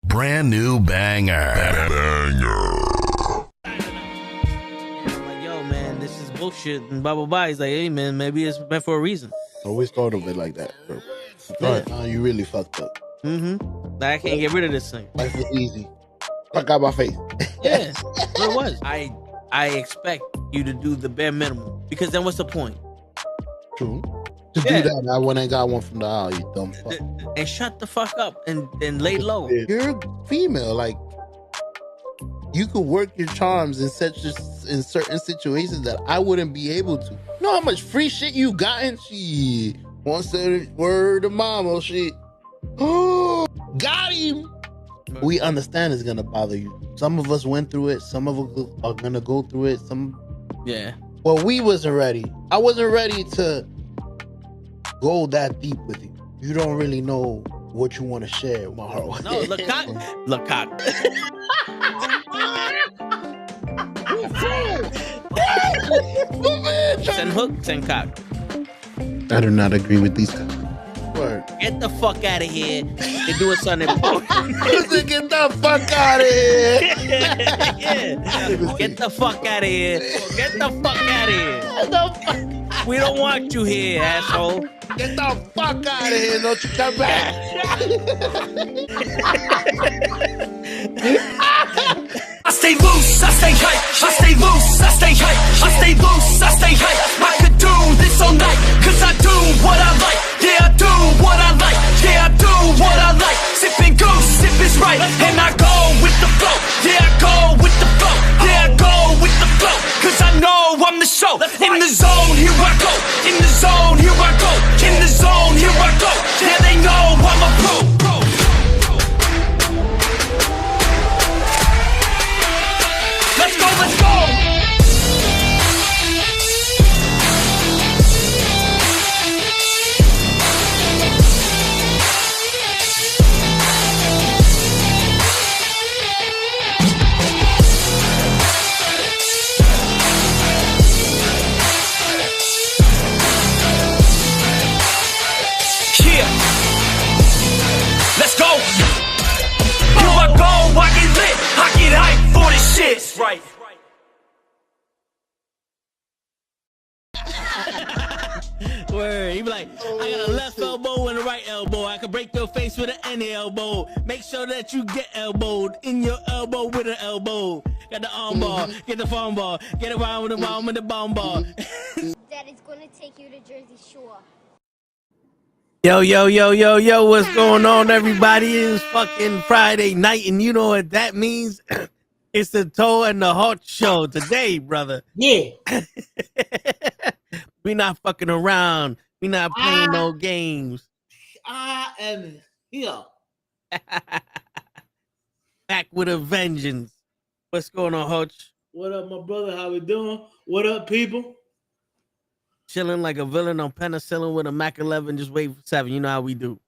Brand new banger. This is bullshit and blah blah blah. He's like, hey man, maybe it's meant for a reason. Always thought of it like that, bro. Right now, you really fucked up. Like, I can't get rid of this thing. Life was easy. Fuck out my face. Yeah, it was. I expect you to do the bare minimum, because then what's the point? True. To do that, I went and got one from the aisle, you dumb fuck. And shut the fuck up and lay low. You're female, like you could work your charms in certain situations that I wouldn't be able to. You know how much free shit you gotten? She wants to word to mama shit. Oh, got him. We understand it's gonna bother you. Some of us went through it. Some of us are gonna go through it. Well, we wasn't ready. I wasn't ready to go that deep with you. You don't really know what you want to share with my heart. No, look cock. Send hook, send cock. I do not agree with these guys. Word. Get the fuck out of here. They're doing something important. Get the fuck out of here. Yeah. Get the fuck out of here. Get the fuck out of here. We don't want you here, asshole. Get the fuck out of here. Don't you come back. I stay loose, I stay hype. I stay loose, I stay hype. I stay loose, I stay hype. I could do this all night, cause I do what I like. Yeah, I do what I like. Yeah, I do what I like. Sipping goose, sip is right. And I go with the flow. Yeah, I go with the flow. Yeah, I go with the flow. Cause I know I'm the show. In the zone, here I go. In the zone, here I go. In the zone, here I go. Yeah, they know I'm a pro. Let's go, let's go! Yeah! Let's go! Here I go, I get lit, I get hyped for this shit! Right. Word. He be like, I got a left elbow and a right elbow. I can break your face with an any elbow. Make sure that you get elbowed in your elbow with an elbow. Got the arm bar, get the phone ball, get around with the bomb with the bomb ball. Daddy's gonna take you to Jersey Shore. Yo, what's going on, everybody? It's fucking Friday night, and you know what that means? It's the Toe and the Hawk show today, brother. Yeah. We not fucking around. We not playing no games. I am here. Back with a vengeance. What's going on, Hutch? What up, my brother? How we doing? What up, people? Chilling like a villain on penicillin with a Mac 11. Just wait for 7. You know how we do.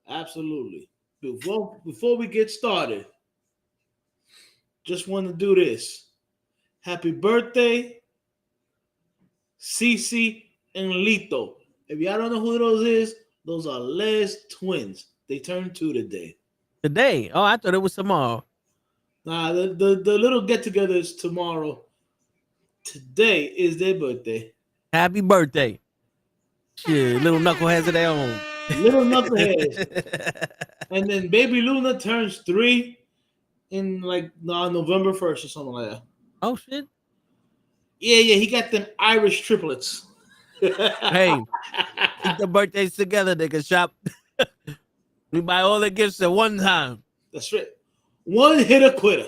Absolutely. Before we get started, just want to do this. Happy birthday, Cece and Lito. If y'all don't know who those are Les twins. They turned 2 today. Today? Oh, I thought it was tomorrow. Nah, the little get-together is tomorrow. Today is their birthday. Happy birthday. Shit, little knuckleheads of their own. Little knuckleheads. And then baby Luna turns 3 in November 1st or something like that. Oh, shit. Yeah, he got them Irish triplets. Hey, keep the birthdays together, nigga. Shop. We buy all the gifts at one time. That's right. One hitter quitter.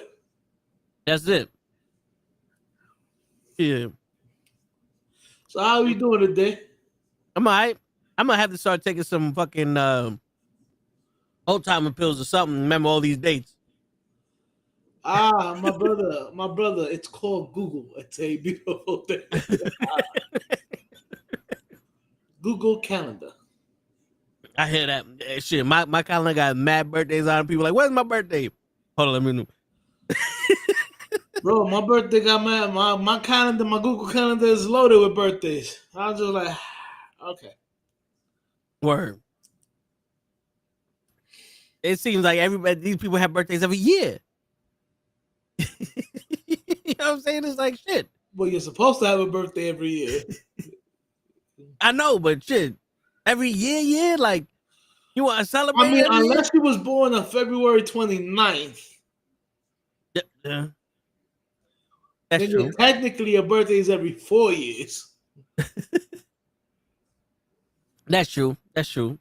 That's it. Yeah. So how are you doing today? I'm all right. I'm going to have to start taking some fucking old-timer pills or something. Remember all these dates. My brother, it's called Google. It's a beautiful thing. Google Calendar. I hear that. Shit, my calendar got mad birthdays on. People like, where's my birthday? Hold on, let me know. Bro, my birthday got mad. My calendar, my Google Calendar is loaded with birthdays. I was just like, okay. Word. It seems like everybody, these people have birthdays every year. You know what I'm saying? It's like shit. Well, you're supposed to have a birthday every year. I know, but shit, every year, like you want to celebrate. I mean, every year? unless you was born on February 29th, Yeah. That's then true. technically your birthday is every 4 years. That's true. That's true.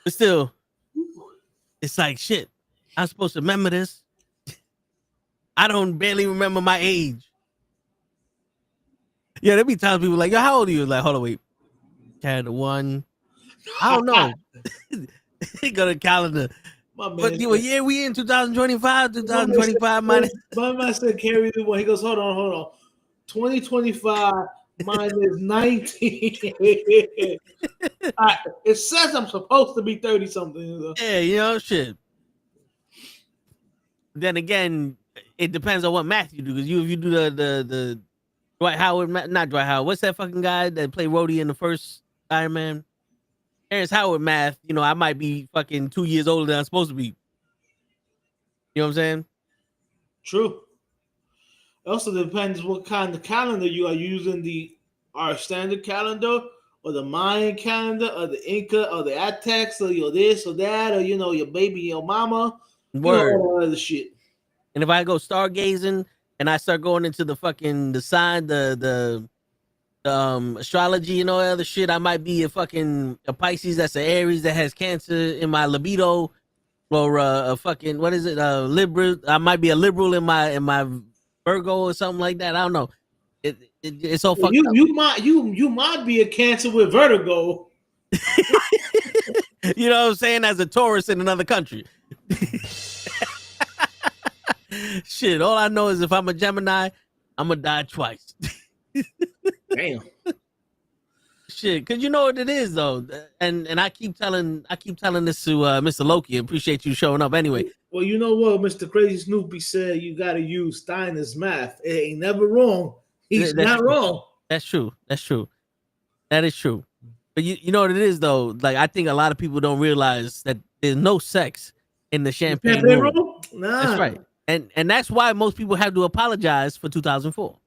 But still, it's like shit. I'm supposed to remember this. I don't barely remember my age. Yeah, there be times people like, yo, how old are you? Like, hold on, wait. Carry the one. I don't know. Go to the calendar. My man But yeah, we in 2025, 2025 minus. My man said carry the one. He goes, hold on. 2025 minus 19. It says I'm supposed to be 30 something. Yeah, you know, shit. Then again, it depends on what math you do. Because if you do the Dwight Howard, not Dwight Howard. What's that fucking guy that played Rhodey in the first Iron Man? Terrence Howard math. You know, I might be fucking 2 years older than I'm supposed to be. You know what I'm saying? True. It also depends what kind of calendar you are using, our standard calendar or the Mayan calendar or the Inca or the Aztecs or your this or that or, you know, your baby, your mama. Word. You know, all other shit. And if I go stargazing and I start going into the fucking the sign, the astrology and all that other shit, I might be a Pisces that's an Aries that has Cancer in my libido, or a fucking what is it, Libra. I might be a liberal in my Virgo or something like that. I don't know. It's all fucked up. You might be a Cancer with vertigo. You know what I'm saying? As a Taurus in another country. Shit, all I know is if I'm a Gemini, I'm gonna die twice. Damn. Shit, cause you know what it is though, and I keep telling this to Mr. Loki. Appreciate you showing up anyway. Well, you know what, Mr. Crazy Snoopy said you got to use Steiner's math. It ain't never wrong. He's not true. wrong. That's true. That is true. But you know what it is though. Like I think a lot of people don't realize that there's no sex in the champagne room. Nah. That's right. And that's why most people have to apologize for 2004.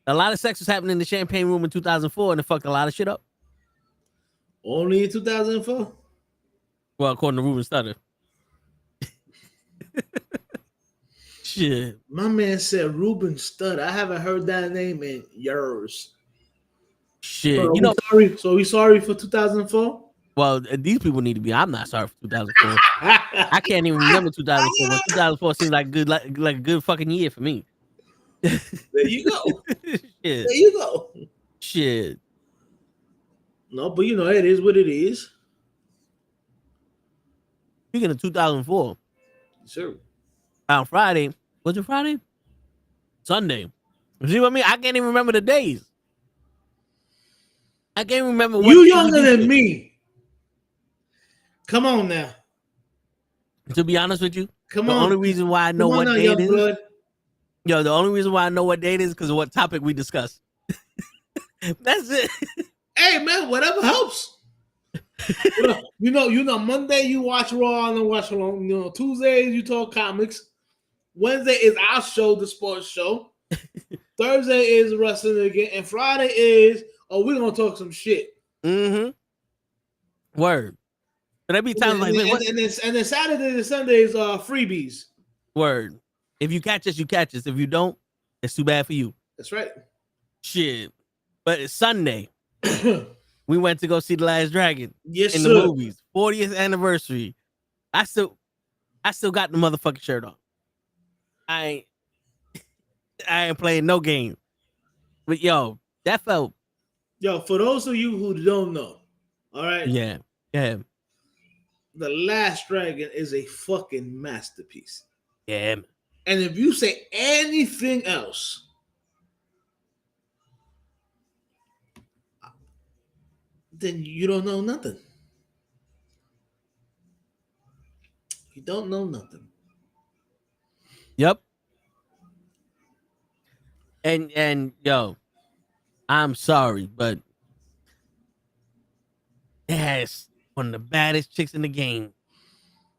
A lot of sex was happening in the champagne room in 2004, and it fucked a lot of shit up. Only in 2004? Well, according to Ruben Stutter. Shit. My man said Ruben Studd. I haven't heard that name in years. Shit. So you know. So we sorry for 2004? Well, these people need to be. I'm not sorry for 2004. I can't even remember 2004. 2004 seems like a good fucking year for me. There you go. Shit. There you go. Shit. No, but you know, it is what it is. Speaking of 2004, Sure. on Friday, was it Friday? Sunday. You see what I mean? I can't even remember the days. I can't remember what. You younger than me. Come on now. To be honest with you, Come the on. only reason why I know what day it is. Blood. Yo, the only reason why I know what day it is because of what topic we discussed. That's it. Hey man, whatever helps. you know, Monday you watch Raw and then watch Raw. You know, Tuesdays you talk comics. Wednesday is our show, the sports show. Thursday is wrestling again, and Friday is we're gonna talk some shit. Mm-hmm. Word. But there be times like and then Saturday and Sunday is freebies. Word. If you catch us, you catch us. If you don't, it's too bad for you. That's right. Shit. But it's Sunday. We went to go see The Last Dragon. Yes, in sir. the movies. 40th anniversary. I still got the motherfucking shirt on. I ain't playing no game. But yo, that felt. Yo, for those of you who don't know, all right. Yeah. The Last Dragon is a fucking masterpiece. Yeah. And if you say anything else, then you don't know nothing. You don't know nothing. Yep. And yo, I'm sorry, but it has One of the baddest chicks in the game.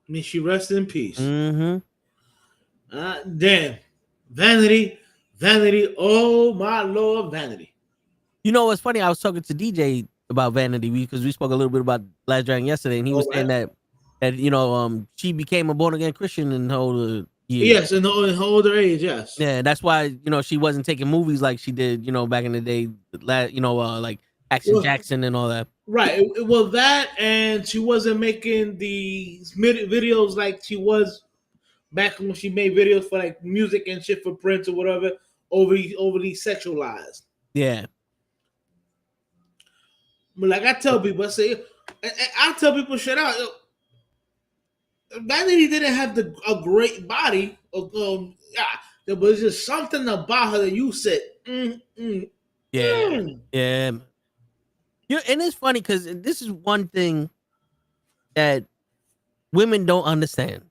May she rest in peace. Mm-hmm. Damn. Vanity. Oh my Lord, vanity. You know what's funny? I was talking to DJ about Vanity because we spoke a little bit about Last Dragon yesterday, and he was saying that she became a born again Christian in her older years. Yes, in her older age, yes. Yeah, that's why she wasn't taking movies like she did back in the day, like Action Jackson and all that. Right. Well, that and she wasn't making the videos like she was back when she made videos for like music and shit for Prince or whatever, overly sexualized. Yeah. But like I tell people, I tell people straight out, Vanity didn't have a great body, but it's just something about her that you said, Yeah. And it's funny because this is one thing that women don't understand.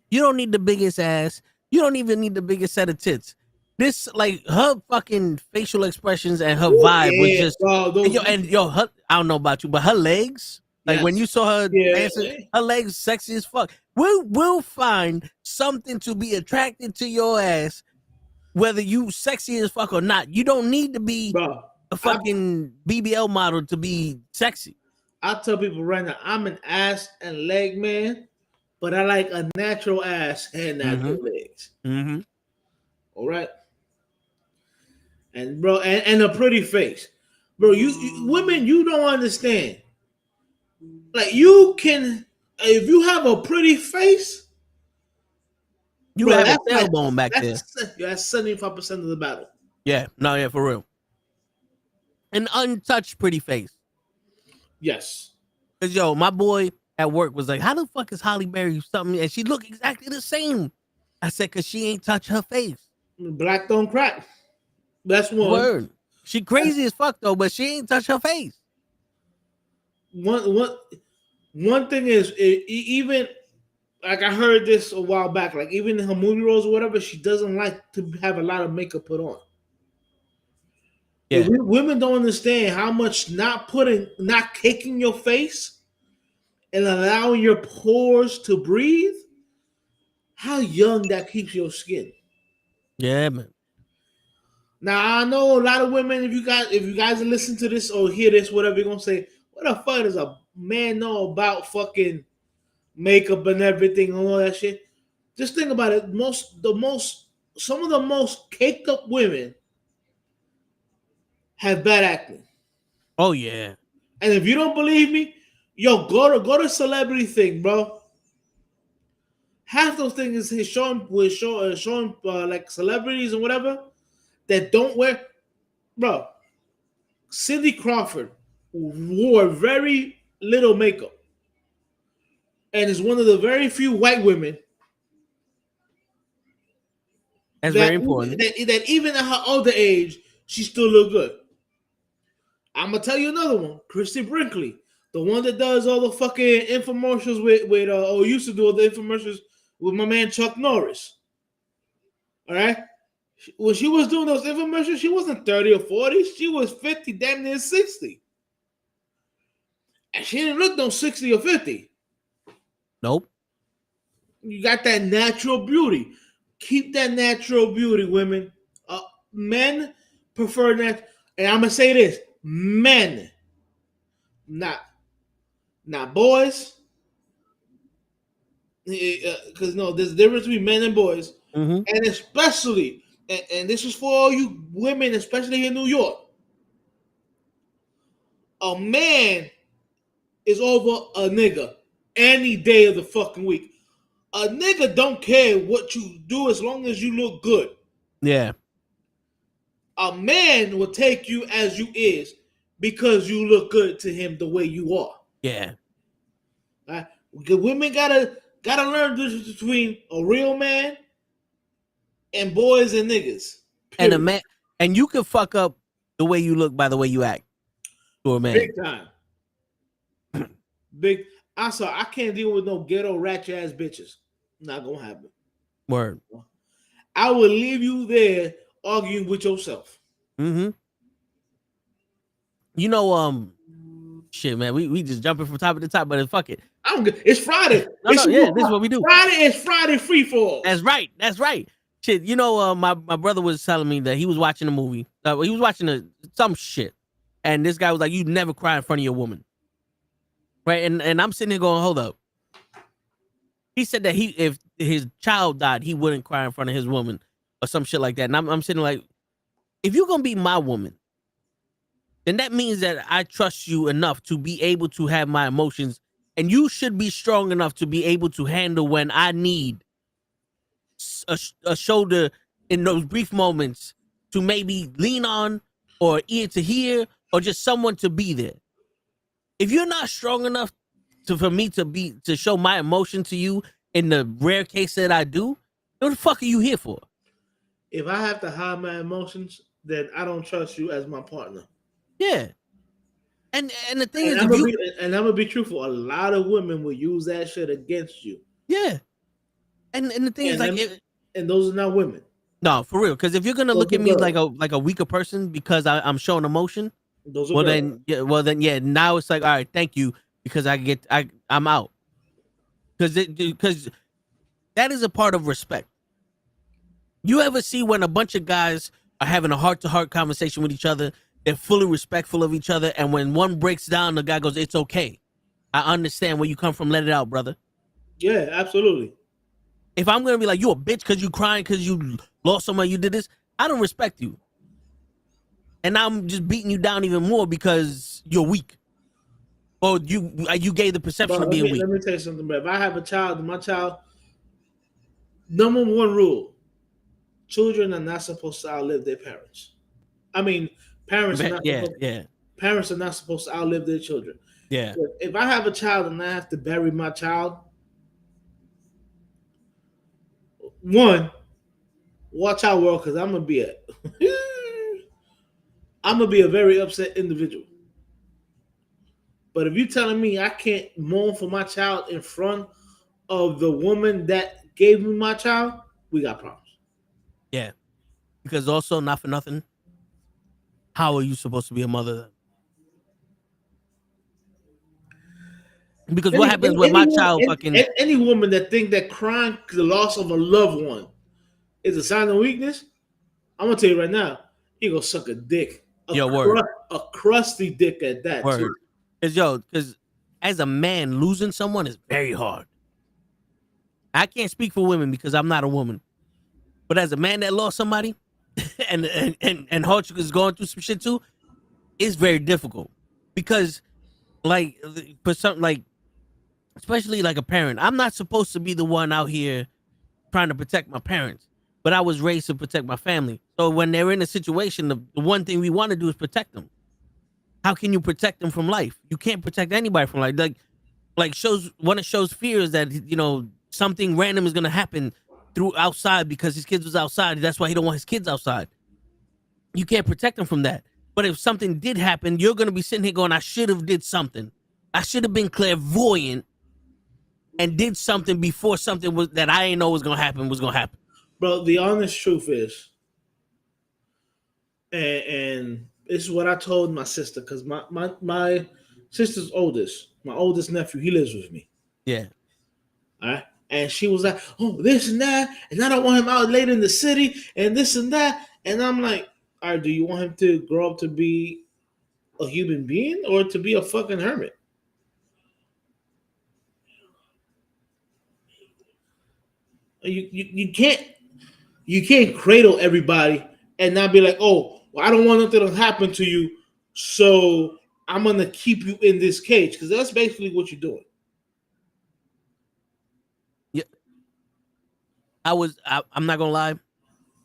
You don't need the biggest ass. You don't even need the biggest set of tits. This, like, her fucking facial expressions and her vibe was just, her, I don't know about you, but her legs, like when you saw her dancing, her legs sexy as fuck. We'll find something to be attracted to your ass, whether you sexy as fuck or not. You don't need to be a fucking BBL model to be sexy. I tell people right now, I'm an ass and leg man, but I like a natural ass and natural legs. Mm-hmm. All right. And bro, and a pretty face, bro. You women, you don't understand. Like you can, if you have a pretty face, you have a tailbone back there. That's 75% of the battle. Yeah, for real. An untouched pretty face. Yes. Cause my boy at work was like, "How the fuck is Holly Berry something?" And she looked exactly the same. I said, "Cause she ain't touch her face. Black don't crack." That's one. Word. She crazy as fuck though, but she ain't touch her face. One thing is, even like I heard this a while back, like even in her movie roles or whatever, she doesn't like to have a lot of makeup put on. Yeah. Women don't understand how much not caking your face and allowing your pores to breathe, how young that keeps your skin. Yeah, man. Now I know a lot of women, if you guys listen to this or hear this, whatever, you're gonna say, what the fuck does a man know about fucking makeup and everything and all that shit? Just think about it. Some of the most caked up women have bad acne. Oh yeah. And if you don't believe me, go to celebrity thing, bro. Half those things is showing like celebrities and whatever that don't wear, bro. Cindy Crawford wore very little makeup, and is one of the very few white women. That's very important. That even at her older age, she still look good. I'm gonna tell you another one, Christy Brinkley, the one that does all the fucking infomercials or used to do all the infomercials with my man Chuck Norris. All right, when she was doing those infomercials, she wasn't 30 or 40, she was 50, damn near 60, and she didn't look no 60 or 50. Nope. You got that natural beauty. Keep that natural beauty, women. Men prefer that, and I'm gonna say this. Men, not boys, because there's a difference between men and boys, and especially, and this is for all you women, especially in New York. A man is over a nigga any day of the fucking week. A nigga don't care what you do as long as you look good. Yeah. A man will take you as you is because you look good to him the way you are. Yeah. Right? Women gotta learn the difference between a real man and boys and niggas. Period. And a man, and you can fuck up the way you look by the way you act to a man. Big time. Big. I can't deal with no ghetto ratchet ass bitches. Not gonna happen. Word. I will leave you there arguing with yourself. You know, Shit, man, we just jumping from top to top, but fuck it. I don't get. It's Friday. Yeah, this is what we do. Friday is Friday free fall. That's right. Shit, you know, my brother was telling me that he was watching a movie. He was watching some shit, and this guy was like, "You never cry in front of your woman." Right, and I'm sitting here going, hold up. He said that if his child died, he wouldn't cry in front of his woman or some shit like that. And I'm sitting like, if you're gonna be my woman, then that means that I trust you enough to be able to have my emotions, and you should be strong enough to be able to handle when I need a shoulder in those brief moments to maybe lean on, or ear to hear, or just someone to be there. If you're not strong enough for me to show my emotion to you in the rare case that I do, what the fuck are you here for? If I have to hide my emotions, then I don't trust you as my partner. Yeah. And the thing is, I'm gonna be truthful, a lot of women will use that shit against you. Yeah. And the thing is, like, and those are not women. No, for real. Because if you're gonna look at me like a weaker person because I'm showing emotion, those are well then now it's like, all right, thank you, because I'm out. Because that is a part of respect. You ever see when a bunch of guys are having a heart-to-heart conversation with each other, they're fully respectful of each other, and when one breaks down, the guy goes, "It's okay. I understand where you come from. Let it out, brother." Yeah, absolutely. If I'm gonna be like, you a bitch because you crying because you lost someone, you did this, I don't respect you. And I'm just beating you down even more because you're weak. Or you gave the perception of being weak. Let me tell you something, bro. If I have a child, my child, number one rule, children are not supposed to outlive their parents. I mean, parents are not supposed to outlive their children. Yeah. So if I have a child and I have to bury my child, one, watch out, world, because I'm gonna be a very upset individual. But if you're telling me I can't mourn for my child in front of the woman that gave me my child, we got problems. Yeah. Because also, not for nothing, how are you supposed to be a mother then? Because what happens when my child fucking... Any woman that think that crying the loss of a loved one is a sign of weakness, I'm going to tell you right now, you go suck a dick. A crusty dick at that, word. Too. Because as a man, losing someone is very hard. I can't speak for women because I'm not a woman. But as a man that lost somebody and Hutch is going through some shit too, it's very difficult. Because for something especially like a parent, I'm not supposed to be the one out here trying to protect my parents, but I was raised to protect my family. So when they're in a situation, the one thing we want to do is protect them. How can you protect them from life? You can't protect anybody from life. One of Show's fears that, something random is going to happen through outside because his kids was outside. That's why he don't want his kids outside. You can't protect them from that. But if something did happen, you're going to be sitting here going, I should have did something. I should have been clairvoyant and did something before something that I didn't know was going to happen. Bro, the honest truth is, and this is what I told my sister, because my sister's oldest, my oldest nephew, he lives with me. Yeah. All right. And she was like, oh, this and that, and I don't want him out late in the city, and this and that. And I'm like, all right, do you want him to grow up to be a human being or to be a fucking hermit? You can't cradle everybody and not be like, oh, well, I don't want nothing to happen to you, so I'm gonna keep you in this cage, because that's basically what you're doing. Yeah, I'm not gonna lie.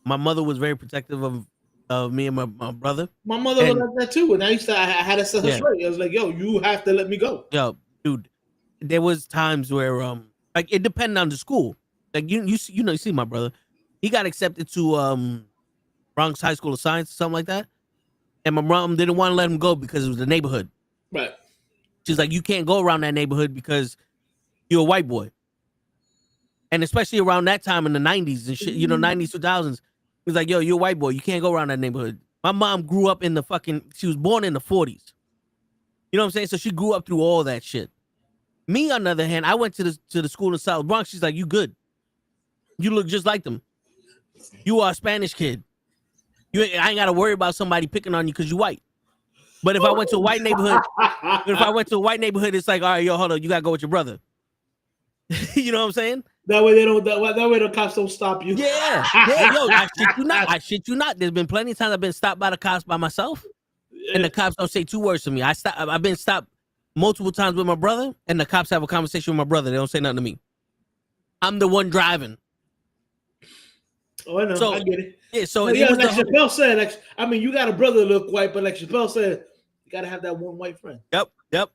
My mother was very protective of me and my brother. My mother was like that too, and I had to set her straight. I was like, yo, you have to let me go. Yo, dude, there was times where it depended on the school. Like you see my brother, he got accepted to Bronx High School of Science or something like that, and my mom didn't want to let him go because it was the neighborhood. Right. She's like, you can't go around that neighborhood because you're a white boy, and especially around that time in the 90s and shit, 90s 2000s. He's like, yo, you're a white boy, you can't go around that neighborhood. My mom grew up she was born in the 40s. You know what I'm saying? So she grew up through all that shit. Me, on the other hand, I went to the school in South Bronx. She's like, you good. You look just like them. You are a Spanish kid. I ain't got to worry about somebody picking on you because you white. But if I went to a white neighborhood, it's like, all right, yo, hold on, you got to go with your brother. You know what I'm saying? That way the cops don't stop you. Yeah, yo, I shit you not. There's been plenty of times I've been stopped by the cops by myself, and the cops don't say 2 words to me. I've been stopped multiple times with my brother, and the cops have a conversation with my brother. They don't say nothing to me. I'm the one driving. Oh, I know. So, I get it. Yeah, so like Chappelle said, you got a brother that look white, but like Chappelle said, you gotta have that one white friend. Yep. You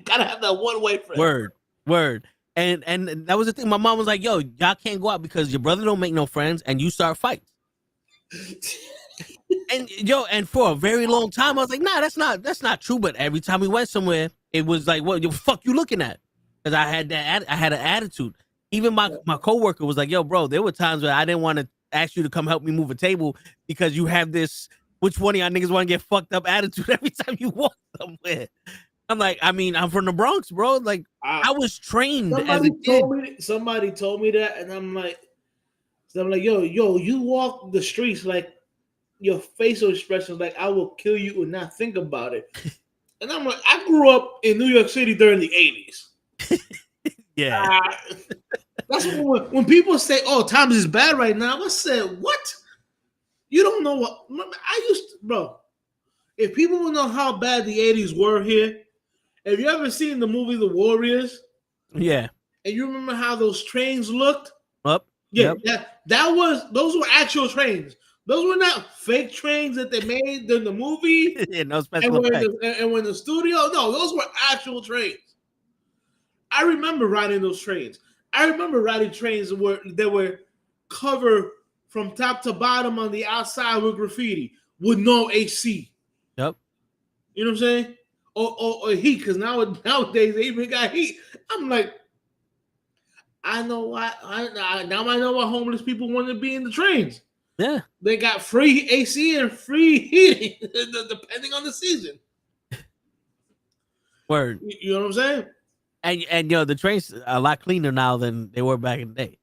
gotta have that one white friend. Word. And that was the thing. My mom was like, yo, y'all can't go out because your brother don't make no friends and you start fights. and for a very long time, I was like, nah, that's not true. But every time we went somewhere, it was like, what the fuck you looking at? Because I had an attitude. Even my coworker was like, yo, bro, there were times where I didn't want to ask you to come help me move a table because you have this, which one of y'all niggas want to get fucked up attitude every time you walk somewhere. I'm like, I'm from the Bronx, bro. Like, I was trained as a kid. Somebody told me that, and I'm like, yo, you walk the streets like your facial expressions like I will kill you and not think about it. And I'm like, I grew up in New York City during the 80s. Yeah. That's when people say, oh, times is bad right now. I said, what? You don't know what bro. If people will know how bad the 80s were here, have you ever seen the movie The Warriors? Yeah. And you remember how those trains looked? Up. Yeah, those were actual trains. Those were not fake trains that they made in the movie. Yeah, no special effects. And when the studio, no, those were actual trains. I remember riding those trains. I remember riding trains that were covered from top to bottom on the outside with graffiti with no AC. Yep. You know what I'm saying? Or heat, because nowadays they even got heat. I'm like, I know why. Now I know why homeless people want to be in the trains. Yeah. They got free AC and free heating, depending on the season. Word. You know what I'm saying? And the trains are a lot cleaner now than they were back in the day.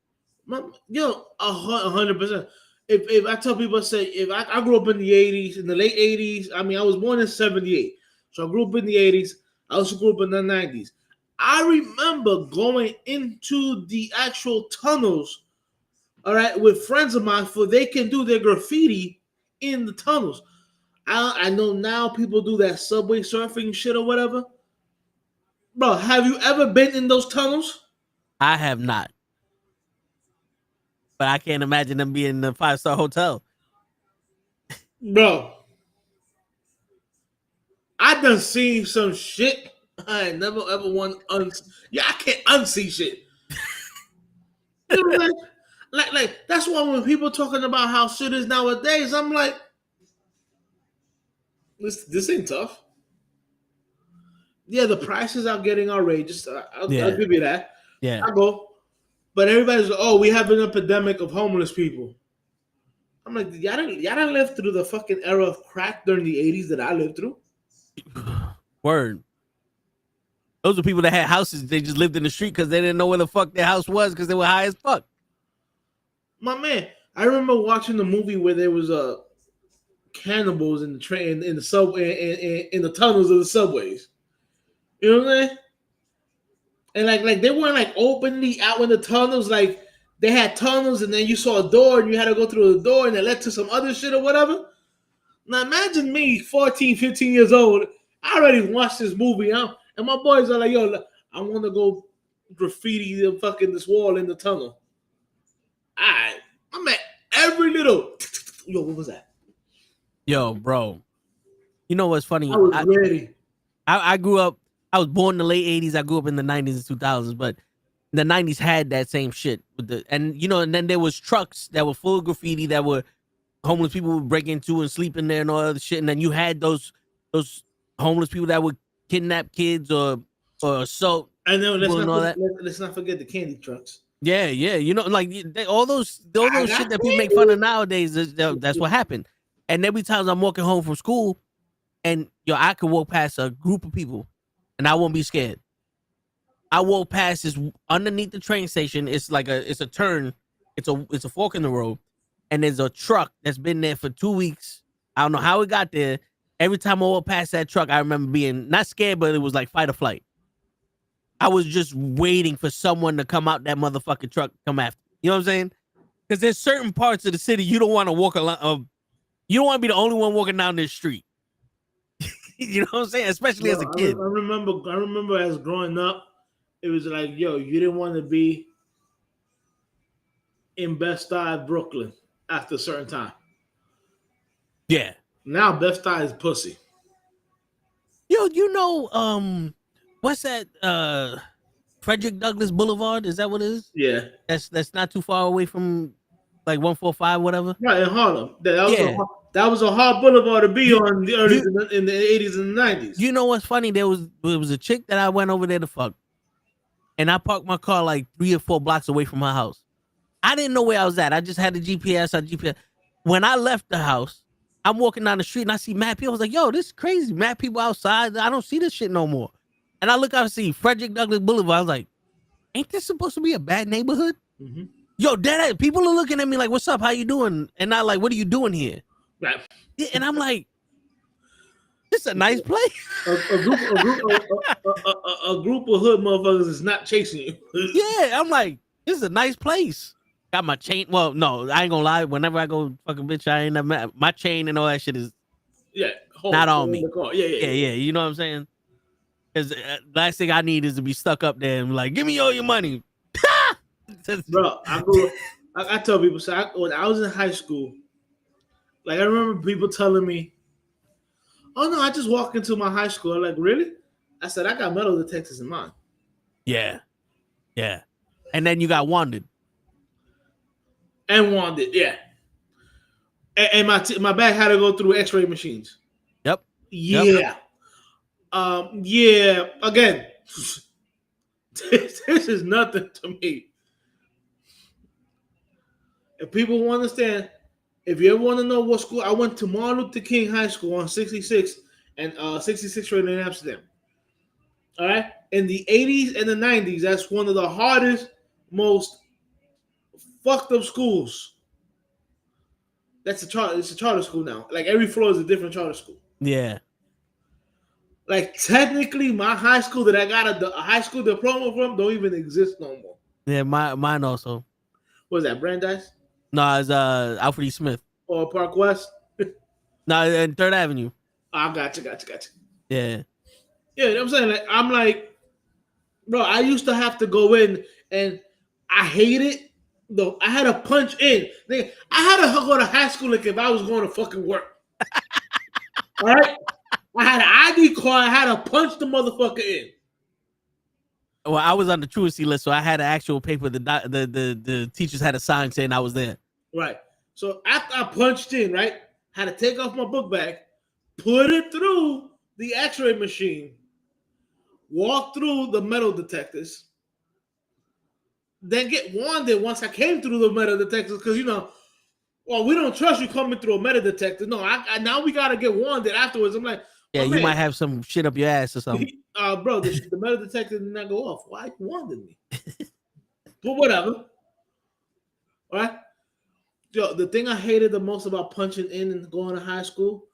100%. If I tell people, if I grew up in the 80s, in the late 80s, I was born in 78. So I grew up in the 80s. I also grew up in the 90s. I remember going into the actual tunnels, all right, with friends of mine for they can do their graffiti in the tunnels. I know now people do that subway surfing shit or whatever. Bro, have you ever been in those tunnels? I have not. But I can't imagine them being in the 5-star hotel. Bro, I done seen some shit I ain't never ever want I can't unsee shit. You know, like that's why when people talking about how shit is nowadays, I'm like, this ain't tough. Yeah, the prices are getting outrageous. I'll give you that. Yeah. I go. But everybody's like, oh, we have an epidemic of homeless people. I'm like, y'all didn't live through the fucking era of crack during the 80s that I lived through. Word. Those are people that had houses. They just lived in the street because they didn't know where the fuck their house was because they were high as fuck. My man, I remember watching the movie where there was cannibals in the train, in the subway, in the tunnels of the subways. You know what I'm saying? And like they weren't like openly out in the tunnels. Like they had tunnels, and then you saw a door, and you had to go through the door, and it led to some other shit or whatever. Now imagine me, 14, 15 years old. I already watched this movie, and my boys are like, "Yo, I want to go graffiti this wall in the tunnel." I'm at every little. Yo, what was that? Yo, bro. You know what's funny? I was ready. I grew up. I was born in the late 80s. I grew up in the 90s and 2000s, but the 90s had that same shit and then there was trucks that were full of graffiti that were homeless people would break into and sleep in there and all other shit. And then you had those homeless people that would kidnap kids or assault. I know. Let's not forget the candy trucks. Yeah. Like all those shit that people make fun of nowadays. That's what happened. And every time I'm walking home from school, And yo, I could walk past a group of people, and I won't be scared. I walk past this underneath the train station. It's a turn. It's a fork in the road, and there's a truck that's been there for 2 weeks. I don't know how it got there. Every time I walk past that truck, I remember being not scared, but it was like fight or flight. I was just waiting for someone to come out that motherfucking truck, come after. You know what I'm saying? Because there's certain parts of the city you don't want to walk along. You don't want to be the only one walking down this street. You know what I'm saying? Especially as a kid. I remember as growing up, it was like, yo, you didn't want to be in Bed-Stuy, Brooklyn after a certain time. Yeah. Now Bed-Stuy is pussy. Yo, what's that? Frederick Douglass Boulevard? Is that what it is? Yeah. That's not too far away from like 145, whatever. Right, in Harlem. That was a hard boulevard to be on in the 80s and 90s. You know what's funny? There was a chick that I went over there to fuck, and I parked my car like 3 or 4 blocks away from her house. I didn't know where I was at. I just had the GPS. When I left the house, I'm walking down the street and I see mad people. I was like, yo, this is crazy. Mad people outside. I don't see this shit no more. And I look out and see Frederick Douglass Boulevard. I was like, ain't this supposed to be a bad neighborhood? Mm-hmm. Yo, dead people are looking at me like, what's up? How you doing? And not like, what are you doing here? Right. Yeah, and I'm like, this is a nice place. A group of hood motherfuckers is not chasing you. Yeah, I'm like, this is a nice place. Got my chain. Well, no, I ain't gonna lie. Whenever I go fucking bitch, I ain't never, my chain and all that shit is not on me. Yeah. You know what I'm saying? Because last thing I need is to be stuck up there and be like, give me all your money. Bro, I tell people, so when I was in high school, like I remember people telling me, oh no, I just walked into my high school. I'm like, really? I said, I got metal detectors in mine. Yeah. And then you got wanted. And wanted, yeah. And my bag had to go through X-ray machines. Yep. Yeah. Yeah. Again, this is nothing to me. If people want to understand, if you ever want to know what school, I went to Martin Luther King High School on 66 and 66th Street in Amsterdam. All right, in the 80s and the 90s, that's one of the hardest, most fucked up schools. It's a charter school now. Like every floor is a different charter school. Yeah. Like technically, my high school that I got a high school diploma from don't even exist no more. Yeah, mine also. What was that, Brandeis? No, it's Alfred E. Smith. Or Park West? No, in 3rd Avenue. I gotcha. Yeah. Yeah, you know what I'm saying? Like, I'm like, bro, I used to have to go in and I hate it. Though I had to punch in. I had to go to high school like if I was going to fucking work. All right? I had an ID card. I had to punch the motherfucker in. Well, I was on the truancy list, so I had an actual paper. The teachers had a sign saying I was there. Right. So after I punched in, right, had to take off my book bag, put it through the X-ray machine, walk through the metal detectors, then get wanted once I came through the metal detectors because, you know, well, we don't trust you coming through a metal detector. No, I now we got to get wanted afterwards. I'm like, yeah, you might have some shit up your ass or something. Bro, the metal detector did not go off. Why you wanted me? But whatever. All right? Yo, the thing I hated the most about punching in and going to high school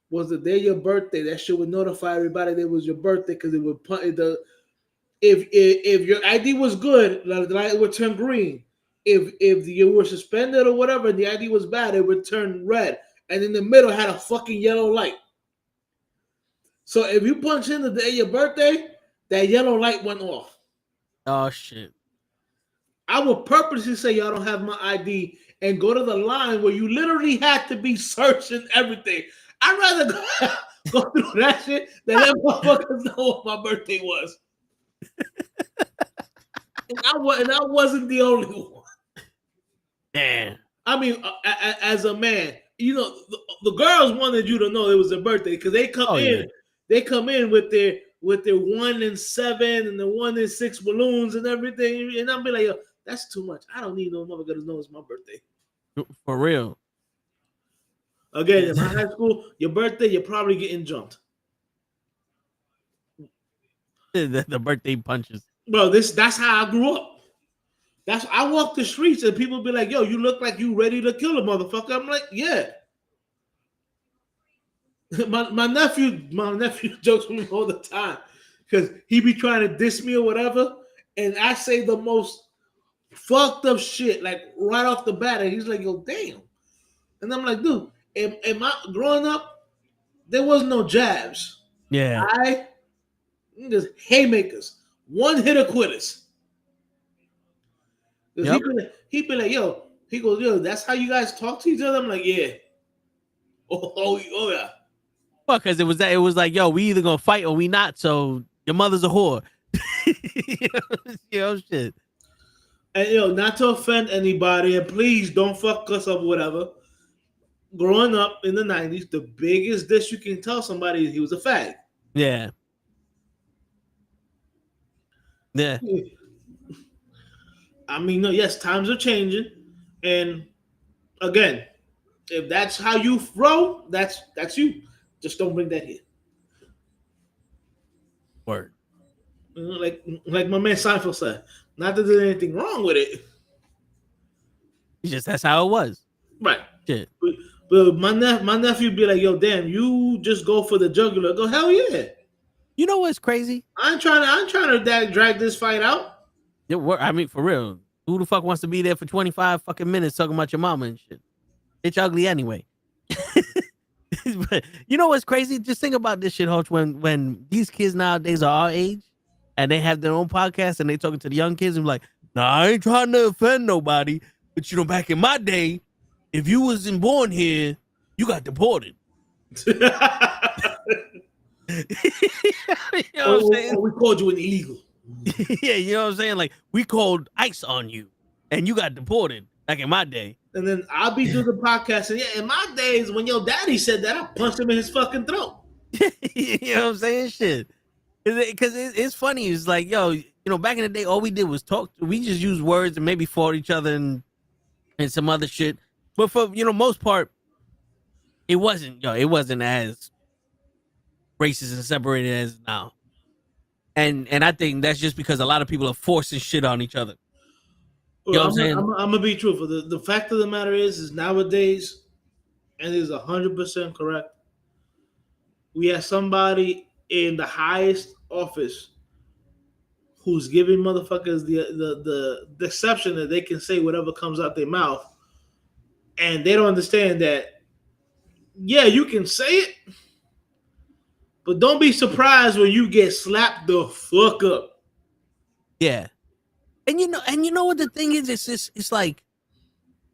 was the day of your birthday. That shit would notify everybody that it was your birthday because it would if your ID was good, the light would turn green. If you were suspended or whatever, and the ID was bad, it would turn red. And in the middle had a fucking yellow light. So if you punch in the day of your birthday, that yellow light went off. Oh shit. I would purposely say y'all don't have my ID and go to the line where you literally had to be searching everything. I'd rather go through that shit than let motherfuckers know what my birthday was. and I wasn't the only one. Damn. I mean, as a man, you know, the girls wanted you to know it was their birthday because they come in. Yeah. They come in with their 1 and 7 and the 1 and 6 balloons and everything, and I'll be like, yo, that's too much. I don't need no motherfuckers to know it's my birthday. For real. Again, in my high school, your birthday, you're probably getting jumped. The birthday punches. Bro, that's how I grew up. I walk the streets and people be like, yo, you look like you ready to kill a motherfucker. I'm like, yeah. My nephew jokes with me all the time because he be trying to diss me or whatever, and I say the most fucked up shit like right off the bat, and he's like, yo, damn. And I'm like, dude, am I growing up? There was no jabs. Yeah. Just haymakers, one hitter quitters. Yep. He be like, yo, he goes, yo, that's how you guys talk to each other? I'm like, yeah. Oh yeah. Well, because it was like, yo, we either gonna fight or we not. So your mother's a whore. Shit. And not to offend anybody, and please don't fuck us up, whatever. Growing up in the 90s, the biggest diss you can tell somebody is he was a fag. Yeah. Yeah. I mean, no, yes, times are changing, and again, if that's how you roll, that's you. Just don't bring that here. Word. Like my man Seinfeld said, not that there's anything wrong with it. It's just that's how it was. Right. Shit. But my nephew be like, yo, damn, you just go for the jugular. Go, hell yeah. You know what's crazy? I ain't trying to drag this fight out. I mean, for real. Who the fuck wants to be there for 25 fucking minutes talking about your mama and shit? It's ugly anyway. But you know what's crazy? Just think about this shit, Hoach. When these kids nowadays are our age and they have their own podcast and they talking to the young kids and be like, nah, I ain't trying to offend nobody. But back in my day, if you wasn't born here, you got deported. You know what I'm saying? We called you an illegal. Yeah, you know what I'm saying? Like, we called ICE on you and you got deported back in my day. And then I'll be doing the podcast, and yeah, in my days when your daddy said that, I punched him in his fucking throat. You know what I'm saying? Shit. Because it's funny. It's like, yo, back in the day, all we did was talk. We just used words and maybe fought each other and some other shit. But for, most part, it wasn't as racist and separated as now. And I think that's just because a lot of people are forcing shit on each other. You know what I'm saying? I'm gonna be truthful. The fact of the matter is nowadays, and it is 100% correct. We have somebody in the highest office who's giving motherfuckers the deception that they can say whatever comes out their mouth, and they don't understand that. Yeah, you can say it, but don't be surprised when you get slapped the fuck up. Yeah. And you know what the thing is? It's like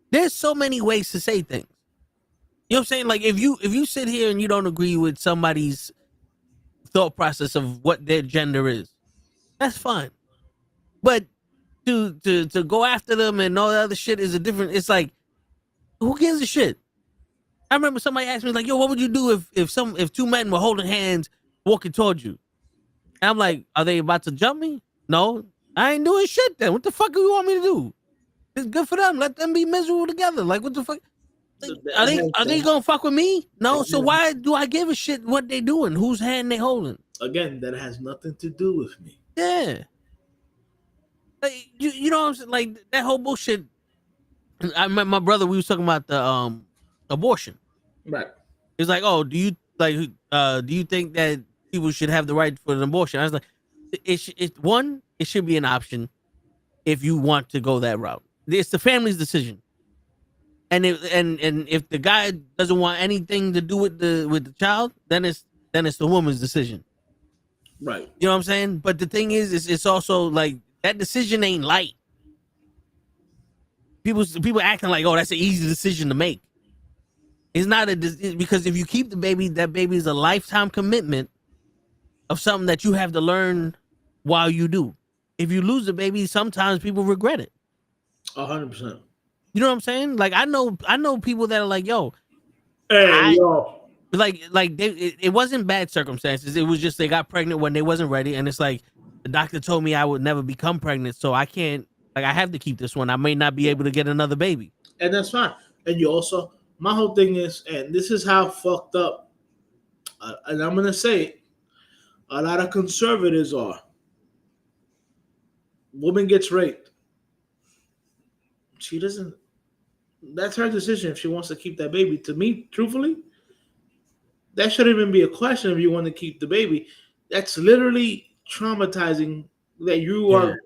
there's so many ways to say things. You know what I'm saying? Like if you sit here and you don't agree with somebody's thought process of what their gender is, that's fine. But to go after them and all the other shit is a different. It's like, who gives a shit? I remember somebody asked me like, "Yo, what would you do if two men were holding hands walking towards you?" And I'm like, "Are they about to jump me? No." I ain't doing shit then. What the fuck do you want me to do? It's good for them. Let them be miserable together. Like, what the fuck? Are they gonna fuck with me? No. So why do I give a shit what they doing? Whose hand they holding? Again, that has nothing to do with me. Yeah. Like, you know what I'm saying? Like that whole bullshit. I met my brother. We was talking about the abortion. Right. He's like, oh, do you think that people should have the right for an abortion? I was like, it should be an option if you want to go that route. It's the family's decision. And if the guy doesn't want anything to do with the child, then it's the woman's decision. Right. You know what I'm saying? But the thing is it's also like that decision ain't light. People acting like, oh, that's an easy decision to make. It's not because if you keep the baby, that baby is a lifetime commitment of something that you have to learn while you do. If you lose the baby, sometimes people regret it. 100%. You know what I'm saying? Like I know people that are like, yo, yo. Like it wasn't bad circumstances. It was just they got pregnant when they wasn't ready, and it's like the doctor told me I would never become pregnant, so I can't. Like I have to keep this one. I may not be able to get another baby, and that's fine. And you also My whole thing is, and this is how fucked up, and I'm gonna say it, a lot of conservatives are. Woman gets raped. She doesn't. That's her decision if she wants to keep that baby. To me, truthfully, that shouldn't even be a question if you want to keep the baby. That's literally traumatizing that you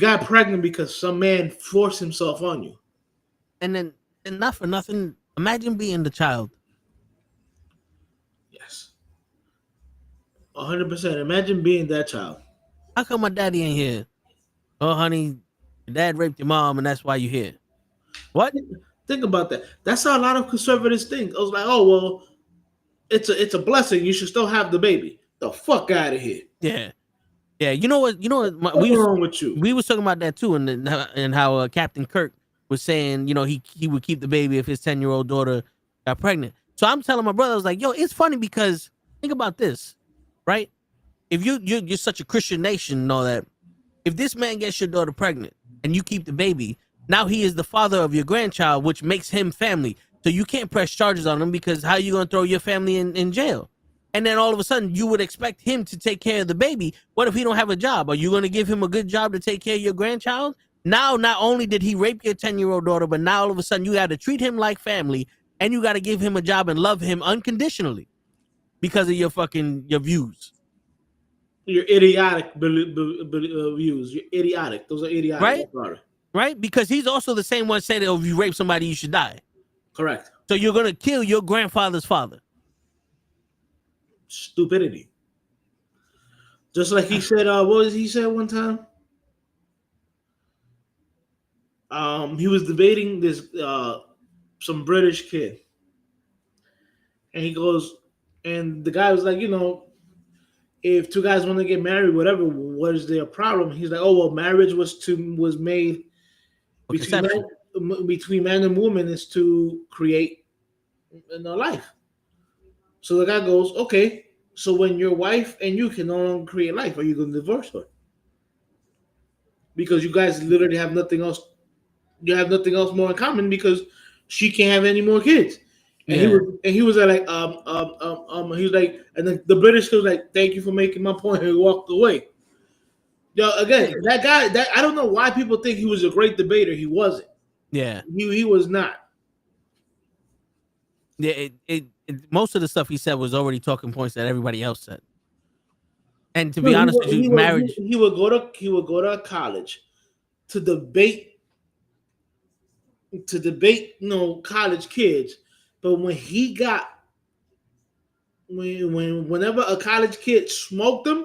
got pregnant because some man forced himself on you. And then, and not for nothing, imagine being the child. Yes. 100%. Imagine being that child. How come my daddy ain't here? Oh, honey, your dad raped your mom, and that's why you're here. What? Think about that. That's how a lot of conservatives think. I was like, oh well, it's a blessing. You should still have the baby. The fuck out of here. Yeah. Yeah, you know what? What's wrong with you? We was talking about that too, and how Captain Kirk was saying, he would keep the baby if his 10-year-old daughter got pregnant. So I'm telling my brother, I was like, yo, it's funny because think about this, right? If you're such a Christian nation and all that, if this man gets your daughter pregnant and you keep the baby, now he is the father of your grandchild, which makes him family. So you can't press charges on him because how are you going to throw your family in jail? And then all of a sudden, you would expect him to take care of the baby. What if he don't have a job? Are you going to give him a good job to take care of your grandchild? Now, not only did he rape your 10-year-old daughter, but now all of a sudden you got to treat him like family, and you got to give him a job and love him unconditionally because of your views. Your idiotic views. You're idiotic. Those are idiotic. Right? Right? Because he's also the same one saying, oh, if you rape somebody, you should die. Correct. So you're going to kill your grandfather's father. Stupidity. Just like he said, what was he said one time? He was debating this some British kid, and he goes, and the guy was like, if two guys want to get married, whatever, what is their problem? He's like, oh well, marriage was made between man and woman is to create a life. So the guy goes, okay, so when your wife and you can no longer create life, are you going to divorce her? Because you guys literally have nothing else. You have nothing else more in common because she can't have any more kids. And he was like, he was like, and the British was like, thank you for making my point. And he walked away. Yo, again, that guy, I don't know why people think he was a great debater. He wasn't. Yeah. He was not. Yeah, most of the stuff he said was already talking points that everybody else said. And to be honest with you, marriage. He would go to college to debate, college kids. But whenever a college kid smoked him,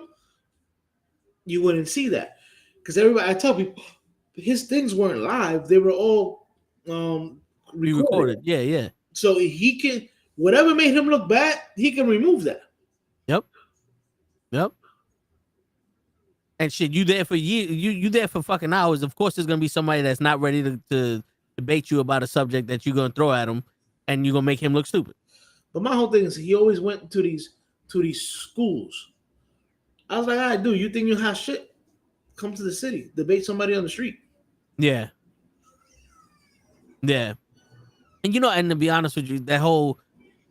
you wouldn't see that. Because I tell people, his things weren't live; they were all recorded. Yeah. So he can, whatever made him look bad, he can remove that. Yep. And shit, you there for years, you there for fucking hours. Of course, there's gonna be somebody that's not ready to debate you about a subject that you're gonna throw at him, and you're gonna make him look stupid. But my whole thing is, he always went to these schools. I was like, all right, dude, you think you have shit? Come to the city, debate somebody on the street. Yeah. And and to be honest with you, that whole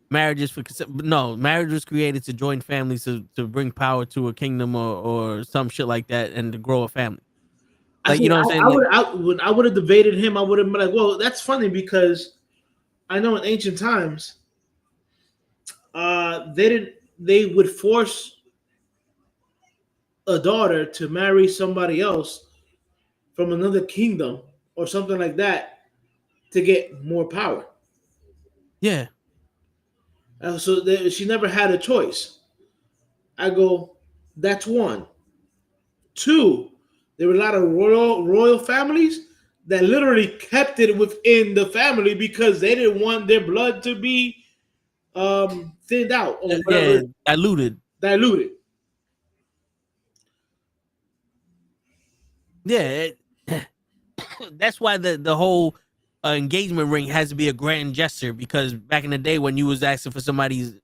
marriage was created to join families to bring power to a kingdom or some shit like that and to grow a family. Like, you know what I'm saying? When I would have debated him, I would have been like, well, that's funny because I know in ancient times, they would force a daughter to marry somebody else from another kingdom or something like that to get more power. Yeah. So she never had a choice. I go, that's one. Two, there were a lot of royal families that literally kept it within the family because they didn't want their blood to be thinned out or whatever. Diluted. Yeah, that's why the whole engagement ring has to be a grand gesture, because back in the day when you was asking for somebody's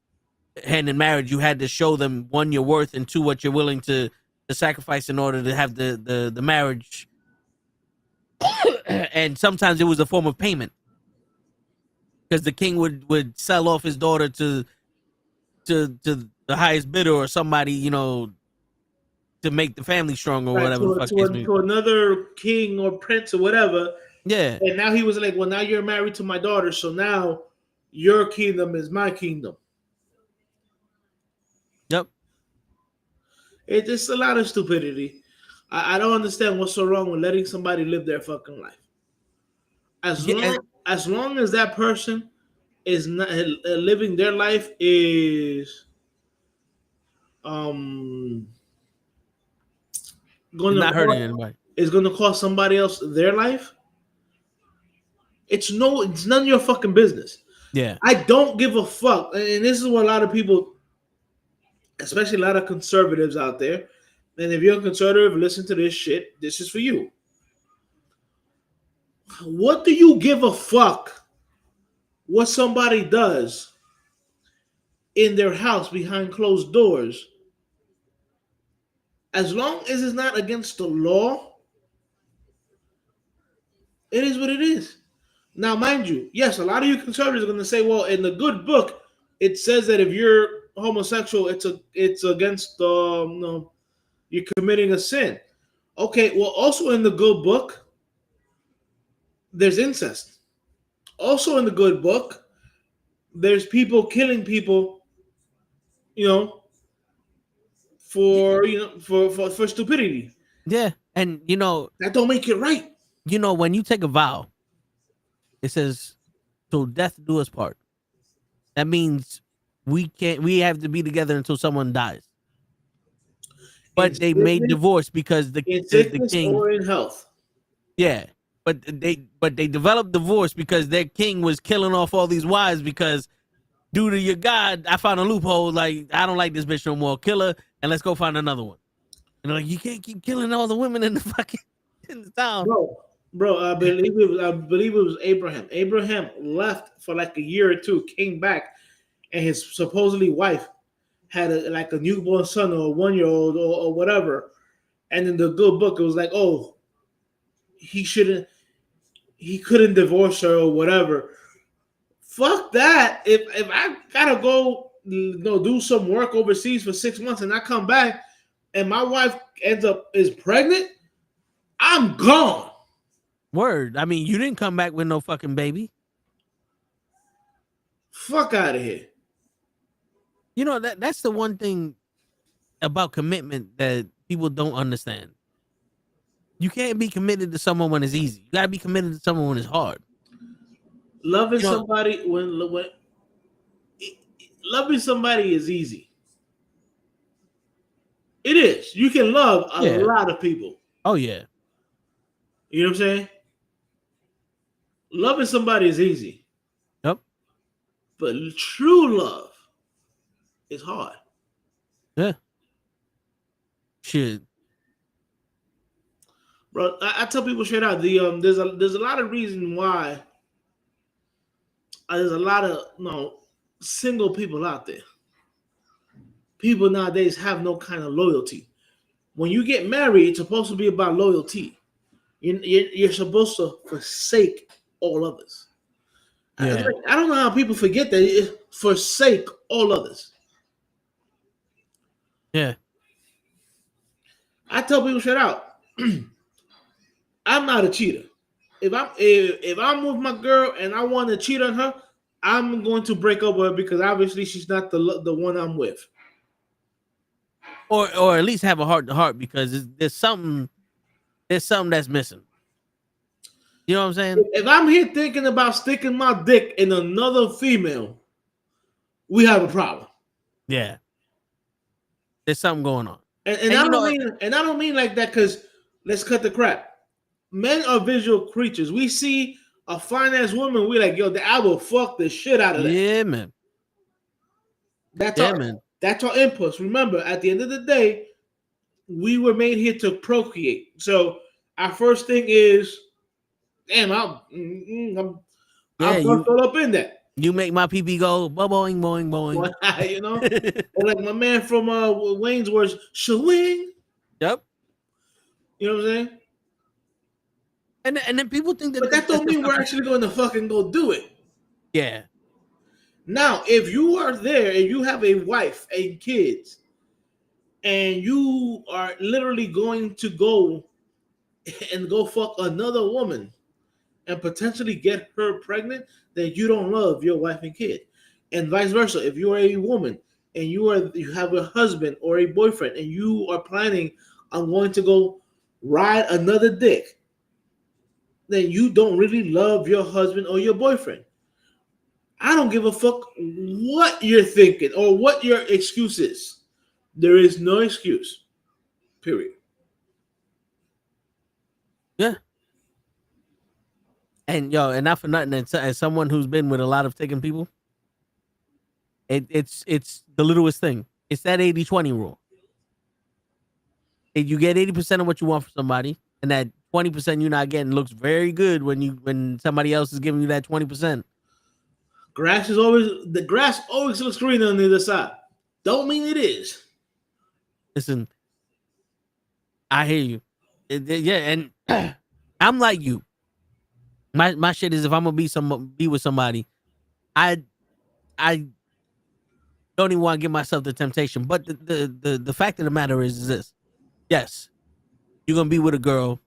hand in marriage, you had to show them, one, your worth, and two, what you're willing to sacrifice in order to have the marriage. And sometimes it was a form of payment. because the king would sell off his daughter to the highest bidder or somebody, you know, to make the family strong or whatever the fuck to another king or prince or whatever. Yeah. And now he was like, well, now you're married to my daughter, so now your kingdom is my kingdom. Yep. It's just a lot of stupidity. I don't understand what's so wrong with letting somebody live their fucking life. As long as that person is not living their life is going not hurting anybody. Is going to cost somebody else their life. It's none of your fucking business. Yeah. I don't give a fuck. And this is what a lot of people, especially a lot of conservatives out there, and if you're a conservative, listen to this shit. This is for you. What do you give a fuck what somebody does in their house behind closed doors? As long as it's not against the law, it is what it is. Now, mind you, yes, a lot of you conservatives are going to say, well, in the good book, it says that if you're homosexual, it's against you're committing a sin. Okay, well, also in the good book, there's incest. Also in the good book, there's people killing people, for stupidity. Yeah, and that don't make it right. When you take a vow, it says, "Till death do us part." That means we have to be together until someone dies. But they made divorce because the king or in health. Yeah, but they developed divorce because their king was killing off all these wives because due to your God, I found a loophole. Like, I don't like this bitch no more. Kill her and let's go find another one. And like, you can't keep killing all the women in the town. Bro, I believe it was Abraham. Abraham left for like a year or two, came back, and his supposedly wife had a newborn son or a 1-year-old or whatever. And in the good book, it was like, oh, he couldn't divorce her or whatever. Fuck that. If I gotta go do some work overseas for 6 months and I come back and my wife is pregnant, I'm gone. Word. I mean, you didn't come back with no fucking baby. Fuck out of here. That's the one thing about commitment that people don't understand. You can't be committed to someone when it's easy. You gotta be committed to someone when it's hard. Loving somebody loving somebody is easy. It is. You can love a lot of people. Oh yeah. You know what I'm saying? Loving somebody is easy. Yep. But true love is hard. Yeah. Shit. Bro, I tell people straight out, there's a lot of reason why there's a lot of single people out there. People nowadays have no kind of loyalty. When you get married, it's supposed to be about loyalty. You're supposed to forsake all others. Yeah. I don't know how people forget that. Forsake all others. Yeah. I tell people straight out, I'm not a cheater. If I'm with my girl and I want to cheat on her, I'm going to break up with her because obviously she's not the one I'm with. Or at least have a heart to heart because there's something that's missing. You know what I'm saying? If I'm here thinking about sticking my dick in another female, we have a problem. Yeah. There's something going on. And I don't mean like that because let's cut the crap. Men are visual creatures. We see a fine ass woman, we like, yo, I will fuck the shit out of that. Yeah, man. That's our impulse. Remember, at the end of the day, we were made here to procreate. So our first thing is, damn, I'm all up in that. You make my pee go boing boing boing. You know, or like my man from Wayne's Words, swing. Yep. You know what I'm saying? And then people think that, but that don't mean we're actually going to fucking go do it. Yeah. Now, if you are there and you have a wife and kids, and you are literally going to go fuck another woman and potentially get her pregnant, then you don't love your wife and kid. And vice versa. If you are a woman and you have a husband or a boyfriend and you are planning on going to go ride another dick, then you don't really love your husband or your boyfriend. I don't give a fuck what you're thinking or what your excuse is. There is no excuse. Period. Yeah. And and not for nothing, as someone who's been with a lot of taken people, it's the littlest thing. It's that 80-20 rule. If you get 80% of what you want from somebody, and that 20% you're not getting looks very good when somebody else is giving you that 20%. The grass always looks greener on the other side. Don't mean it is. Listen, I hear you. And I'm like you. My shit is, if I'm gonna be with somebody, I don't even want to give myself the temptation. But the fact of the matter is this: yes, you're gonna be with a girl,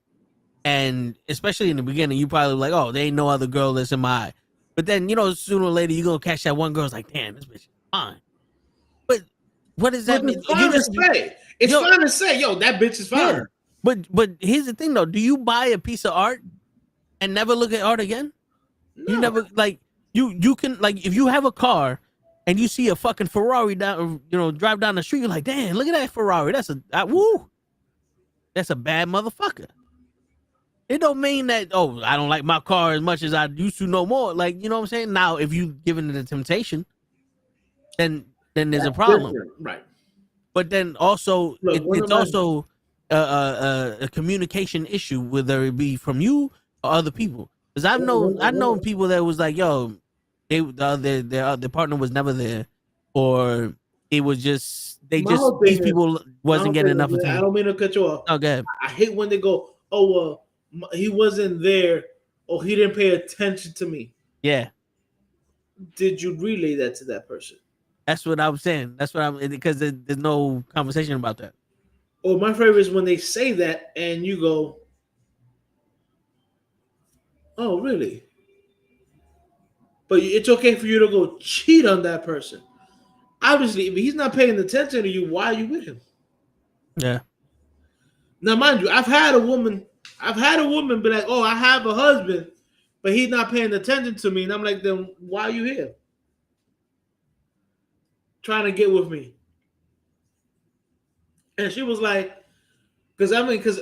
and especially in the beginning, you probably like, oh, there ain't no other girl that's in my eye. But then, sooner or later, you're gonna catch that one girl's like, damn, this bitch is fine. But what does that mean? It's fine to say, yo, that bitch is fine. Yeah. But here's the thing though: do you buy a piece of art and never look at art again? No. You never you can, like, if you have a car and you see a fucking Ferrari drive down the street, you're like, damn, look at that Ferrari. That's a bad motherfucker. It don't mean that, oh, I don't like my car as much as I used to no more. Like, you know what I'm saying? Now, if you given it a temptation, then there's a problem. Right. But then also, it's also a communication issue, whether it be from you or other people. Because I've known people that was like, yo, their partner was never there, or it was just these people wasn't getting enough attention. I don't mean to cut you off. Okay. I hate when they go, oh, he wasn't there, or he didn't pay attention to me. Yeah. Did you relay that to that person? That's what I'm saying. Because there's no conversation about that. Or my favorite is when they say that and you go, oh, really? But it's okay for you to go cheat on that person. Obviously, if he's not paying attention to you, why are you with him? Yeah. Now, mind you, I've had a woman be like, oh, I have a husband, but he's not paying attention to me. And I'm like, then why are you here? Trying to get with me. And she was like, because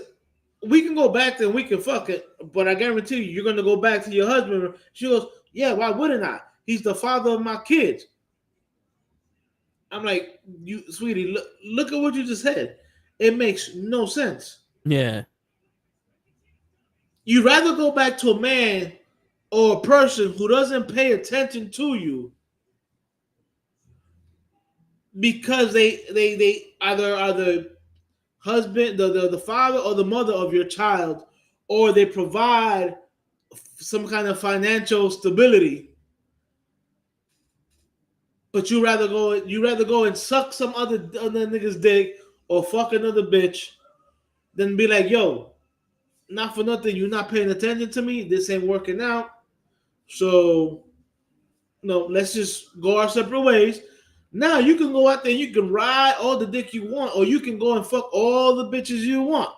we can go back there and we can fuck it, but I guarantee you're going to go back to your husband. She goes, yeah, why wouldn't I? He's the father of my kids. I'm like, you, sweetie, look at what you just said. It makes no sense. Yeah. You'd rather go back to a man or a person who doesn't pay attention to you because they either are the husband, the father or the mother of your child, or they provide some kind of financial stability. But you rather go and suck some other nigga's dick or fuck another bitch than be like, yo, not for nothing, you're not paying attention to me. This ain't working out. So, no, let's just go our separate ways. Now you can go out there and you can ride all the dick you want, or you can go and fuck all the bitches you want.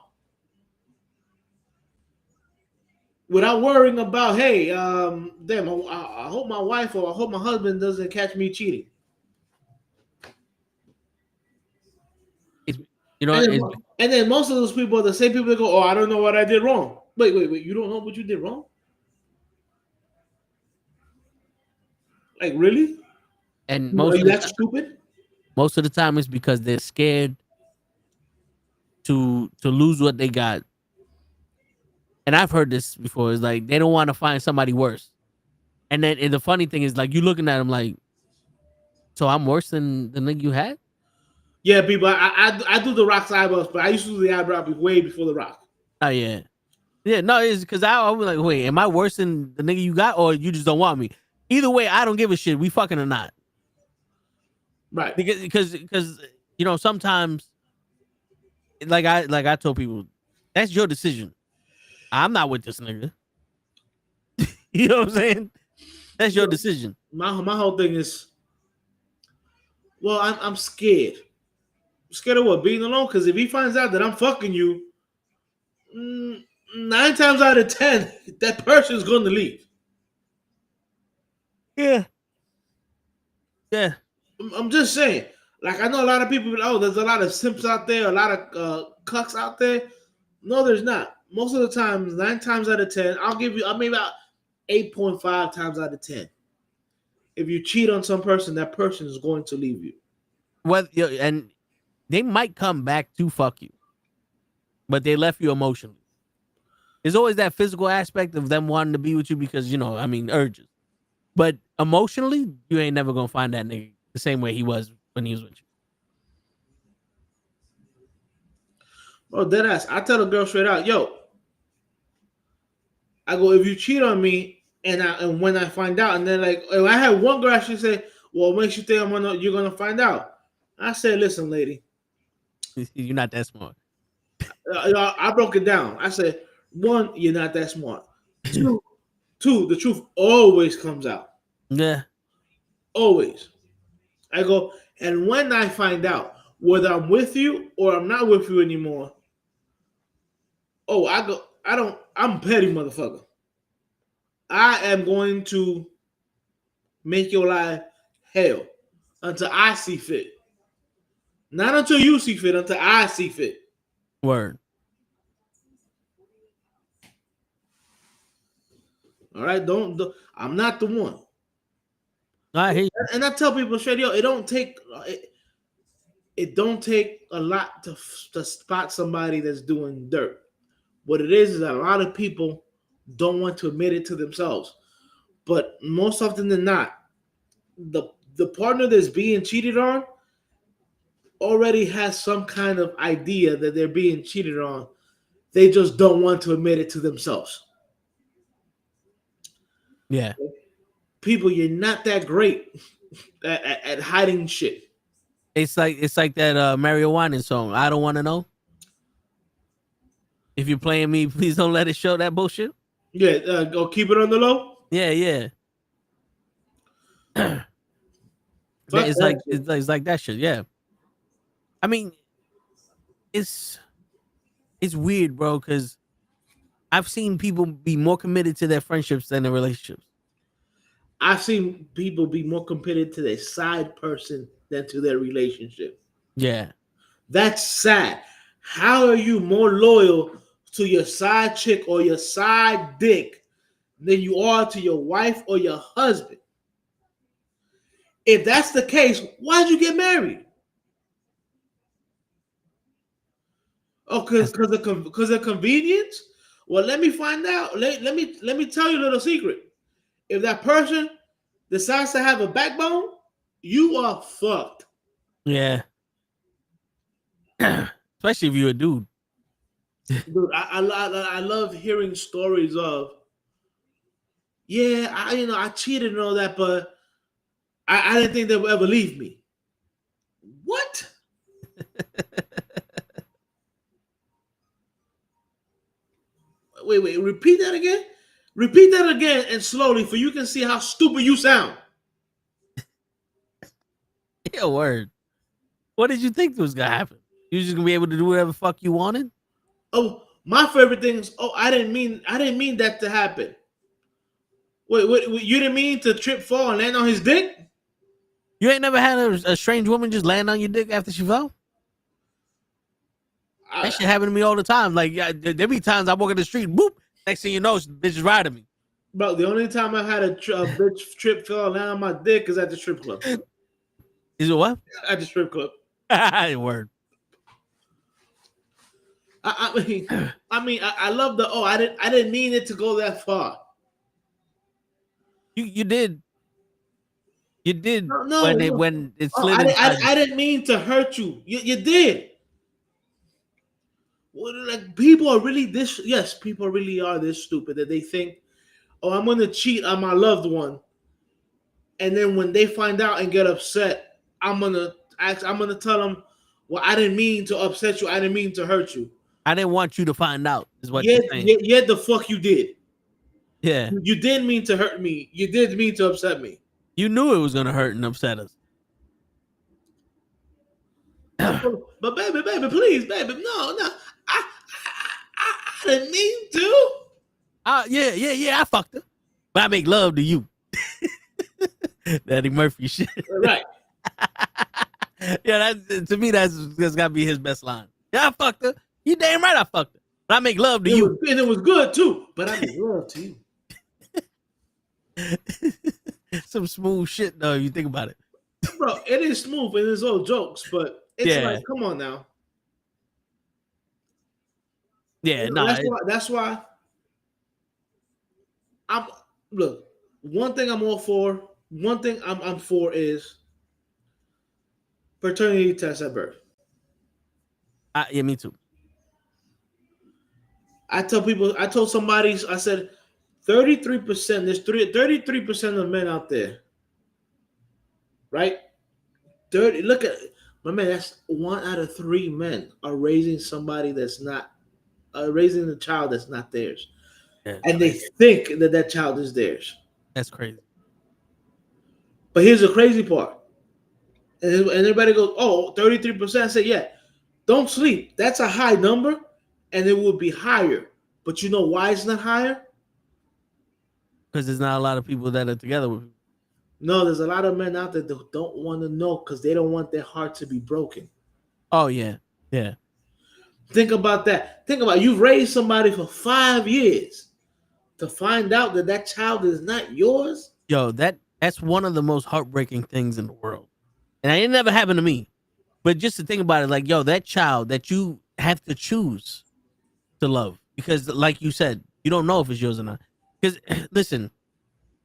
Without worrying about, hey, damn, I hope my wife or I hope my husband doesn't catch me cheating. And then most of those people are the same people that go, oh, I don't know what I did wrong. Wait, you don't know what you did wrong? Like, really? And stupid? Most of the time it's because they're scared to lose what they got. And I've heard this before. It's like they don't want to find somebody worse. And then the funny thing is, like, you looking at them like, so I'm worse than the nigga you had? Yeah, people, I do the Rock's eyebrows, but I used to do the eyebrow way before the Rock. Oh, yeah. Yeah, no, it's because I was like, wait, am I worse than the nigga you got, or you just don't want me? Either way, I don't give a shit. We fucking or not. Right. Because you know, sometimes like I told people, that's your decision. I'm not with this nigga. You know what I'm saying? That's your decision. My whole thing is, well, I'm scared. Scared of what? Being alone? Because if he finds out that I'm fucking you, 9 times out of 10, that person's going to leave. Yeah. Yeah. I'm just saying. Like, I know a lot of people, oh, there's a lot of simps out there, a lot of cucks out there. No, there's not. Most of the time, 9 times out of 10, I'll maybe about 8.5 times out of 10. If you cheat on some person, that person is going to leave you. Well, and they might come back to fuck you, but they left you emotionally. There's always that physical aspect of them wanting to be with you because, you know, I mean, urges. But emotionally, you ain't never gonna find that nigga the same way he was when he was with you. Bro, deadass. I tell a girl straight out, yo, I go, if you cheat on me, and when I find out, and then like, if I had one girl actually say, well, what makes you think you're gonna find out? I said, listen, lady, You're not that smart. I broke it down. I said, 1, you're not that smart. 2, the truth always comes out. Yeah. Always. I go, and when I find out whether I'm with you or I'm not with you anymore, I'm a petty motherfucker. I am going to make your life hell until I see fit. Not until you see fit, until I see fit. Word. All right, don't I'm not the one. I hear you. And I tell people straight, yo, it don't take a lot to spot somebody that's doing dirt. What it is that a lot of people don't want to admit it to themselves. But most often than not, the partner that's being cheated on already has some kind of idea that they're being cheated on. They just don't want to admit it to themselves. Yeah. People, you're not that great at hiding shit. It's like that Mario Winans song. I don't want to know. If you're playing me, please don't let it show. That bullshit. Yeah, go keep it on the low. Yeah, yeah. It's like that shit. Yeah. I mean, it's weird, bro, because I've seen people be more committed to their friendships than their relationships. I've seen people be more committed to their side person than to their relationship. Yeah. That's sad. How are you more loyal to your side chick or your side dick than you are to your wife or your husband? If that's the case, why'd you get married? Oh, because of convenience? Well, let me find out. Let me tell you a little secret. If that person decides to have a backbone, you are fucked. Yeah. Especially if you're a dude. Dude, I love hearing stories of, yeah, I cheated and all that, but I didn't think they would ever leave me. What? Wait, repeat that again? Repeat that again and slowly, for you can see how stupid you sound. Yeah, word. What did you think was gonna happen? You just gonna be able to do whatever the fuck you wanted? Oh, my favorite thing is, I didn't mean that to happen. Wait, you didn't mean to trip, fall, and land on his dick? You ain't never had a strange woman just land on your dick after she fell? That shit happened to me all the time. Like, there be times I walk in the street, boop. Next thing you know, bitch is riding me. Bro, the only time I've had a bitch trip, fell, and land on my dick is at the strip club. Is it what? At the strip club. Word. I mean, I love the. I didn't mean it to go that far. You did. You did. No, when it slid. I didn't mean to hurt you. You did. Well, like, people are really this. Yes, people really are this stupid that they think, oh, I'm going to cheat on my loved one and then when they find out and get upset, I'm gonna tell them, well, I didn't mean to upset you. I didn't mean to hurt you. I didn't want you to find out. Is what you're saying? Yeah, the fuck you did. Yeah, you didn't mean to hurt me. You did mean to upset me. You knew it was gonna hurt and upset us. But baby, please, baby, no, I didn't mean to. Yeah, I fucked her, but I make love to you. Eddie Murphy shit. Right. Yeah, to me that's gotta be his best line. Yeah, I fucked her. You damn right I fucked her. But I make love to you. And it was good too. But I make love to you. Some smooth shit though, you think about it. Bro, it is smooth and it's all jokes, but it's like, come on now. Yeah, you know, that's why look, one thing I'm all for, one thing I'm for is paternity test at birth. Yeah, me too. I told somebody, I said 33%, there's 33% of men out there. Right? Look at my man, that's 1 out of 3 men are raising somebody that's not raising a child that's not theirs. Yeah, and they think that child is theirs. That's crazy. But here's the crazy part. And everybody goes, oh, 33%. I say, yeah, don't sleep. That's a high number, and it will be higher. But you know why it's not higher? Because there's not a lot of people that are together with you. No, there's a lot of men out there that don't want to know because they don't want their heart to be broken. Oh, yeah. Yeah. Think about that. Think about it. You've raised somebody for 5 years to find out that child is not yours. Yo, that's one of the most heartbreaking things in the world. And it never happened to me. But just to think about it, like, yo, that child that you have to choose to love. Because like you said, you don't know if it's yours or not. Because, listen,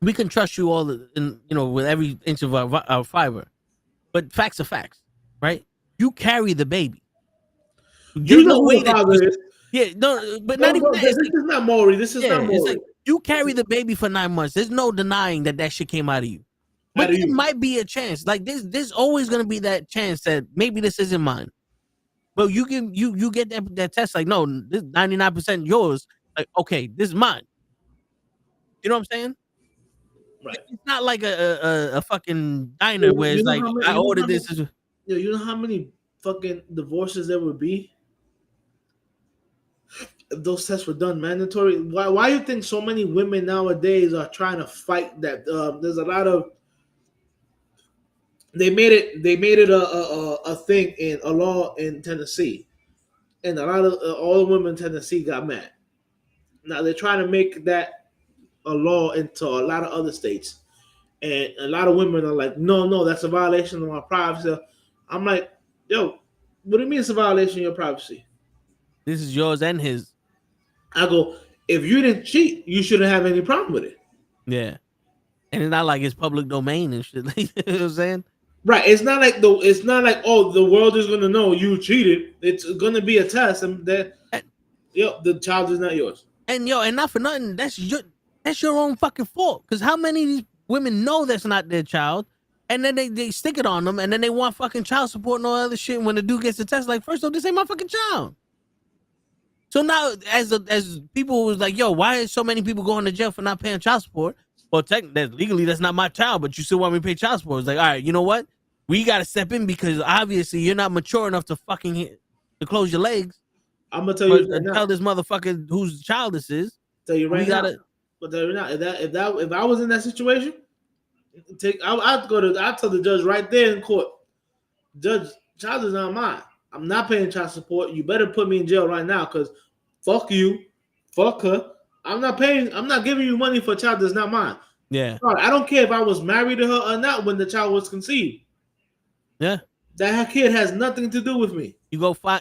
we can trust you all, with every inch of our fiber. But facts are facts, right? You carry the baby. You know who the father is. Yeah, no, but not even that. This is not Maury. This is not Maury. It's like you carry the baby for 9 months. There's no denying that shit came out of you. But there might be a chance. Like there's always gonna be that chance that maybe this isn't mine. But you get that test like, no, this 99% yours. Like, okay, this is mine. You know what I'm saying? Right. It's not like a fucking diner where it's like I ordered this. You know how many fucking divorces there would be if those tests were done mandatory? Why do you think so many women nowadays are trying to fight that? There's a lot of they made it a thing in a law in Tennessee, and a lot of all the women in Tennessee got mad. Now they're trying to make that a law into a lot of other states, and a lot of women are like, no, that's a violation of my privacy. I'm like, yo, what do you mean it's a violation of your privacy? This is yours and his. I go, if you didn't cheat, you shouldn't have any problem with it. Yeah, and it's not like it's public domain and shit. You know what I'm saying? Right. It's not like oh, the world is gonna know you cheated. It's gonna be a test, and that the child is not yours. And and not for nothing, that's your own fucking fault. Because how many of these women know that's not their child, and then they stick it on them, and then they want fucking child support and all other shit. And when the dude gets the test, like, first off, this ain't my fucking child. So now, as people was like, yo, why is so many people going to jail for not paying child support? Well, legally, that's not my child, but you still want me to pay child support. It's like, all right, you know what? We got to step in because obviously you're not mature enough to to close your legs. I'm gonna tell you right tell this motherfucker whose child this is. Tell you right now. But tell you now, if I was in that situation, I'd tell the judge right there in court, Judge, child is not mine. I'm not paying child support. You better put me in jail right now because fuck you, fuck her. I'm not giving you money for a child that's not mine. Yeah. I don't care if I was married to her or not when the child was conceived. Yeah. That kid has nothing to do with me. You go find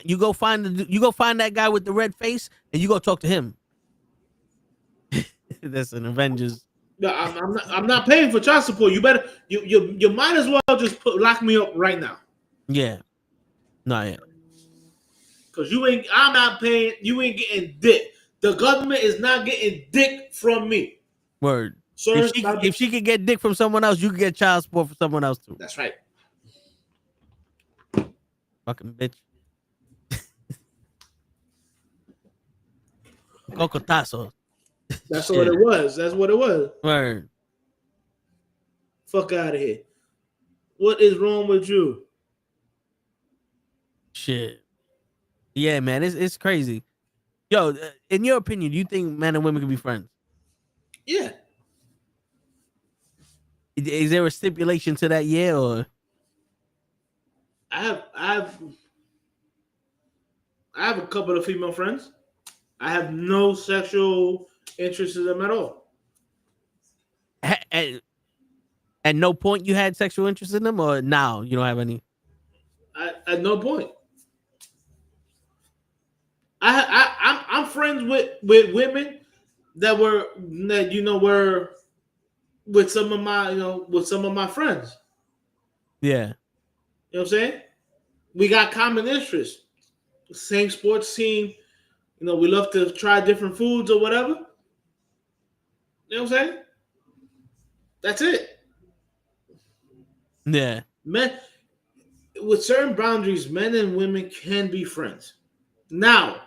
that guy with the red face and you go talk to him. That's an Avengers. No, I'm not paying for child support. You better you might as well just lock me up right now. Yeah. Not yet. Cause I'm not paying, you ain't getting dick. The government is not getting dick from me. Word. Sir, If she could get dick from someone else, you could get child support from someone else too. that's right. Fucking bitch. Cocotazo. That's Shit. what it was. That's what it was. Word. Fuck out of here. What is wrong with you? Shit. Yeah, man, it's crazy. Yo, in your opinion, do you think men and women can be friends? Yeah. Is there a stipulation to that? Yeah, or I have a couple of female friends. I have no sexual interest in them at all. at no point you had sexual interest in them, or now you don't have any? At no point. I'm friends with women that were with some of my friends. Yeah. You know what I'm saying? We got common interests. Same sports team. You know, we love to try different foods or whatever. You know what I'm saying? That's it. Yeah. Men, with certain boundaries, men and women can be friends. Now,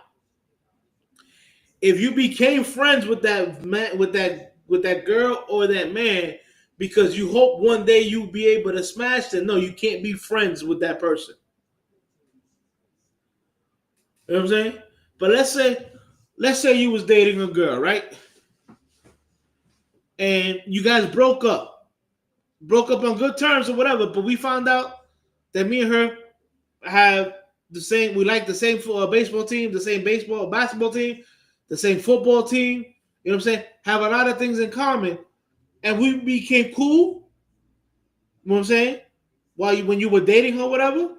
if you became friends with that man, with that girl or that man, because you hope one day you'll be able to smash them, no, you can't be friends with that person. You know what I'm saying? But let's say you was dating a girl, right? And you guys broke up on good terms or whatever. But we found out that me and her have we like the same baseball team, the same basketball team, the same football team. You know what I'm saying? Have a lot of things in common, and we became cool. You know what I'm saying? When you were dating her, whatever.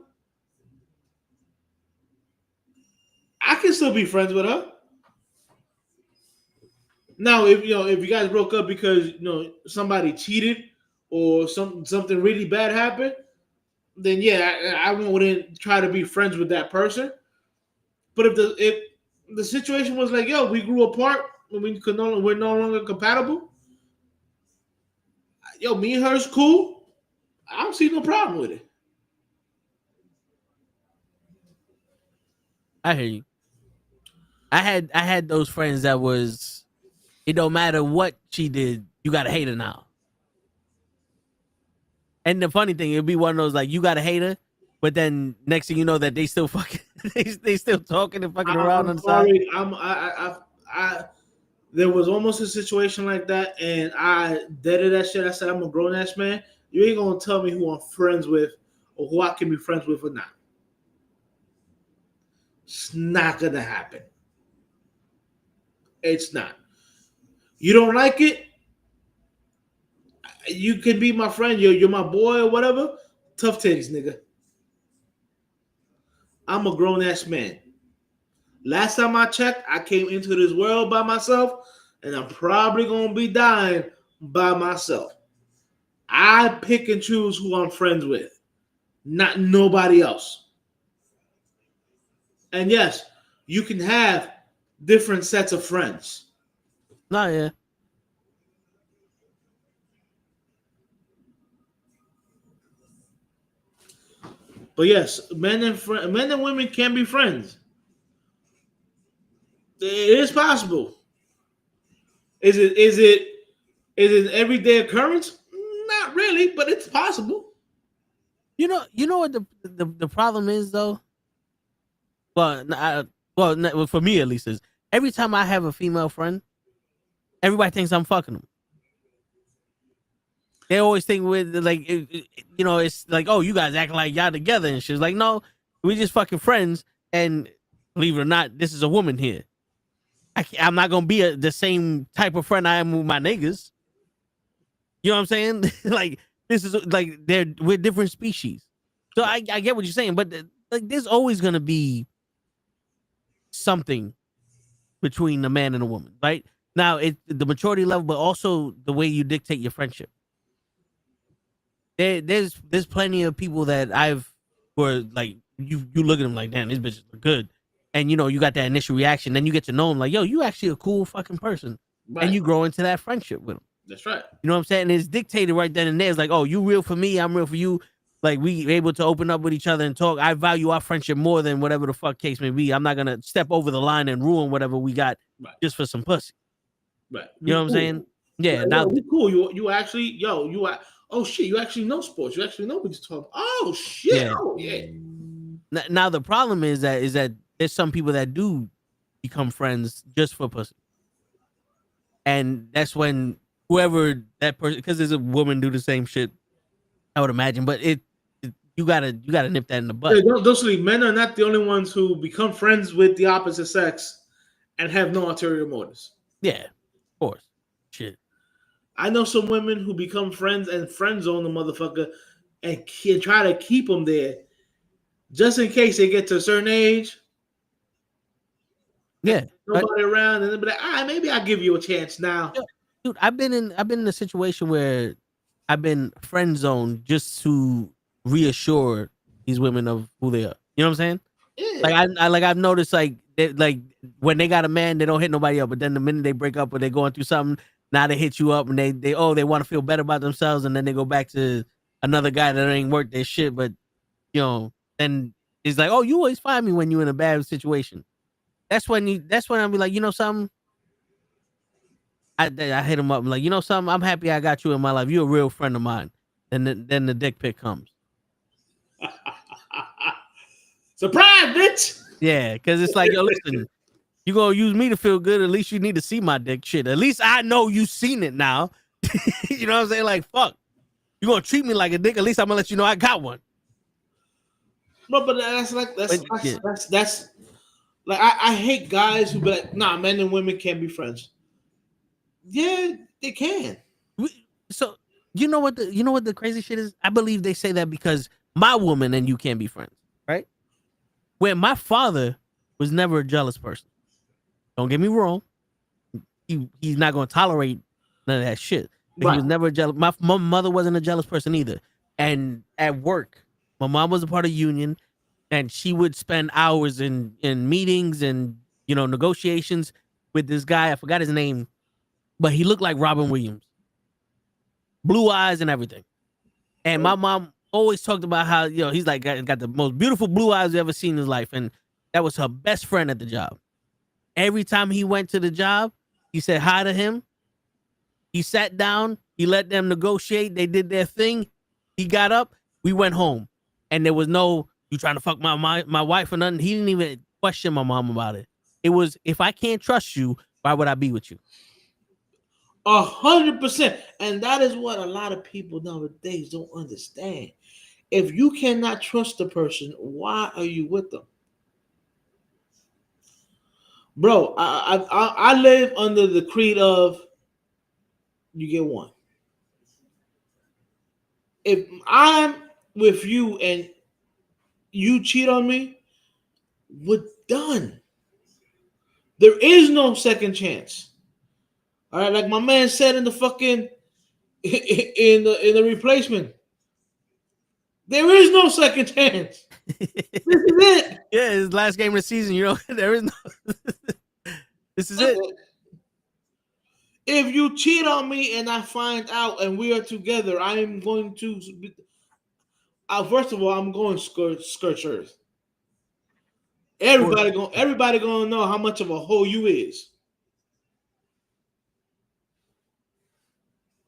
I can still be friends with her. Now, if you guys broke up because somebody cheated or something really bad happened, then yeah, I wouldn't try to be friends with that person. But if the situation was like, yo, we grew apart and we're no longer compatible, yo, me and her's cool. I don't see no problem with it. I hear you. I had those friends that was, it don't matter what she did, you gotta hate her now. And the funny thing, it'd be one of those like, you gotta hate her, but then next thing you know that they still fucking they still talking and fucking around on the side. There was almost a situation like that, and I deaded that shit. I said, I'm a grown ass man. You ain't gonna tell me who I'm friends with or who I can be friends with or not. It's not gonna happen. It's not. You don't like it? You can be my friend. You're my boy or whatever. Tough titties, nigga. I'm a grown-ass man. Last time I checked, I came into this world by myself, and I'm probably going to be dying by myself. I pick and choose who I'm friends with, not nobody else. And yes, you can have different sets of friends. No, yeah. But yes, men and women can be friends. It is possible. Is it an everyday occurrence? Not really, but it's possible. You know what the problem is though. Well, for me at least is every time I have a female friend, everybody thinks I'm fucking them. They always think with like, it's like, oh, you guys acting like y'all together and shit. Like, no, we just fucking friends. And believe it or not, this is a woman here. I'm not gonna be the same type of friend I am with my niggas. You know what I'm saying? Like, this is like we're different species. So I get what you're saying, but like, there's always gonna be something between a man and a woman, right? Now, it's the maturity level, but also the way you dictate your friendship. There's plenty of people that were like, you look at them like, damn, these bitches look good. And, you got that initial reaction. Then you get to know them like, yo, you actually a cool fucking person. Right. And you grow into that friendship with them. That's right. You know what I'm saying? And it's dictated right then and there. It's like, oh, you real for me, I'm real for you. Like, we able to open up with each other and talk. I value our friendship more than whatever the fuck case may be. I'm not gonna step over the line and ruin whatever we got just for some pussy. Right. You know what I'm saying? Yeah. Now we cool. You actually, oh shit, you actually know sports. You actually know what you're talking about. Oh shit. Yeah. Oh yeah. Now the problem is that there's some people that do become friends just for pussy. And that's when whoever that person, because there's a woman do the same shit, I would imagine, but you gotta nip that in the butt. Yeah, don't sleep. Men are not the only ones who become friends with the opposite sex and have no ulterior motives. Yeah, of course. Shit. I know some women who become friends and friend zone the motherfucker and can try to keep them there just in case they get to a certain age. Yeah, nobody around, and they'll be like, maybe I'll give you a chance now. Dude, I've been in a situation where I've been friend zoned just to reassure these women of who they are. You know what I'm saying? Yeah. Like I've noticed like when they got a man, they don't hit nobody up, but then the minute they break up or they're going through something, now they hit you up and they want to feel better about themselves, and then they go back to another guy that ain't worth their shit. But then it's like, oh, you always find me when you're in a bad situation. That's when I'll be like, you know something. I hit him up. I'm like, you know something? I'm happy I got you in my life. You're a real friend of mine. And then the dick pic comes. Surprise, bitch! Yeah, because it's like, yo, listen, you gonna use me to feel good. At least you need to see my dick. Shit. At least I know you seen it now. You know what I'm saying? Like, fuck. You gonna treat me like a dick? At least I'm gonna let you know I got one. No, but that's like I hate guys who be like, nah, men and women can't be friends. Yeah, they can. So you know what the crazy shit is? I believe they say that because my woman and you can't be friends, right? Where my father was never a jealous person. Don't get me wrong. He's not gonna tolerate none of that shit. Right. He was never jealous. My mother wasn't a jealous person either. And at work, my mom was a part of union, and she would spend hours in meetings and negotiations with this guy. I forgot his name. But he looked like Robin Williams. Blue eyes and everything. And my mom always talked about how, he's like got the most beautiful blue eyes you ever seen in his life. And that was her best friend at the job. Every time he went to the job, he said hi to him. He sat down. He let them negotiate. They did their thing. He got up. We went home. And there was no, you trying to fuck my wife or nothing. He didn't even question my mom about it. It was, if I can't trust you, why would I be with you? 100%. And that is what a lot of people nowadays don't understand. If you cannot trust the person, why are you with them? Bro, I live under the creed of you get one. If I'm with you and you cheat on me, we're done. There is no second chance. All right, like my man said in the fucking in the replacement, there is no second chance. This is it. Yeah, his last game of the season. There is no. This is it. If you cheat on me and I find out and we are together, I am going to. First of all, I'm going scorch earth. Everybody gonna know how much of a hoe you is.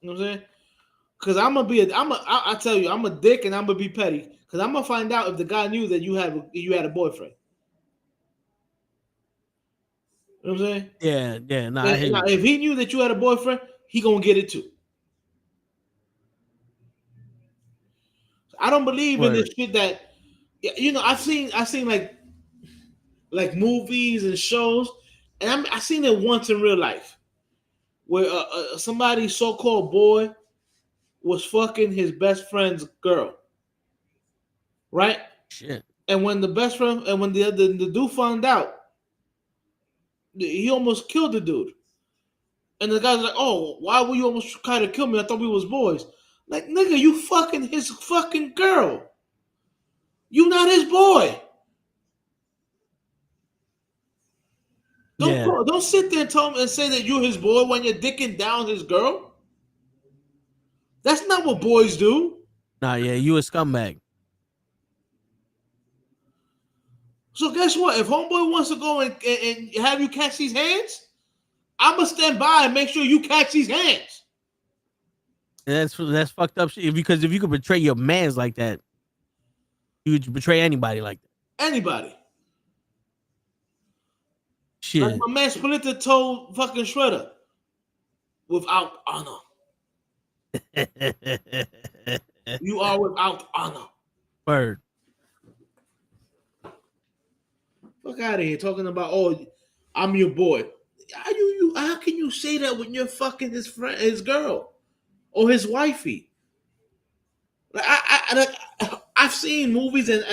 You know what I'm saying? Because I tell you, I'm a dick and I'm gonna be petty. Because I'm gonna find out if the guy knew that you had a boyfriend. You know what I'm saying? Yeah. Now, if he knew that you had a boyfriend, he gonna get it too. I don't believe in this shit that I've seen like movies and shows, and I seen it once in real life. Where somebody's so-called boy was fucking his best friend's girl, right? Shit. And when the best friend and when the dude found out, he almost killed the dude. And the guy's like, "Oh, why were you almost trying to kill me? I thought we was boys." Like, nigga, you fucking his fucking girl. You not his boy. Don't sit there and say that you're his boy when you're dicking down his girl. That's not what boys do. Nah, yeah, you a scumbag. So guess what? If homeboy wants to go and have you catch these hands, I'ma stand by and make sure you catch these hands. And that's fucked up shit. Because if you could betray your mans like that, you would betray anybody like that. Anybody. Shit. Like my man Splinter told fucking Shredder, without honor. You are without honor. Word. Fuck out of here talking about, oh, I'm your boy. How can you say that when you're fucking his girl or his wifey? Like I've seen movies and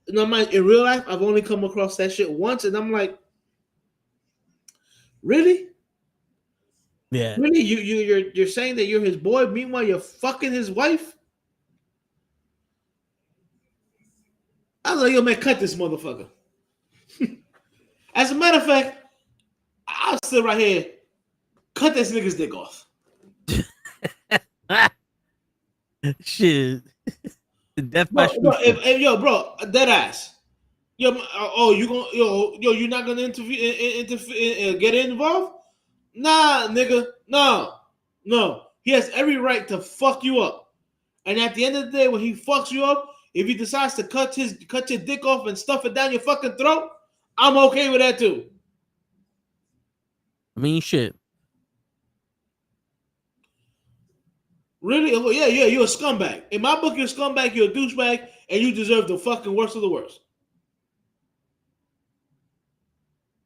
in real life I've only come across that shit once, and I'm like, really? Yeah. Really? You're saying that you're his boy, meanwhile you're fucking his wife? I was like, yo, man, cut this motherfucker. As a matter of fact, I'll sit right here, cut this nigga's dick off. Shit. Death by bro, dead ass. You're not gonna interfere, get involved? Nah, nigga, no. He has every right to fuck you up. And at the end of the day, when he fucks you up, if he decides to cut your dick off and stuff it down your fucking throat, I'm okay with that too. I mean, shit. Really? Yeah, you're a scumbag. In my book, you're a scumbag, you're a douchebag, and you deserve the fucking worst of the worst.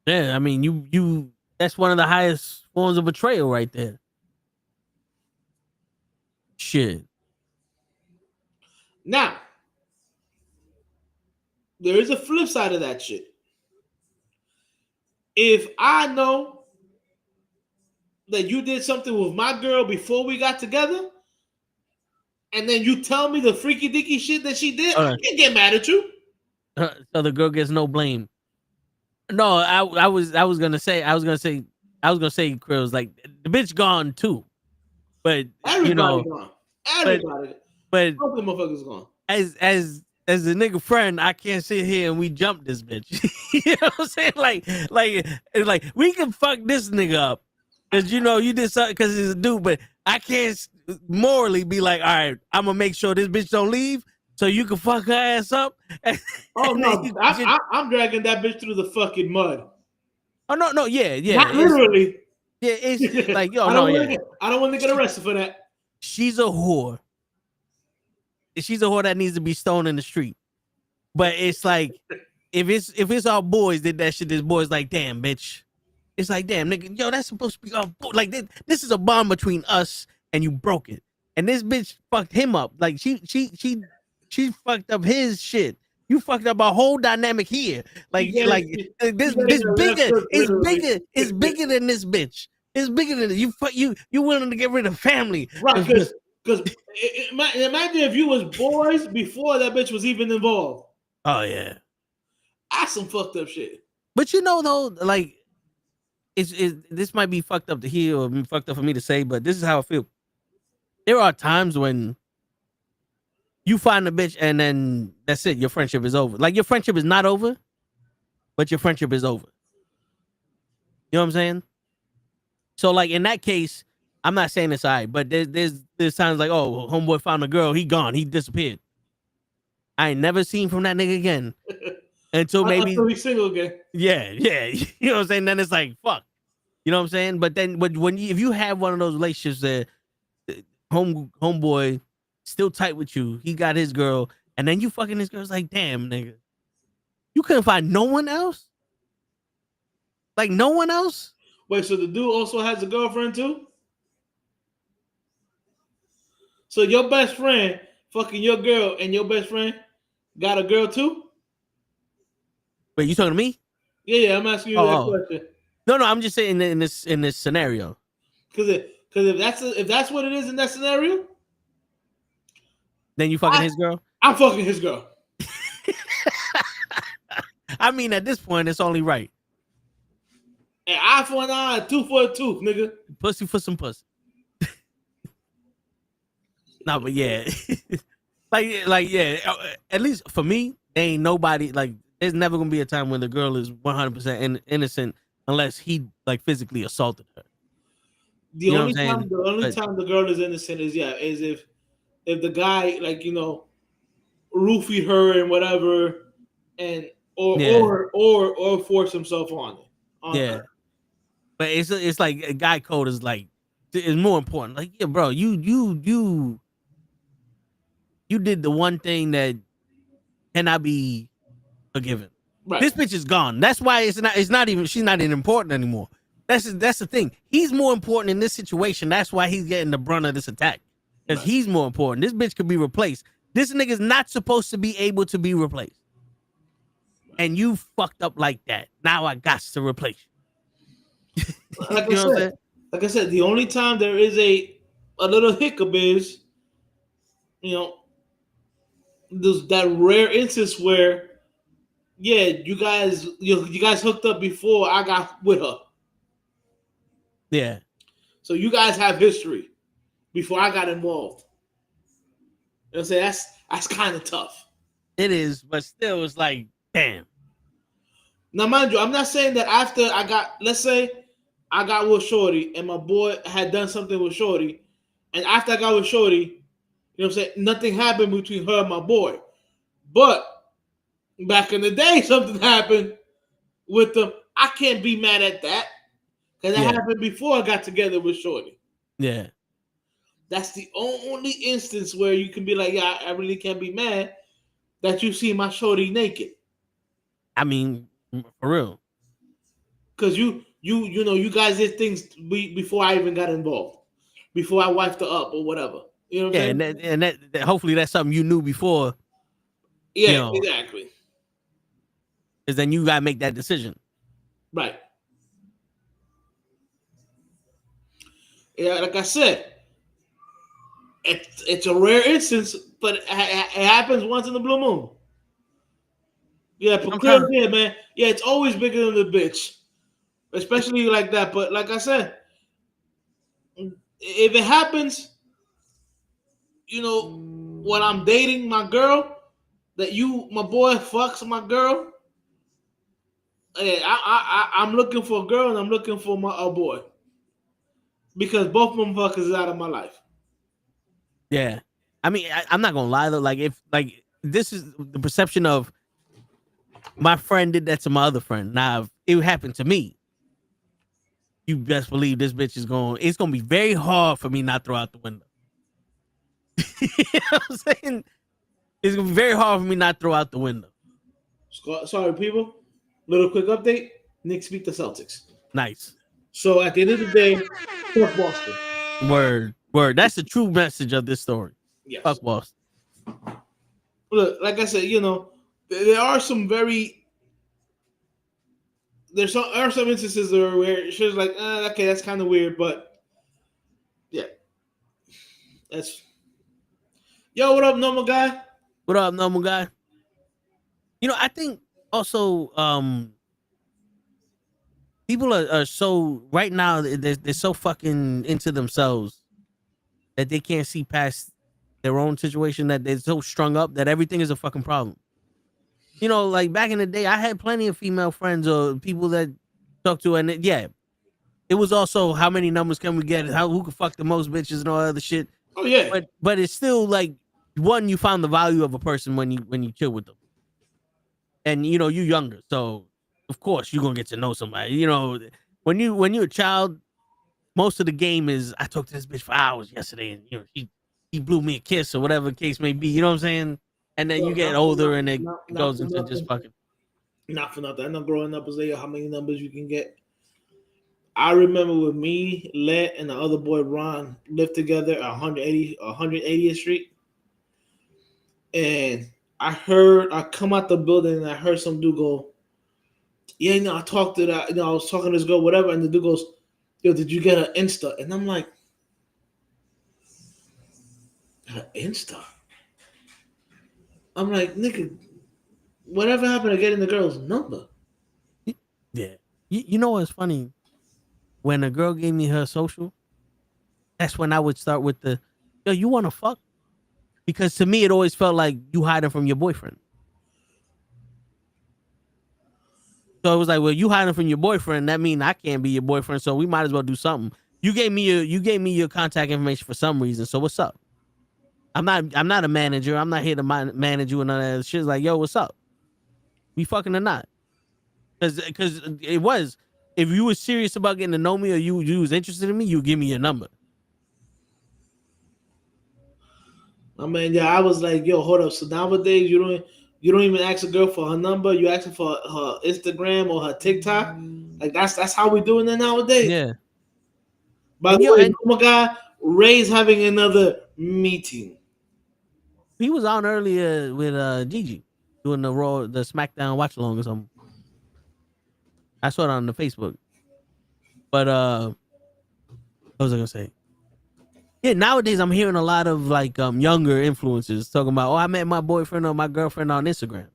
Yeah, I mean, you that's one of the highest forms of betrayal right there. Shit. Now, there is a flip side of that shit. If I know that you did something with my girl before we got together, and then you tell me the freaky dicky shit that she did, I can't get mad at you. So the girl gets no blame. No, I was gonna say, Krills, like the bitch gone too, but everybody gone. Everybody, but both the motherfuckers gone. As a nigga friend, I can't sit here and we jump this bitch. You know what I'm saying? Like we can fuck this nigga up because you did something because he's a dude, but I can't morally be like, all right, I'm gonna make sure this bitch don't leave so you can fuck her ass up. Oh no, I'm dragging that bitch through the fucking mud. Oh no, yeah, not literally. Yeah, it's like I don't want to get arrested for that. She's a whore. She's a whore that needs to be stoned in the street. But it's like, if it's our boys did that shit, this boy's like, damn, bitch. It's like, damn, nigga, yo, that's supposed to be our boy. Like, this is a bond between us, and you broke it. And this bitch fucked him up. Like, she fucked up his shit. You fucked up our whole dynamic here. Like this bigger. It's bigger than this bitch. It's bigger than you willing to get rid of family. Right, because imagine if you was boys before that bitch was even involved. Oh yeah, that's some fucked up shit. But though, like, this might be fucked up to hear or fucked up for me to say, but this is how I feel. There are times when you find a bitch and then that's it. Your friendship is over. Like, your friendship is not over, but your friendship is over. You know what I'm saying? So, like, in that case, I'm not saying it's all right, but there's times like, oh, homeboy found a girl, he gone, he disappeared. I ain't never seen from that nigga again until he's single again. Yeah. You know what I'm saying? Then it's like, fuck. You know what I'm saying? But then if you have one of those relationships that homeboy still tight with you, he got his girl, and then you fucking this girl, it's like, damn, nigga, you couldn't find no one else? Like, no one else? Wait, so the dude also has a girlfriend too? So your best friend fucking your girl and your best friend got a girl too? Wait, you talking to me? Yeah, I'm asking you that question. No, I'm just saying in this scenario. Because if that's what it is in that scenario, then you fucking his girl? I'm fucking his girl. I mean, at this point, it's only right. An eye for an eye, a tooth for a tooth, nigga. Pussy for some pussy. No, but yeah, like yeah. At least for me, there ain't nobody like. There's never gonna be a time when the girl is 100% innocent unless he like physically assaulted her. The You know only what I'm saying? time the only But- time the girl is innocent is if the guy like roofied her and whatever, and or force himself on it. Yeah. Her. But it's like a guy code is like is more important. Like, yeah, bro, you did the one thing that cannot be forgiven. Right. This bitch is gone. That's why it's not even she's not even important anymore. That's the thing. He's more important in this situation. That's why he's getting the brunt of this attack. Because he's more important. This bitch could be replaced. This nigga's not supposed to be able to be replaced. And you fucked up like that. Now I got to replace you. Like, You know what I'm saying? like I said, the only time there is a little hiccup is, there's that rare instance where, yeah, you guys hooked up before I got with her. Yeah. So you guys have history before I got involved. You know what I'm saying? That's kind of tough. It is, but still, it's like, damn. Now, mind you, I'm not saying that after let's say I got with Shorty and my boy had done something with Shorty, and after I got with Shorty, you know what I'm saying, nothing happened between her and my boy. But back in the day, something happened with them. I can't be mad at that because that happened before I got together with Shorty. Yeah. That's the only instance where you can be like, yeah, I really can't be mad that you see my Shorty naked. I mean, for real. Because you guys did things before I even got involved, before I wiped her up or whatever. You know what I'm saying? And that hopefully that's something you knew before. Yeah, exactly. Because then you gotta make that decision. Right. Yeah, like I said, it's a rare instance, but it happens once in the blue moon. Yeah, but clear here, man. Yeah, it's always bigger than the bitch, especially like that. But like I said, if it happens, when I'm dating my girl, that my boy fucks my girl, I'm looking for a girl and I'm looking for a boy. Because both motherfuckers is out of my life. Yeah. I mean, I'm not gonna lie though. Like, if this is the perception of my friend did that to my other friend. Now, if it happened to me, you best believe this bitch is it's gonna be very hard for me not throw out the window. You know what I'm saying? It's gonna be very hard for me not throw out the window. Sorry, people. Little quick update. Knicks beat the Celtics. Nice. So at the end of the day, fuck Boston. Word. That's the true message of this story. Yes. Fuck Boston. Look, like I said, there are some are some instances where she's like, okay, that's kind of weird, but yeah, that's. Yo, what up, normal guy? What up, normal guy? I think also people are so right now they're so fucking into themselves that they can't see past their own situation, that they're so strung up that everything is a fucking problem. Like back in the day, I had plenty of female friends or people that talk to, and it was also how many numbers can we get, who can fuck the most bitches and all that other shit. Oh yeah, but it's still like, one, you found the value of a person when you chill with them, and you're younger, so of course you're gonna get to know somebody. When you're a child, most of the game is, I talked to this bitch for hours yesterday, and he blew me a kiss or whatever the case may be. You know what I'm saying? And then you get older, and it goes into just fucking. Not for nothing. I know growing up was how many numbers you can get. I remember with me, Let, and the other boy Ron lived together at 180th Street, and I come out the building and I heard some dude go, yeah, I talked to that, I was talking to this girl, whatever, and the dude goes, yo, did you get an Insta? And I'm like, an Insta? I'm like, nigga, whatever happened to getting the girl's number? Yeah. You know what's funny? When a girl gave me her social, that's when I would start with yo, you want to fuck? Because to me, it always felt like you hiding from your boyfriend. So it was like, well, you hiding from your boyfriend. That means I can't be your boyfriend. So we might as well do something. You gave me your contact information for some reason. So what's up? I'm not a manager. I'm not here to manage you and none of that shit. It's like, yo, what's up? We fucking or not? Because it was, if you were serious about getting to know me or you was interested in me, you give me your number. I mean, yeah, I was like, yo, hold up. So nowadays, you don't even ask a girl for her number. You ask her for her Instagram or her TikTok. Like that's how we doing it nowadays. Yeah. By the way, oh my God, Ray's having another meeting. He was on earlier with Gigi doing the SmackDown watch along or something. I saw it on the Facebook. But what was I gonna say? Yeah, nowadays I'm hearing a lot of like younger influencers talking about, oh, I met my boyfriend or my girlfriend on Instagram.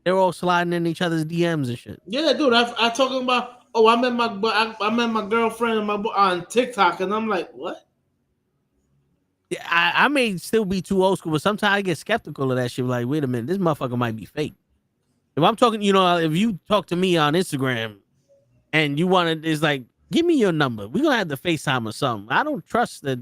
They're all sliding in each other's DMs and shit. Yeah, dude, I talking about, oh, I met my girlfriend and on TikTok, and I'm like, what? Yeah, I may still be too old school, but sometimes I get skeptical of that shit. Like, wait a minute, this motherfucker might be fake. If I'm talking, if you talk to me on Instagram and you want to, it's like, give me your number. We're gonna have to FaceTime or something. I don't trust that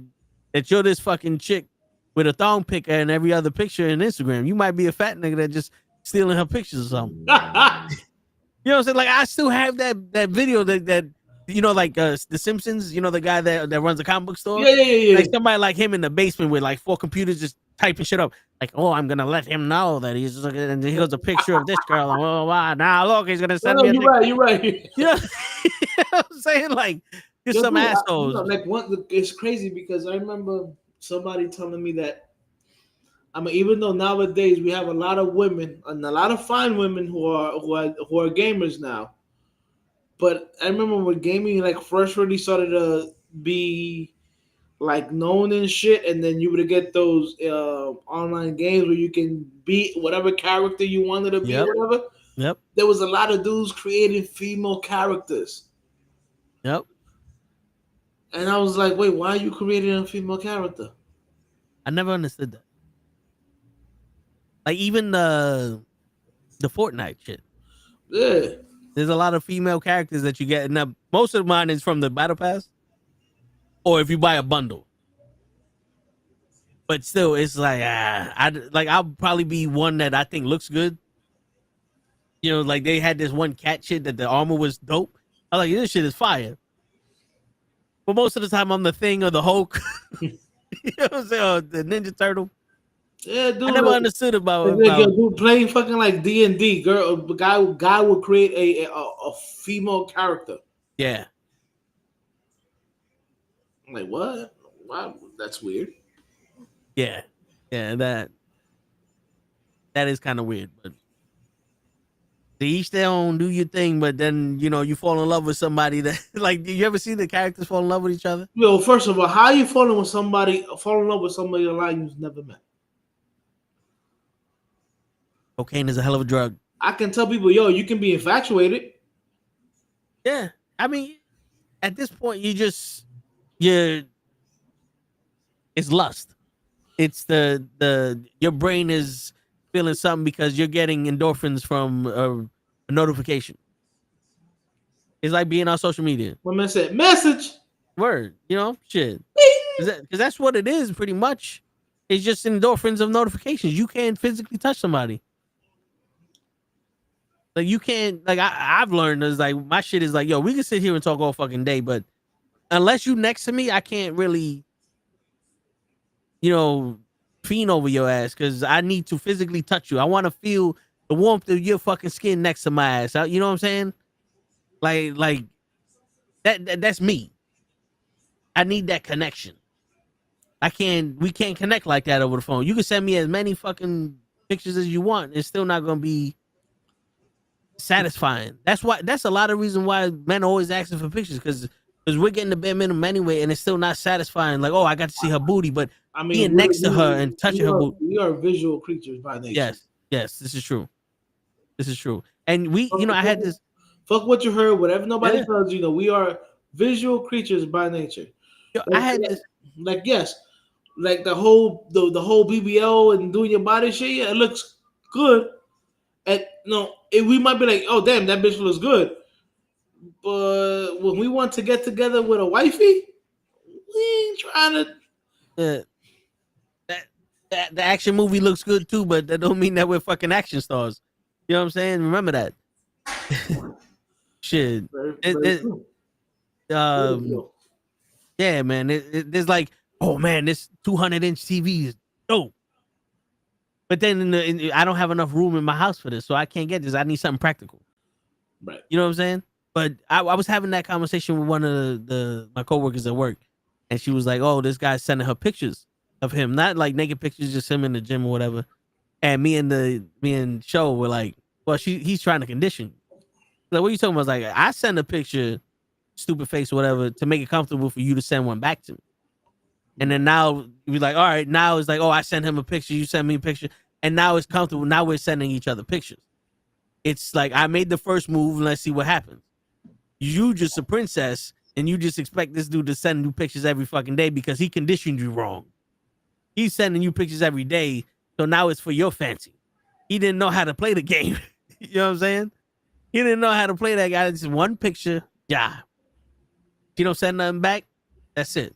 you're this fucking chick with a thong picker and every other picture in Instagram. You might be a fat nigga that just stealing her pictures or something. You know what I'm saying? Like, I still have that video that like The Simpsons, the guy that runs a comic book store. Yeah. Like somebody like him in the basement with like 4 computers just typing shit up. Like, oh, I'm gonna let him know that he's just, and here's a picture of this girl. And now look, he's gonna send me. You're right. You know what I'm saying? Like, you're some assholes. It's crazy because I remember somebody telling me that. I mean, even though nowadays we have a lot of women and a lot of fine women who are gamers now, but I remember when gaming like first really started to be like known and shit, and then you would get those online games where you can beat whatever character you wanted to be, or whatever. Yep. There was a lot of dudes creating female characters. Yep. And I was like, wait, why are you creating a female character? I never understood that. Like even the Fortnite shit. Yeah. There's a lot of female characters that you get. Now, most of mine is from the Battle Pass, or if you buy a bundle. But still, it's like I'll probably be one that I think looks good. Like they had this one cat shit that the armor was dope. I was like, this shit is fire. But most of the time, I'm the Thing or the Hulk. You know what I'm saying? Or the Ninja Turtle. Yeah, dude. I never understood about dude playing fucking like D&D. Girl, guy would create a female character. Yeah. I'm like, what? Wow, that's weird. Yeah, that is kind of weird. But to each their own, do your thing. But then you fall in love with somebody that like. You ever see the characters fall in love with each other? Yo, first of all, how you fall in love with somebody online you've never met? Cocaine is a hell of a drug. I can tell people, yo, you can be infatuated. Yeah, I mean, at this point, it's lust. It's your brain is feeling something because you're getting endorphins from a notification. It's like being on social media. When man said message, word, shit, because that's what it is pretty much. It's just endorphins of notifications. You can't physically touch somebody. Like you can't, like I've learned is like my shit is like, yo, we can sit here and talk all fucking day, but unless you next to me, I can't really, fiend over your ass because I need to physically touch you. I want to feel the warmth of your fucking skin next to my ass. You know what I'm saying? Like that's me. I need that connection. We can't connect like that over the phone. You can send me as many fucking pictures as you want. It's still not going to be satisfying. That's a lot of reason why men are always asking for pictures because we're getting the bare minimum anyway, and it's still not satisfying. Like, oh, I got to see her booty, but being next to her and touching her booty. We are visual creatures by nature. Yes, this is true. And we, I had this. Fuck what you heard, whatever nobody tells you. We are visual creatures by nature. I had this. Like, yes, like the whole BBL and doing your body shit. Yeah, it looks good. And we might be like, oh damn, that bitch looks good. But when we want to get together with a wifey, we ain't trying to. The action movie looks good too, but that don't mean that we're fucking action stars. You know what I'm saying? Remember that. Shit. Yeah, man. There's like, oh man, this 200-inch TV is dope. But then I don't have enough room in my house for this, so I can't get this. I need something practical. Right. You know what I'm saying? But I was having that conversation with one of my coworkers at work, and she was like, "Oh, this guy's sending her pictures of him, not like naked pictures, just him in the gym or whatever." And me and Show were like, "Well, he's trying to condition." Like, what are you talking about? I was like, I send a picture, stupid face or whatever, to make it comfortable for you to send one back to me. And then now we're like, all right, now it's like, oh, I sent him a picture, you send me a picture, and now it's comfortable. Now we're sending each other pictures. It's like I made the first move, and let's see what happens. You just a princess, and you just expect this dude to send you pictures every fucking day because he conditioned you wrong. He's sending you pictures every day, so now it's for your fancy. He didn't know how to play the game. You know what I'm saying? He didn't know how to play that guy. Just one picture, yeah. If you don't send nothing back, that's it.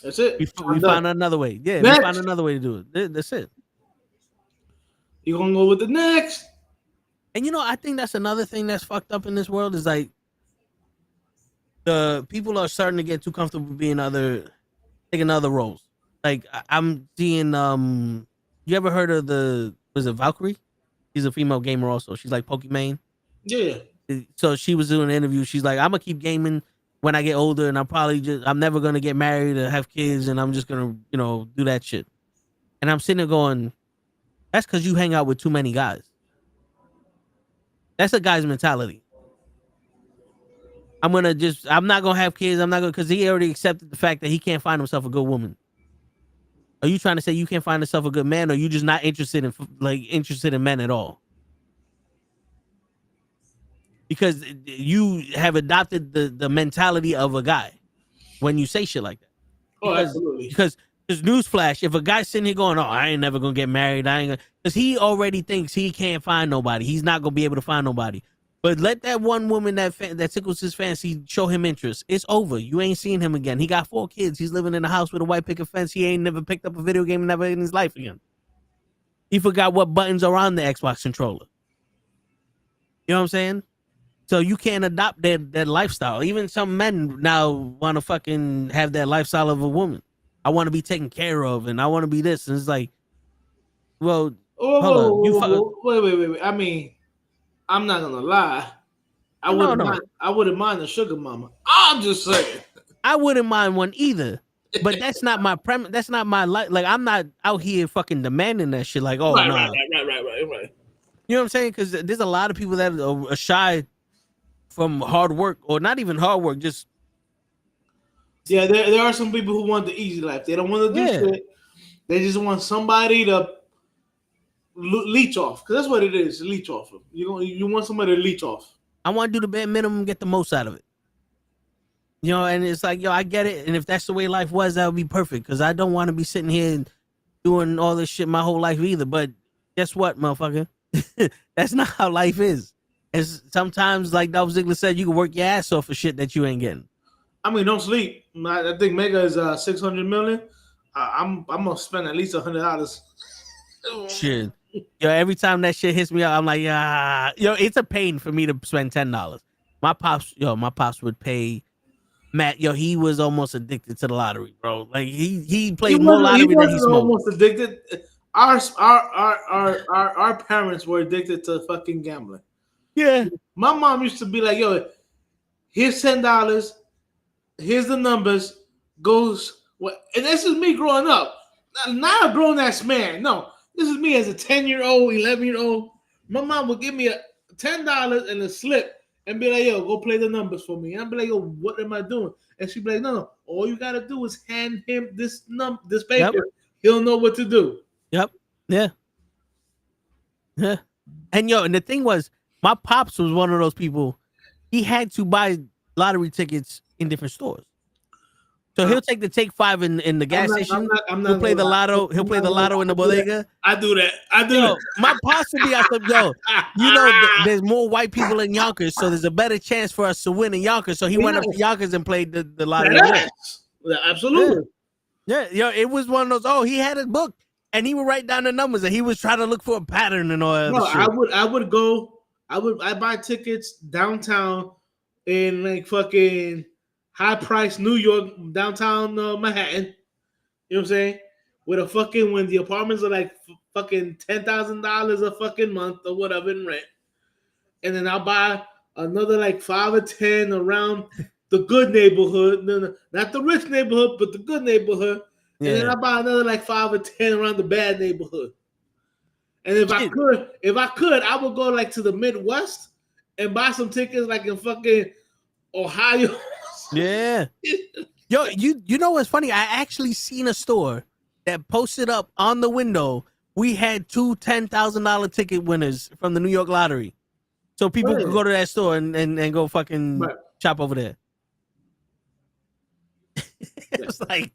That's it. We found another way. Yeah, next. We found another way to do it. That's it. You're going to go with the next. And I think that's another thing that's fucked up in this world is like the people are starting to get too comfortable taking other roles. Like I'm seeing, you ever heard of was it Valkyrie? She's a female gamer also. She's like Pokemon. Yeah. So she was doing an interview. She's like, I'm gonna keep gaming when I get older, and I'm never gonna get married or have kids, and I'm just gonna, do that shit. And I'm sitting there going, that's because you hang out with too many guys. That's a guy's mentality. I'm not gonna have kids. Because he already accepted the fact that he can't find himself a good woman. Are you trying to say you can't find yourself a good man, or you just not interested in men at all? Because you have adopted the mentality of a guy when you say shit like that. Absolutely. Because newsflash, if a guy's sitting here going, "Oh, I ain't never gonna get married," because he already thinks he can't find nobody. He's not gonna be able to find nobody. But let that one woman that tickles his fancy show him interest. It's over. You ain't seen him again. He got 4 kids. He's living in a house with a white picket fence. He ain't never picked up a video game never in his life again. He forgot what buttons are on the Xbox controller. You know what I'm saying? So you can't adopt that lifestyle. Even some men now want to fucking have that lifestyle of a woman. I want to be taken care of, and I want to be this. And it's like, well, hold on. Wait. I mean, I'm not gonna lie. I wouldn't mind a sugar mama. I'm just saying. I wouldn't mind one either. But that's not my premise. That's not my life. Like, I'm not out here fucking demanding that shit. Like, oh, right, no. Right. You know what I'm saying? Because there's a lot of people that are shy from hard work, or not even hard work, just. Yeah, there are some people who want the easy life. They don't want to do shit. They just want somebody to leech off. Because that's what it is, leech off. You want somebody to leech off. I want to do the bare minimum, get the most out of it. And it's like, I get it. And if that's the way life was, that would be perfect. Because I don't want to be sitting here doing all this shit my whole life either. But guess what, motherfucker? That's not how life is. It's sometimes, like Dolph Ziggler said, you can work your ass off for shit that you ain't getting. I mean, don't sleep. I think Mega is $600 million. I'm gonna spend at least $100. Shit. Every time that shit hits me up, I'm like, it's a pain for me to spend $10. My pops would pay Matt. He was almost addicted to the lottery, bro. Like he played more lottery than he smoked. Almost addicted. Our parents were addicted to fucking gambling. Yeah. My mom used to be like, here's $10. Here's the numbers. Goes what? And this is me growing up. Not a grown ass man. No. This is me as a 10-year-old, 11-year-old. My mom would give me $10 and a slip and be like, go play the numbers for me. And I'd be like, what am I doing? And she'd be like, no. All you got to do is hand him this paper. Yep. He'll know what to do. Yep. Yeah. Yeah. And the thing was, my pops was one of those people. He had to buy lottery tickets in different stores. So he'll take the Take 5 in the gas station. He'll play the lotto. He'll play the lotto in the bodega. I do that. My pops would be out there, there's more white people in Yonkers, so there's a better chance for us to win in Yonkers. So he went up to Yonkers and played the lotto. Yeah, absolutely. Yeah, it was one of those. Oh, he had a book and he would write down the numbers and he was trying to look for a pattern and all that. No, I'd buy tickets downtown in like fucking high price New York, downtown Manhattan. You know what I'm saying? With a fucking, when the apartments are like fucking $10,000 a fucking month or whatever in rent. And then I'll buy another like 5 or 10 around the good neighborhood. No, not the rich neighborhood, but the good neighborhood. Yeah. And then I'll buy another like 5 or 10 around the bad neighborhood. And if I could, I would go like to the Midwest and buy some tickets like in fucking Ohio. Yeah. Yo, you know what's funny? I actually seen a store that posted up on the window. We had 2 $10,000 ticket winners from the New York lottery. So people could go to that store and go fucking shop over there. It's like,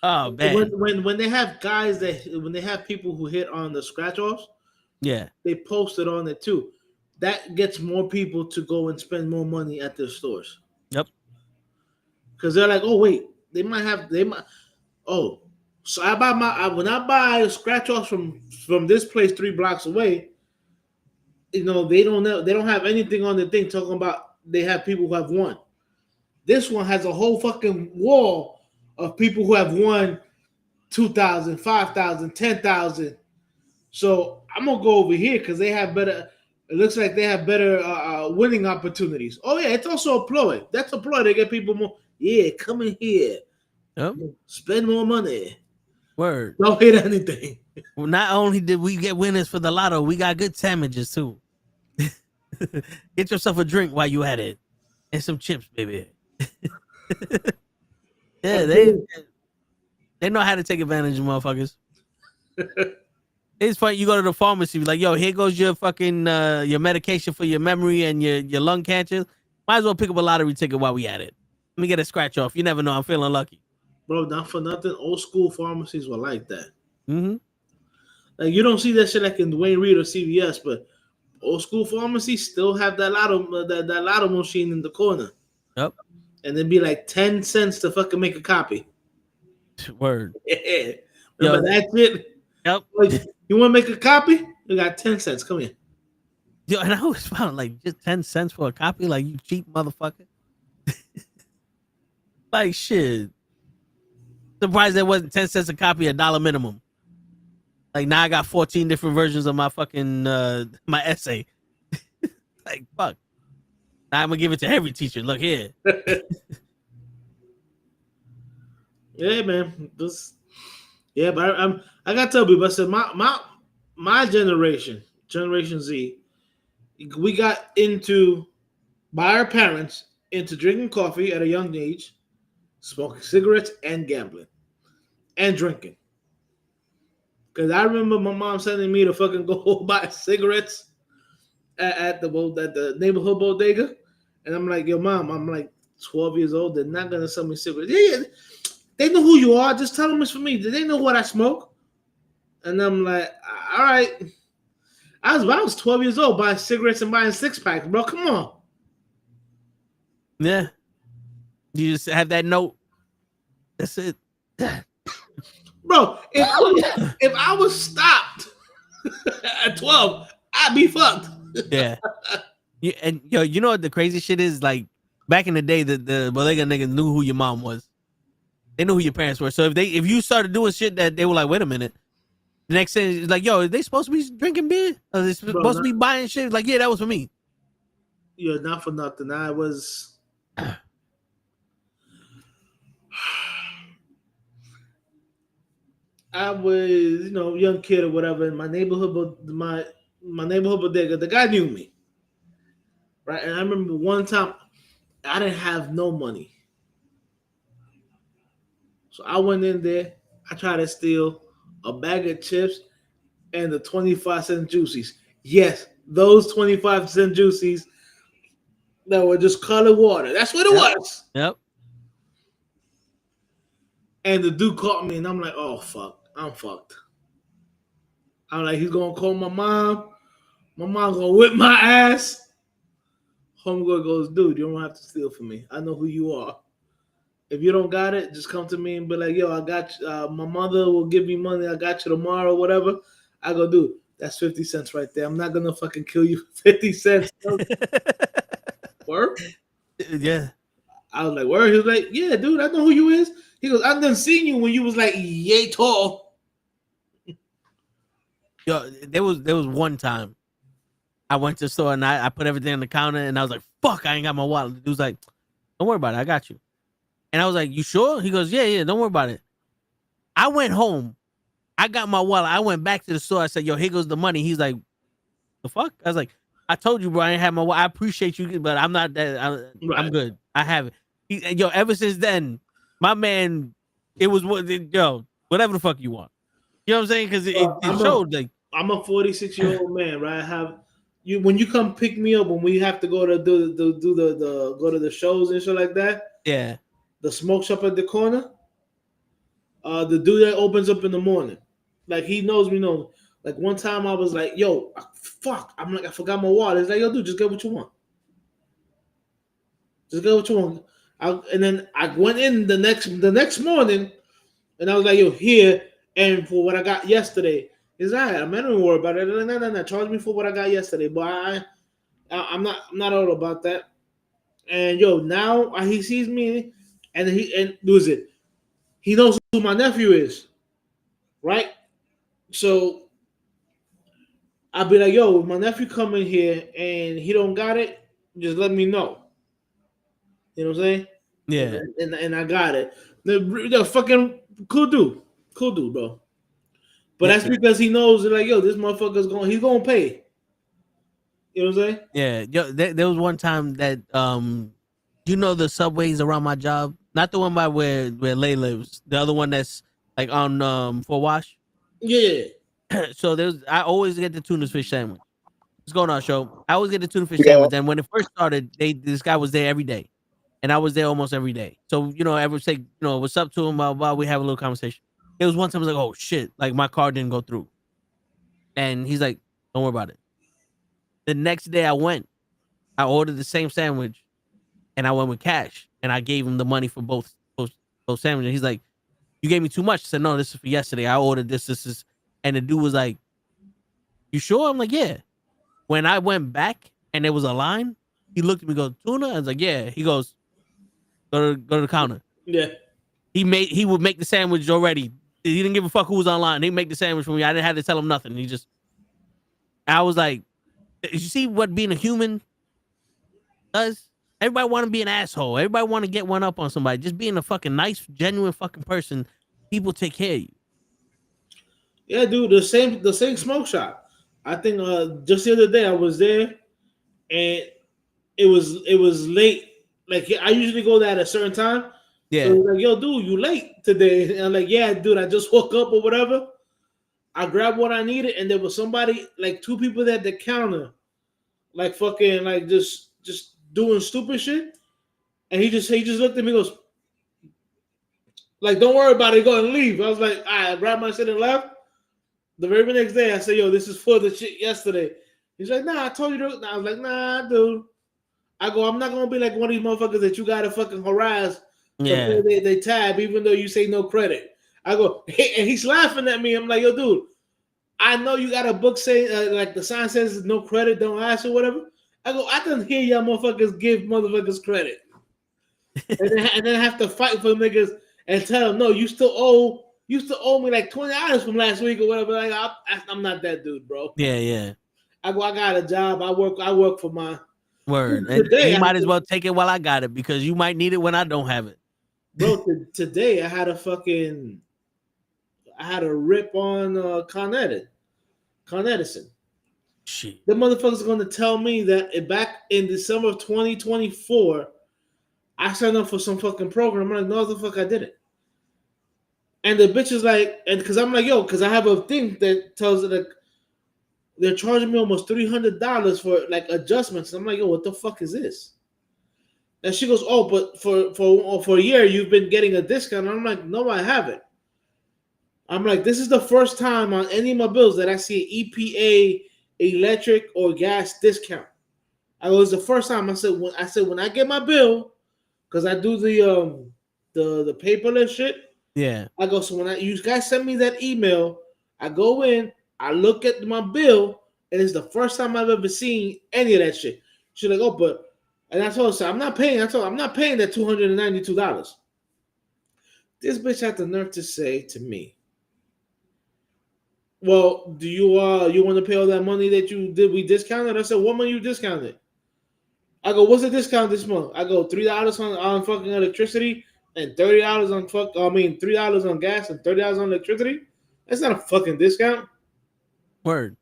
oh man. When they have guys when they have people who hit on the scratch offs, they post it on it too. That gets more people to go and spend more money at their stores. Yep. Because they're like, oh wait, so when I buy scratch offs from this place 3 blocks away, they don't have anything on the thing talking about they have people who have won. This one has a whole fucking wall of people who have won 2,000, 5,000, 10,000. So I'm gonna go over here because they have better. It looks like they have better winning opportunities. Oh yeah, it's also a ploy. That's a ploy to get people more. Yeah, come in here. Yep. Spend more money. Word. Don't hit anything. Well, not only did we get winners for the lotto, we got good sandwiches too. Get yourself a drink while you at it, and some chips, baby. Yeah, they know how to take advantage of motherfuckers. It's funny. You go to the pharmacy, like, yo, here goes your fucking your medication for your memory and your lung cancer. Might as well pick up a lottery ticket while we at it. Let me get a scratch off. You never know. I'm feeling lucky. Bro, not for nothing. Old school pharmacies were like that. Mm-hmm. Like, you don't see that shit like in Dwayne Reed or CVS, but old school pharmacies still have that lotto machine in the corner. Yep. And it'd be like 10 cents to fucking make a copy. Word. Yeah. Remember that shit? Yep. Like, you want to make a copy? You got 10 cents. Come here. Yo, and I always found like just 10 cents for a copy. Like, you cheap motherfucker. Like, shit. Surprised there wasn't 10 cents a copy, $1 minimum. Like, now I got 14 different versions of my fucking my essay. Like, fuck. Now I'm gonna give it to every teacher. Look here. Yeah, man. But I gotta tell people, I said my generation Z, we got into, by our parents, into drinking coffee at a young age, smoking cigarettes and gambling and drinking. Because I remember my mom sending me to fucking go buy cigarettes at the neighborhood bodega. And I'm like, yo, mom, I'm like 12 years old. They're not going to sell me cigarettes. Yeah, they know who you are. Just tell them it's for me. They know what I smoke. And I'm like, all right. I was 12 years old buying cigarettes and buying 6-packs, bro. Come on. Yeah. You just have that note. That's it. Bro, if I was stopped at 12, I'd be fucked. Yeah. And yo, you know what the crazy shit is? Like, back in the day, the bodega niggas knew who your mom was. They knew who your parents were. So if you started doing shit that they were like, wait a minute. The next thing is like, yo, are they supposed to be drinking beer? Are they supposed to be buying shit? Like, yeah, that was for me. Yeah, not for nothing. I was young kid or whatever in my neighborhood, but my neighborhood bodega, the guy knew me. Right? And I remember one time I didn't have no money. So I went in there, I tried to steal a bag of chips and the 25-cent juicies. Yes, those 25-cent juicies that were just colored water. That's what it was. Yep. And the dude caught me, and I'm like, oh fuck, I'm fucked. I'm like, he's gonna call my mom. My mom gonna whip my ass. Homegirl goes, dude, you don't have to steal from me. I know who you are. If you don't got it, just come to me and be like, yo, I got you. My mother will give me money. I got you tomorrow, whatever. I go, dude, that's 50 cents right there. I'm not gonna fucking kill you for 50 cents. Word? Yeah. I was like, word? He was like, yeah, dude, I know who you is. He goes, I done seen you when you was like yay tall. Yo, there was one time I went to the store and I put everything on the counter and I was like, fuck, I ain't got my wallet. The dude was like, don't worry about it, I got you. And I was like, you sure? He goes, yeah, don't worry about it. I went home. I got my wallet. I went back to the store. I said, yo, here goes the money. He's like, the fuck? I was like, I told you, bro, I ain't have my wallet. I appreciate you, but I'm not that. I'm good. I have it. Yo, ever since then, my man, it was yo, whatever the fuck you want. You know what I'm saying? Because it showed like I'm a 46-year-old man, right? I have you when you come pick me up when we have to go to do the go to the shows and shit like that. Yeah. The smoke shop at the corner. The dude that opens up in the morning, like he knows me. Knows. Like one time I was like, "Yo, fuck!" I'm like, I forgot my wallet. It's like, "Yo, dude, just get what you want. Just get what you want." And then I went in the next morning, and I was like, "Yo, here and for what I got yesterday." He's like, "I'm not even worried about it." No. Charge me for what I got yesterday, but I'm not all about that. And yo, now he sees me, and lose it. He knows who my nephew is, right? So I'll be like, yo, if my nephew come in here and he don't got it, just let me know. You know what I'm saying? Yeah. And I got it. The fucking cool dude, bro. But that's because he knows that, like, yo, this motherfucker's he's gonna pay. You know what I'm saying? Yeah. Yo, there was one time that you know the subways around my job, not the one by where Lay lives, the other one that's like on Fort Wash. Yeah. So I always get the tuna fish sandwich. What's going on, show? I always get the tuna fish sandwich. And when it first started, this guy was there every day, and I was there almost every day. So ever say what's up to him, blah, we have a little conversation. There was one time I was like, oh shit, like my car didn't go through, and he's like, don't worry about it. The next day I went, I ordered the same sandwich, and I went with cash, and I gave him the money for both sandwiches. He's like, you gave me too much. I said, no, this is for yesterday. I ordered this is. And the dude was like, you sure? I'm like, yeah. When I went back and there was a line, he looked at me and goes, tuna? I was like, yeah. He goes, go to the counter. Yeah. He would make the sandwich already. He didn't give a fuck who was online. He'd make the sandwich for me. I didn't have to tell him nothing. I was like, you see what being a human does? Everybody want to be an asshole. Everybody want to get one up on somebody. Just being a fucking nice, genuine fucking person, people take care of you. Yeah, dude, the same smoke shop. I think just the other day I was there, and it was late. Like I usually go there at a certain time. Yeah. So like, yo, dude, you late today? And I'm like, yeah, dude, I just woke up or whatever. I grabbed what I needed, and there was somebody, like two people at the counter, like fucking like just doing stupid shit. And he just looked at me and goes, like, don't worry about it, go and leave. I was like, I grabbed my shit and left. The very next day, I said, yo, this is for the shit yesterday. He's like, nah, I told you to. I was like, nah, dude. I go, I'm not going to be like one of these motherfuckers that you got to fucking harass. Yeah. They tab, even though you say no credit. I go, hey, and he's laughing at me. I'm like, yo, dude, I know you got a book saying, like the sign says no credit, don't ask or whatever. I go, I can hear y'all motherfuckers give motherfuckers credit. and then have to fight for niggas and tell them, no, you still owe me like $20 from last week or whatever. Like I'm not that dude, bro. Yeah. I go, I got a job. I work for my word. And you might as well take it while I got it because you might need it when I don't have it. Bro, today I had a rip on Con Edison. Shit. The motherfucker's going to tell me that back in December of 2024, I signed up for some fucking program. I'm like, no, the fuck I didn't. And the bitch is like, and because I'm like, yo, because I have a thing that tells it like they're charging me almost $300 for like adjustments. I'm like, yo, what the fuck is this? And she goes, "Oh, but for a year you've been getting a discount." And I'm like, "No, I haven't." I'm like, "This is the first time on any of my bills that I see an EPA electric or gas discount." I go, "It's the first time." I said, "When I get my bill, because I do the paperless shit." Yeah. I go, "So when you guys send me that email, I go in, I look at my bill, and it's the first time I've ever seen any of that shit." She's like, "Oh, but," and I told her, "I'm not paying." I'm not paying that $292. This bitch had the nerve to say to me, "Well, do you want to pay all that money that you did? We discounted." I said, "What money you discounted?" I go, "What's the discount this month?" I go, $3 on fucking electricity and $30 on $3 on gas and $30 on electricity. That's not a fucking discount." Word.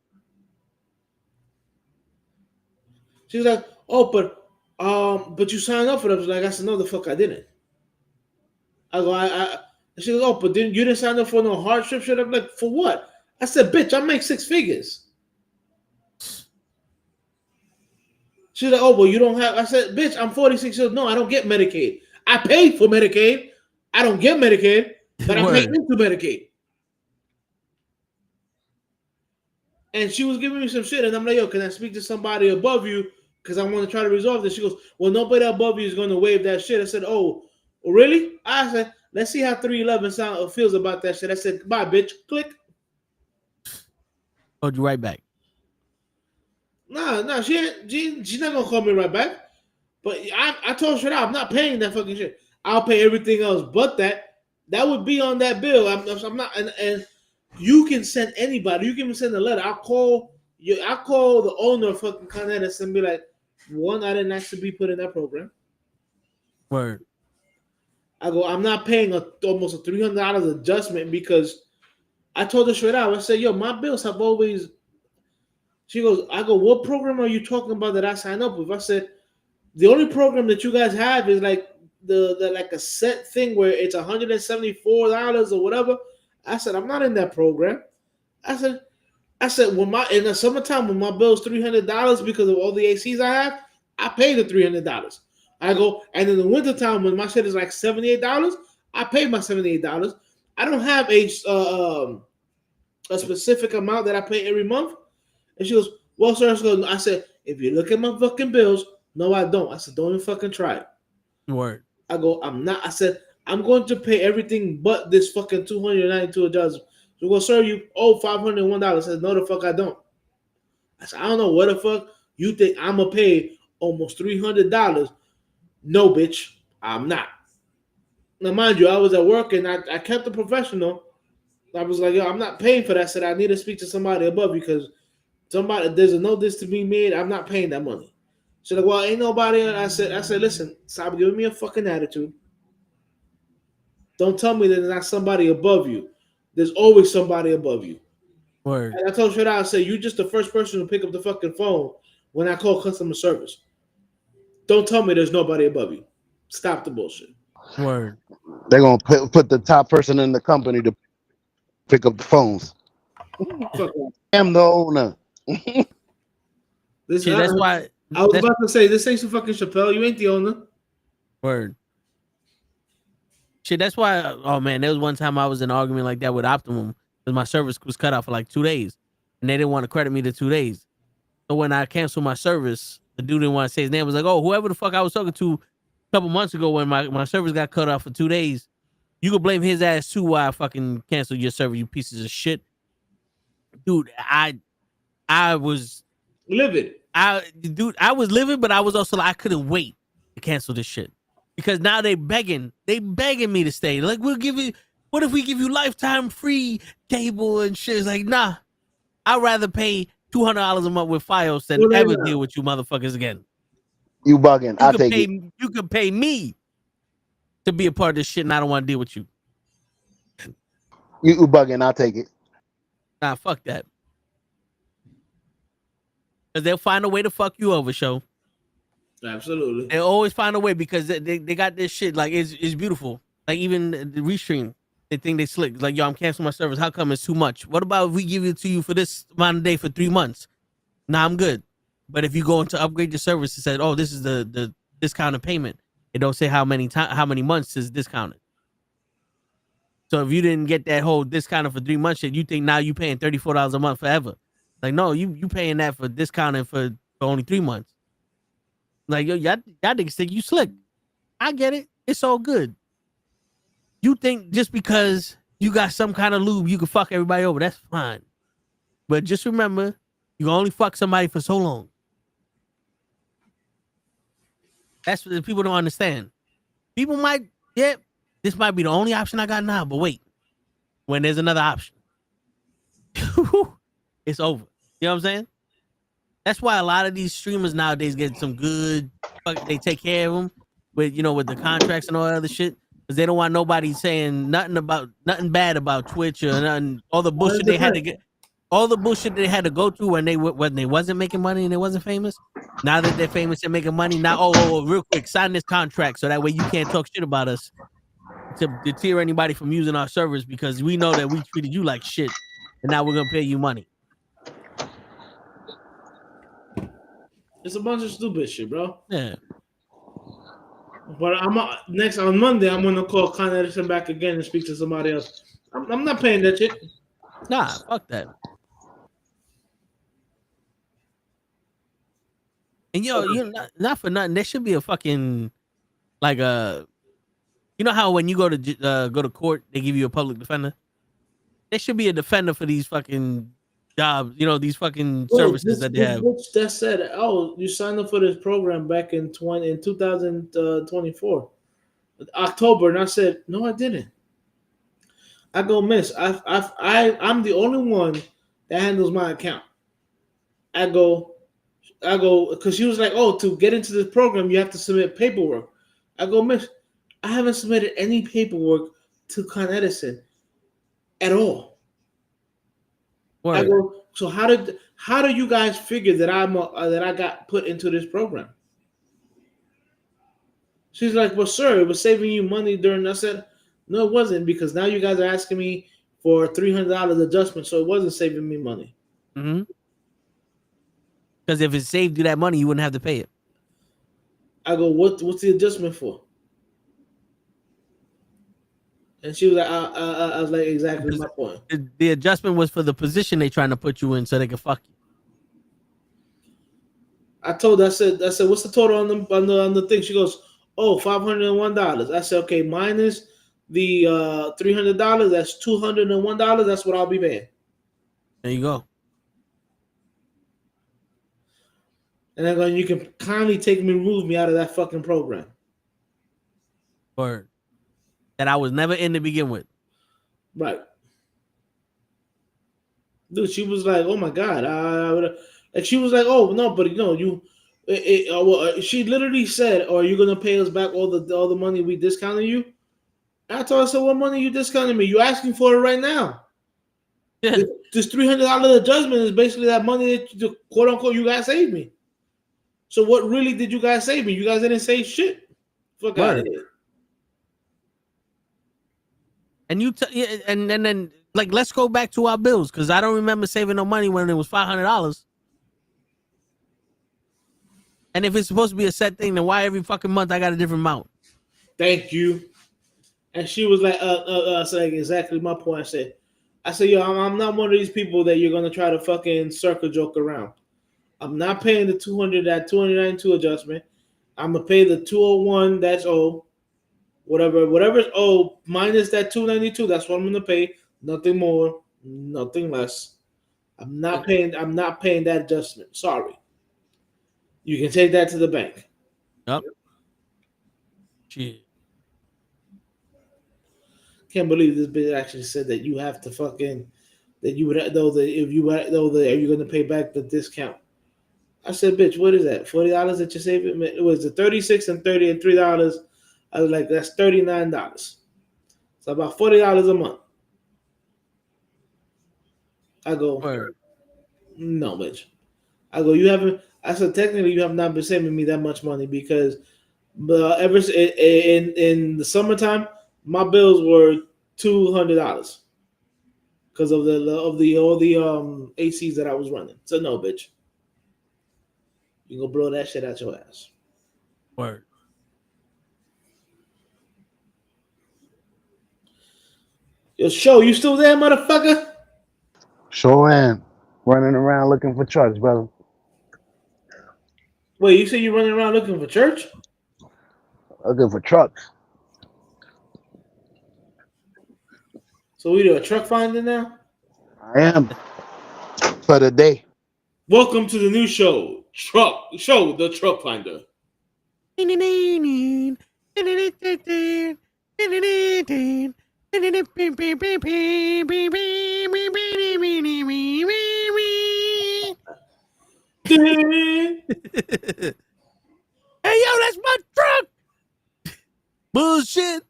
She's like, "Oh, but you signed up for them." I said, "No, the fuck I didn't." I go, she goes, "Oh, but you didn't sign up for no hardship shit." I'm like, "For what?" I said, "Bitch, I make 6 figures." She's like, "Oh, well, you don't have." I said, "Bitch, I'm 46 years old. No, I don't get Medicaid. I paid for Medicaid. I don't get Medicaid, but I pay into Medicaid." And she was giving me some shit, and I'm like, "Yo, can I speak to somebody above you? Because I want to try to resolve this." She goes, "Well, nobody above you is going to waive that shit." I said, "Oh, really?" I said, "Let's see how 311 feels about that shit." I said, "Bye, bitch." Click. Called you right back. Nah, she's not gonna call me right back. But I told her, "I'm not paying that fucking shit. I'll pay everything else but that. That would be on that bill." I'm not, and you can send anybody. You can even send a letter. I'll call the owner of fucking Con Edison and be like, "One, I didn't actually be put in that program." Word. I go, "I'm not paying almost a $300 adjustment because," I told her straight out. I said, "Yo, my bills have always." She goes, I go, "What program are you talking about that I signed up with?" I said, "The only program that you guys have is like the like a set thing where it's $174 or whatever." I said, "I'm not in that program." I said, in the summertime when my bill's $300 because of all the ACs I have, I pay the $300. I go, and in the wintertime when my shit is like $78, I pay my $78. I don't have a specific amount that I pay every month. And she goes, "Well, sir," I said, "If you look at my fucking bills, no, I don't." I said, "Don't even fucking try it." Word. I go, "I'm not." I said, "I'm going to pay everything but this fucking $292." She goes, "Sir, you owe $501. I said, "No, the fuck I don't." I said, "I don't know what the fuck you think I'm going to pay almost $300. No, bitch, I'm not." Now, mind you, I was at work and I kept it professional. I was like, "Yo, I'm not paying for that." I said, "I need to speak to somebody above because there's a notice to be made. I'm not paying that money." She's like, "Well, ain't nobody." I said, "Listen, stop giving me a fucking attitude. Don't tell me that there's not somebody above you. There's always somebody above you." Word. And I told her, I said, "You just the first person to pick up the fucking phone when I call customer service. Don't tell me there's nobody above you. Stop the bullshit." Word. They're gonna put the top person in the company to pick up the phones. Fuck off. I'm the owner. See, that's why. I was about to say, this ain't some fucking Chappelle. You ain't the owner. Word. Shit, that's why. Oh man, there was one time I was in an argument like that with Optimum because my service was cut off for like 2 days, and they didn't want to credit me the 2 days. So when I canceled my service, the dude didn't want to say his name. I was like, "Oh, whoever the fuck I was talking to a couple months ago when my service got cut off for 2 days, you could blame his ass too. Why I fucking canceled your service, you pieces of shit, dude." I was livid. I was livid, but I was also like, I couldn't wait to cancel this shit because now they begging me to stay. Like, "We'll give you, what if we give you lifetime free cable and shit?" It's like, nah, I'd rather pay $200 a month with Fios than ever deal with you motherfuckers again. You bugging. I'll take it. You could pay me to be a part of this shit, and I don't want to deal with you. You bugging. I'll take it. Nah, fuck that. Because they'll find a way to fuck you over, show. Absolutely. They'll always find a way because they got this shit. Like, it's beautiful. Like, even the restream, they think they slick. Like, "Yo, I'm canceling my service. How come it's too much? What about if we give it to you for this amount of day for 3 months? Nah, I'm good. But if you go into upgrade your service and said, 'Oh, this is the discounted payment,' It don't say how many months is discounted. So if you didn't get that whole discounted for 3 months, shit, you think now you paying $34 a month forever? Like, no, you paying that for discounted for only 3 months. Like, yo, y'all niggas think you slick. I get it. It's all good. You think just because you got some kind of lube, you can fuck everybody over. That's fine. But just remember, you can only fuck somebody for so long. That's what people don't understand. People might, this might be the only option I got now, but wait. When there's another option, it's over. You know what I'm saying? That's why a lot of these streamers nowadays get some good, they take care of them with the contracts and all that other shit. Because they don't want nobody saying nothing bad about Twitch or nothing. All the bullshit they had to go through when they wasn't making money and they wasn't famous. Now that they're famous and making money, now real quick, sign this contract so that way you can't talk shit about us to deter anybody from using our servers because we know that we treated you like shit and now we're gonna pay you money. It's a bunch of stupid shit, bro. Yeah. But next on Monday, I'm gonna call Con Edison back again and speak to somebody else. I'm not paying that shit. Nah, fuck that. And not for nothing, there should be a fucking like a, how when you go to court they give you a public defender. There should be a defender for these fucking jobs. These fucking services that they have. That said, you signed up for this program back in 2024, October, and I said no, I didn't. I go, miss, I'm the only one that handles my account. I go, because she was like, to get into this program, you have to submit paperwork. I go, miss, I haven't submitted any paperwork to Con Edison at all. Word. I go, so how do you guys figure that that I got put into this program? She's like, well, sir, it was saving you money during. I said, no, it wasn't, because now you guys are asking me for $300 adjustment, so it wasn't saving me money. Mm-hmm. Because if it saved you that money, you wouldn't have to pay it. I go, what's the adjustment for? And she was like, I was like, exactly my point. The adjustment was for the position they trying to put you in so they can fuck you. I told her, I said, what's the total on the thing? She goes, $501. I said, okay, minus the $300, that's $201. That's what I'll be paying. There you go. And I'm going, you can kindly remove me out of that fucking program. Word. That I was never in to begin with. Right. Dude, she was like, oh my God. And she was like, oh, no, but she literally said, are you going to pay us back all the money we discounted you? And I told her, I said, what money you discounted me? You're asking for it right now. Yeah. This $300 adjustment is basically that money that, quote unquote, you guys saved me. So what really did you guys save me? You guys didn't save shit. Fuck out of here. And and then like, let's go back to our bills, because I don't remember saving no money when it was $500. And if it's supposed to be a set thing, then why every fucking month I got a different amount? Thank you. And she was like, so like exactly my point. I said, yo, I'm not one of these people that you're gonna try to fucking circle joke around. I'm not paying the that 292 adjustment. I'm gonna pay the 201 that's owed. Whatever's owed minus that 292, that's what I'm gonna pay. Nothing more, nothing less. I'm not paying that adjustment. Sorry. You can take that to the bank. Yep. Shit. Can't believe this bitch actually said that you have to fucking that you would are you gonna pay back the discount? I said, bitch, what is that? $40 that you're saving? It was the $36 and $30 and $3. I was like, that's $39. So about $40 a month. I go, Word. No, bitch. I go, you haven't. I said, technically, you have not been saving me that much money, because ever in the summertime, my bills were $200 because of all the ACs that I was running. So no, bitch. You gonna blow that shit out your ass. Word. Yo, Show, you still there, motherfucker? Sure am. Running around looking for trucks, brother. Wait, you say you're running around looking for church? Looking for trucks. So we do a truck finder now? I am. For the day. Welcome to the new show, the Truck Finder. Hey, yo, that's my truck. Bullshit.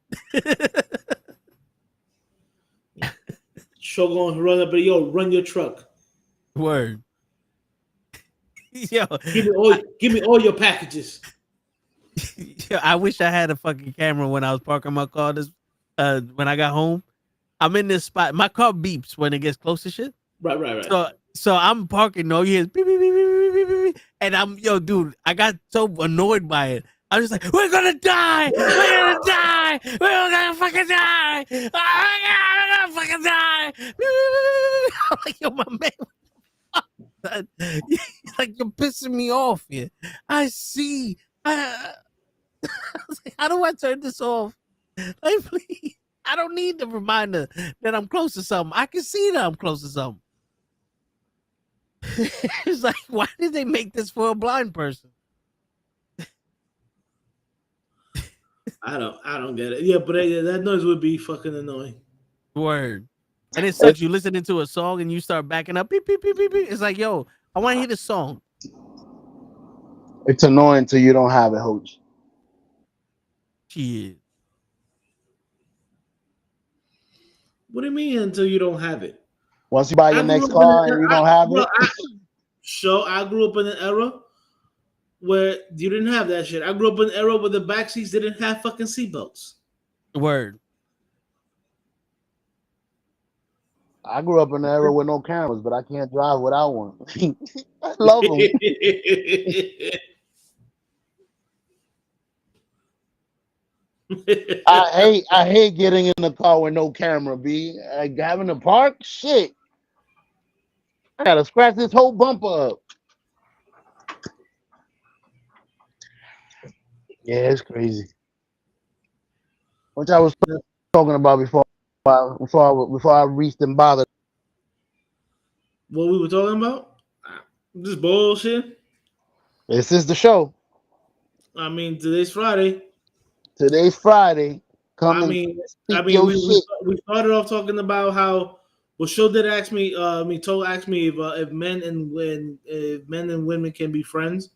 Show going to run up, but yo, run your truck. Word. Yo, Give me all your packages. yo, I wish I had a fucking camera when I was parking my car. When I got home, I'm in this spot. My car beeps when it gets close to shit. Right. So I'm parking. No, you hear beep, beep, beep, beep, beep, beep, beep. And dude, I got so annoyed by it. I'm just like, we're gonna die. We're gonna die. We're gonna fucking die. Oh my God, we're gonna fucking die. I'm like, yo, my man. Like, you're pissing me off here. I see. I was like, how do I turn this off? Like, please. I don't need the reminder that I'm close to something. I can see that I'm close to something. It's like, why did they make this for a blind person? I don't get it. Yeah, but that noise would be fucking annoying. Word. And it sucks. You listening to a song and you start backing up. Beep, beep, beep, beep, beep. It's like, yo, I want to hear the song. It's annoying until you don't have it, Hooch. Shit. What do you mean until you don't have it? Once you buy your next car and you don't have it. I grew up in an era where you didn't have that shit. I grew up in an era where the back seats didn't have fucking seatbelts. Word. I grew up in an era with no cameras, but I can't drive without one. I love them. I hate getting in the car with no camera, B. Like having to park, shit. I gotta scratch this whole bumper up. Yeah, it's crazy. Which I was talking about before I reached and bothered. What we were talking about? This bullshit. This is the show. I mean, today's Friday. Today's Friday. We started off talking about how. Well, Show did ask me. Asked me if men and women can be friends.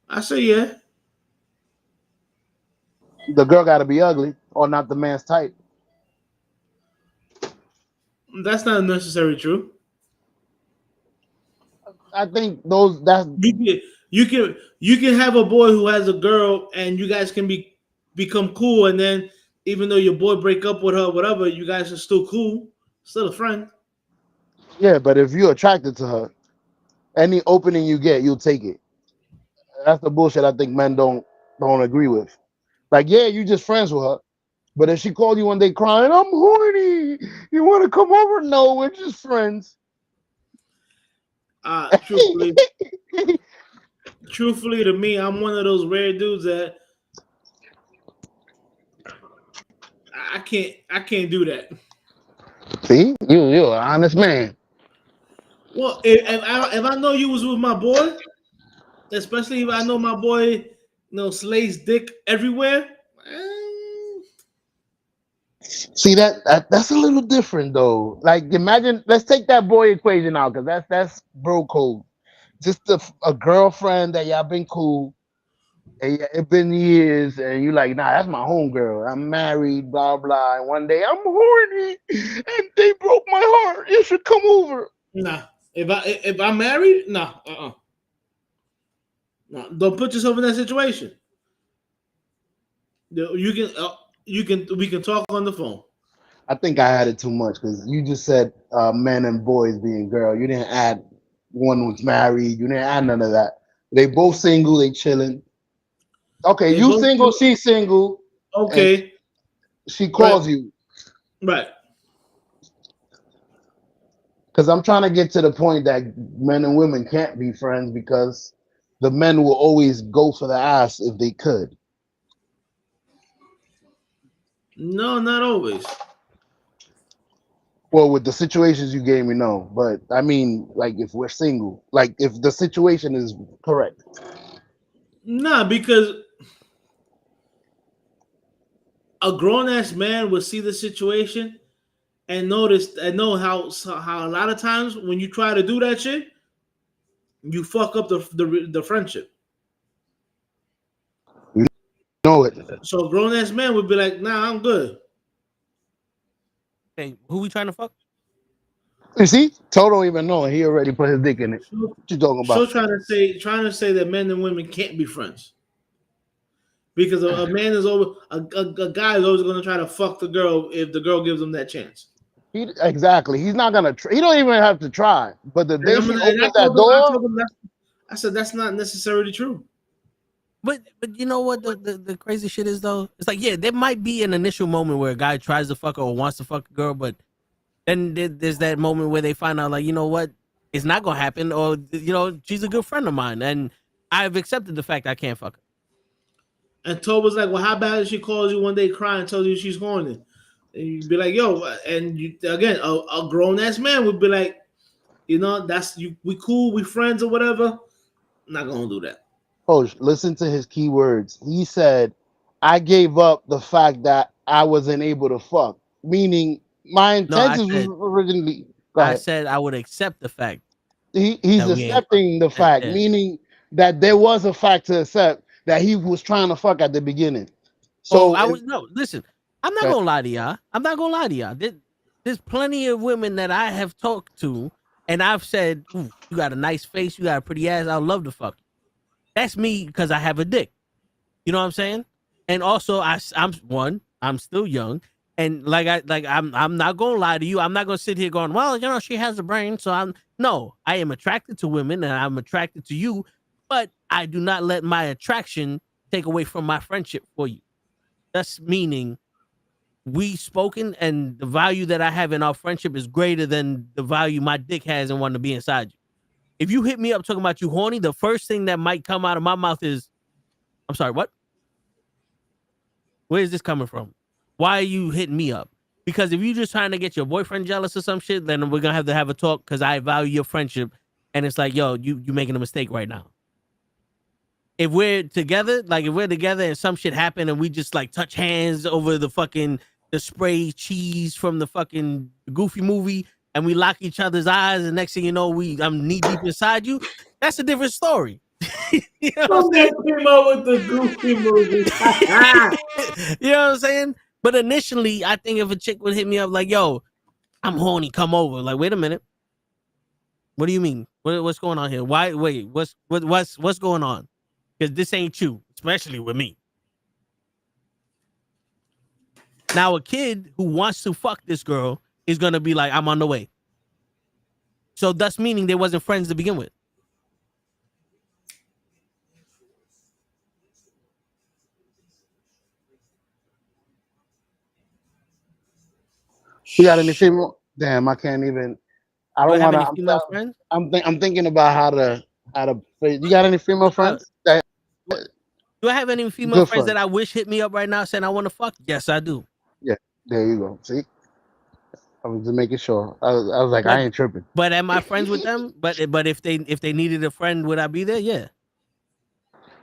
I say yeah. The girl got to be ugly or not the man's type. That's not necessarily true. I think you can have a boy who has a girl and you guys can become cool, and then even though your boy break up with her, whatever, you guys are still cool, still a friend. Yeah, but if you're attracted to her, any opening you get, you'll take it. That's the bullshit I think men don't agree with. Like, yeah, you just friends with her, but if she called you one day crying, I'm horny, you want to come over? No, we're just friends. Truthfully, to me, I'm one of those rare dudes that I can't do that. See, you're an honest man. Well, if I know you was with my boy, especially if I know my boy, slays dick everywhere. See that's a little different though. Like, imagine, let's take that boy equation out because that's bro code. Just a girlfriend that y'all been cool, and it's been years, and you like, nah, that's my homegirl. I'm married, blah blah. And one day I'm horny, and they broke my heart. You should come over. Nah, if I'm married, nah, no, don't put yourself in that situation. We can talk on the phone. I think I added too much because you just said men and boys being girl. You didn't add one was married. You didn't add none of that. They both single. They chilling. Okay, They you both single. She's single. Okay. She calls you. Right. Because I'm trying to get to the point that men and women can't be friends because the men will always go for the ass if they could. No, not always. Well, with the situations you gave me, no. But I mean, like if we're single, like if the situation is correct. Nah, because a grown ass man would see the situation and notice and know how a lot of times when you try to do that shit, you fuck up the friendship. You know it. So a grown ass man would be like, "Nah, I'm good." Hey, who we trying to fuck? You see, Toto don't even know, and he already put his dick in it. What you talking about? So trying to say that men and women can't be friends because a man is always a guy is always going to try to fuck the girl if the girl gives him that chance. Exactly. He's not gonna. He don't even have to try. But the day she opens that I door, told him I said that's not necessarily true. But you know what the crazy shit is though? It's like, yeah, there might be an initial moment where a guy tries to fuck her or wants to fuck a girl, but then there's that moment where they find out, like, you know what, it's not gonna happen, or you know, she's a good friend of mine, and I've accepted the fact I can't fuck her. And Tob was like, "Well, how bad if she calls you one day crying and tells you she's horny?" And you'd be like, "Yo," and you, again, a grown ass man would be like, "You know, that's you. We cool, we friends or whatever. I'm not gonna do that." oh, listen to his key words. He said, "I gave up the fact that I wasn't able to fuck," meaning my intentions was originally. I said I would accept the fact. He's accepting the fact, meaning that there was a fact to accept that he was trying to fuck at the beginning. So I was listen. I'm not gonna lie to y'all. I'm not gonna lie to y'all. There's plenty of women that I have talked to, and I've said, "Ooh, you got a nice face, you got a pretty ass. I'd love to fuck you." That's me because I have a dick. You know what I'm saying? And also, I'm still young, and I'm not gonna lie to you. I'm not gonna sit here going, "Well, you know, she has a brain," so I am attracted to women, and I'm attracted to you, but I do not let my attraction take away from my friendship for you. That's meaning we spoken, and the value that I have in our friendship is greater than the value my dick has and wanting to be inside you. If you hit me up talking about you horny, the first thing that might come out of my mouth is, "I'm sorry, what? Where is this coming from? Why are you hitting me up?" Because if you're just trying to get your boyfriend jealous or some shit, then we're gonna have a talk because I value your friendship, and it's like, yo, you making a mistake right now. If we're together, and some shit happen and we just like touch hands over the spray cheese from the fucking Goofy movie and we lock each other's eyes, and next thing you know, I'm knee deep inside you, that's a different story. You know what I'm saying? Came out with the Goofy movie. You know what I'm saying? But initially, I think if a chick would hit me up like, "Yo, I'm horny, come over," like, wait a minute. What do you mean? What's going on here? Why? Wait, what's going on? Because this ain't you, especially with me. Now, a kid who wants to fuck this girl is going to be like, "I'm on the way." So thus meaning they wasn't friends to begin with. You got any female? Damn, I can't even. I don't want to. Female friends? I'm thinking about how to. You got any female friends? Do I have any female friends that I wish hit me up right now saying I want to fuck? Yes, I do. Yeah, there you go. See, I was just making sure. I was like, I ain't tripping. But am I friends with them? But if they needed a friend, would I be there? Yeah.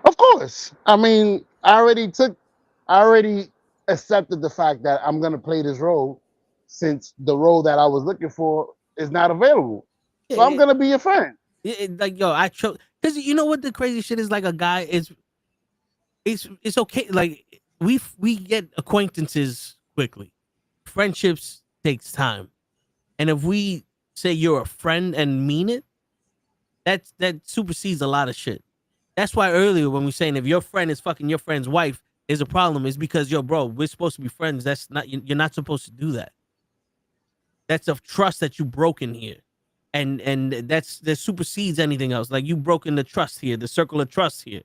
Of course. I mean, I already accepted the fact that I'm gonna play this role, since the role that I was looking for is not available. So I'm gonna be your friend. Like, yo, I chose, because you know what the crazy shit is, like, a guy is, it's okay. Like, we get acquaintances quickly. Friendships takes time. And if we say you're a friend and mean it, that supersedes a lot of shit. That's why earlier when we saying if your friend is fucking your friend's wife is a problem, is because, yo, bro, we're supposed to be friends. That's not, you're not supposed to do that. That's a trust that you broken here. And that supersedes anything else. Like, you broken the trust here, the circle of trust here.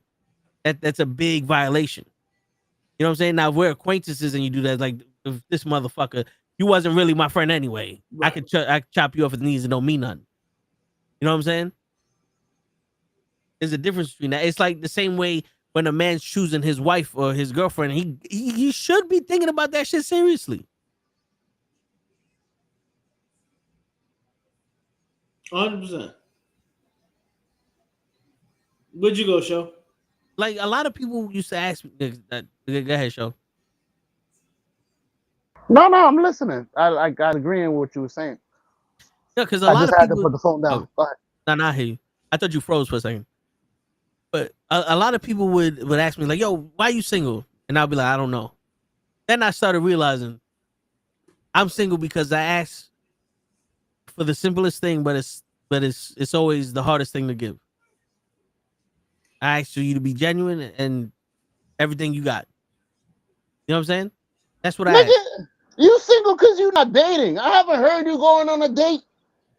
That's a big violation. You know what I'm saying? Now, if we're acquaintances and you do that, like, if this motherfucker you wasn't really my friend anyway. Right. I could chop you off at the knees and don't mean nothing. You know what I'm saying? There's a difference between that. It's like the same way when a man's choosing his wife or his girlfriend, he should be thinking about that shit seriously. 100%. Where'd you go, Show? Like a lot of people used to ask me, go ahead, Show. No, I'm listening. I agreeing with what you were saying. Yeah, because a I lot just of had people to put the phone down. Go ahead. No, I hear you. I thought you froze for a second. But a lot of people would ask me like, "Yo, why are you single?" And I'll be like, "I don't know." Then I started realizing I'm single because I asked for the simplest thing, but it's always the hardest thing to give. I asked for you to be genuine and everything you got. You know what I'm saying? That's what I asked. You single because you're not dating. I haven't heard you going on a date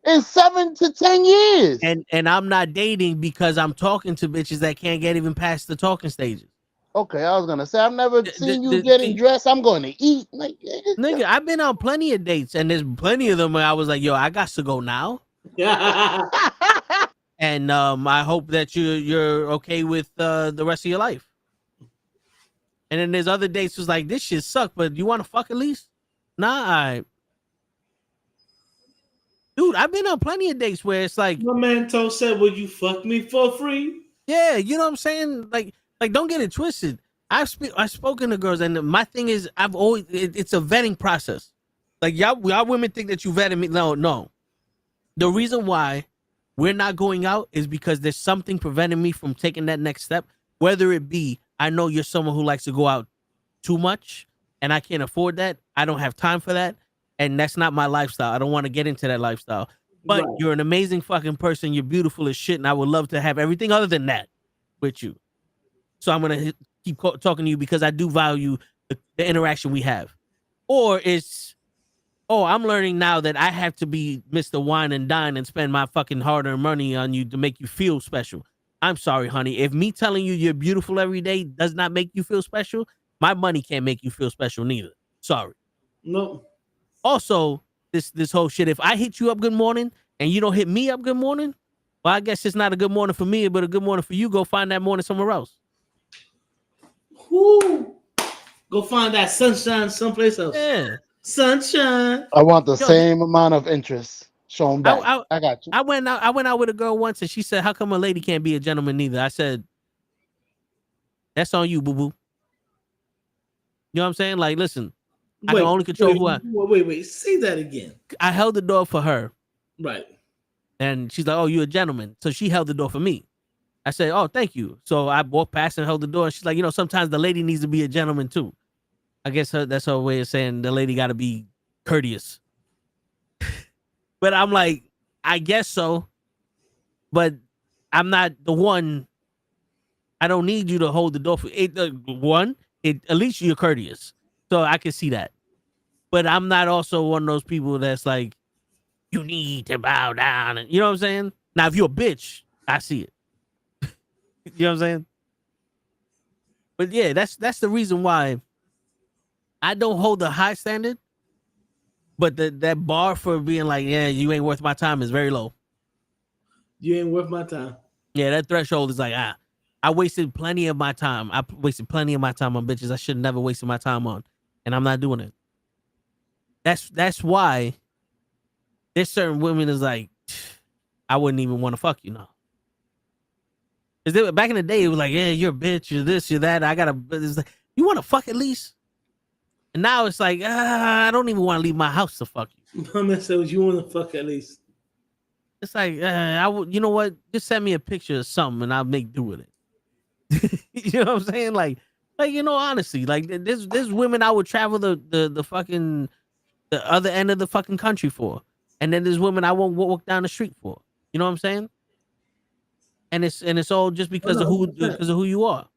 in 7 to 10 years. And I'm not dating because I'm talking to bitches that can't get even past the talking stages. Okay, I was gonna say I've never seen you getting dressed. I'm going to eat. Like, nigga, I've been on plenty of dates, and there's plenty of them where I was like, "Yo, I got to go now." And I hope that you're okay with the rest of your life. And then there's other dates who's like, "This shit suck, but you want to fuck at least?" Nah, dude, I've been on plenty of dates where it's like, my man Toe said, "Would you fuck me for free?" Yeah, you know what I'm saying? Like don't get it twisted. I've spoken to girls, and my thing is, I've always it's a vetting process. Like y'all women think that you vetted me. No. The reason why we're not going out is because there's something preventing me from taking that next step. Whether it be, I know you're someone who likes to go out too much, and I can't afford that. I don't have time for that, and that's not my lifestyle. I don't want to get into that lifestyle. But You're an amazing fucking person. You're beautiful as shit, and I would love to have everything other than that with you. So I'm gonna keep talking to you because I do value the interaction we have. Or it's, I'm learning now that I have to be Mr. Wine and Dine and spend my fucking hard-earned money on you to make you feel special. I'm sorry, honey. If me telling you you're beautiful every day does not make you feel special, my money can't make you feel special neither. Sorry. No. Also, this whole shit, if I hit you up good morning and you don't hit me up good morning, well, I guess it's not a good morning for me, but a good morning for you. Go find that morning somewhere else. Whoo. Go find that sunshine someplace else. Yeah. Sunshine. I want the same amount of interest shown back. I got you. I went out with a girl once and she said, "How come a lady can't be a gentleman neither?" I said, "That's on you, boo-boo." You know what I'm saying? Like, listen, I can only control who I... Wait. Say that again. I held the door for her. Right. And she's like, "Oh, you're a gentleman." So she held the door for me. I said, "Oh, thank you." So I walked past and held the door. And she's like, sometimes the lady needs to be a gentleman too. I guess that's her way of saying the lady got to be courteous. But I'm like, I guess so. But I'm not the one. I don't need you to hold the door for it. At least you're courteous. So I can see that. But I'm not also one of those people that's like, you need to bow down. And you know what I'm saying? Now, if you're a bitch, I see it. You know what I'm saying? But yeah, that's the reason why I don't hold a high standard. But that bar for being like, yeah, you ain't worth my time is very low. You ain't worth my time. Yeah, that threshold is like, I wasted plenty of my time. I wasted plenty of my time on bitches I should have never wasted my time on. And I'm not doing it. That's why there's certain women is like, I wouldn't even want to fuck you now. Because back in the day, it was like, yeah, you're a bitch, you're this, you're that. It's like, you want to fuck at least? And now it's like, I don't even want to leave my house to fuck you. Mama said, you want to fuck at least? It's like, you know what? Just send me a picture of something and I'll make do with it. You know what I'm saying? Like, honestly, like there's women I would travel the fucking the other end of the fucking country for, and then there's women I won't walk down the street for. You know what I'm saying? And it's all just because of who you are.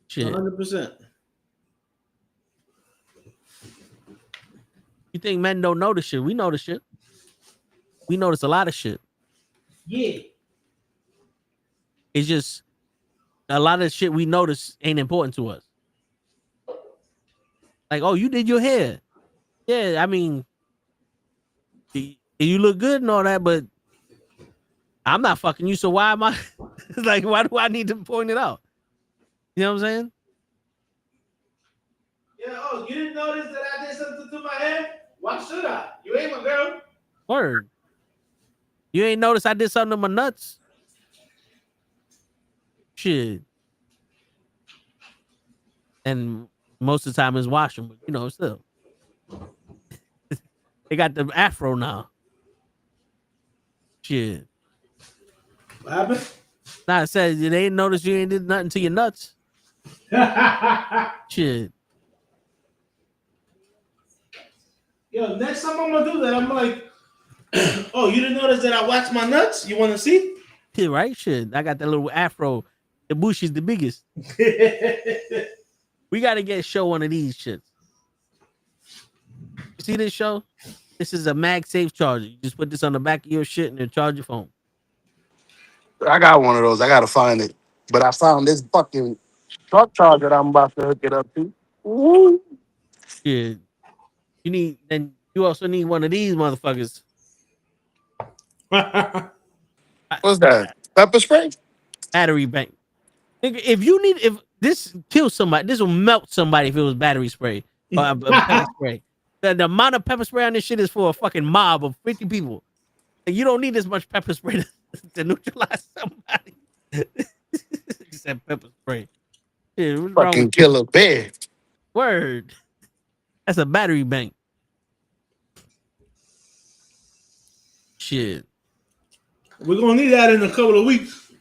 Shit. 100%. You think men don't know the shit? We know the shit. We notice a lot of shit. Yeah. It's just a lot of shit we notice ain't important to us. Like, oh, you did your hair. Yeah, I mean, you look good and all that, but I'm not fucking you. So why am I? Like, why do I need to point it out? You know what I'm saying? Yeah. Oh, you didn't notice that I did something to my hair? Why should I? You ain't my girl. Word. You ain't noticed I did something to my nuts? Shit. And most of the time it's washing, but you know, still. They got the afro now. Shit. What happened? Nah, I said they ain't noticed you ain't did nothing to your nuts. Shit. Yo, next time I'm gonna do that, I'm like, oh, you didn't notice that I waxed my nuts? You want to see? Yeah, right? Shit. I got that little afro. The bush is the biggest. We got to get show one of these shits. You see this show? This is a MagSafe charger. You just put this on the back of your shit and it'll charge your phone. I got one of those. I gotta find it. But I found this fucking truck charger that I'm about to hook it up to. Woo. Shit. You also need one of these motherfuckers. What's that? Pepper spray? Battery bank. Nigga, if this kills somebody, this will melt somebody if it was battery spray or pepper spray. The amount of pepper spray on this shit is for a fucking mob of 50 people. And you don't need this much pepper spray to neutralize somebody. He said pepper spray. Shit, what's wrong Fucking with you? kill a bear. Word. That's a battery bank. Shit. We're gonna need that in a couple of weeks.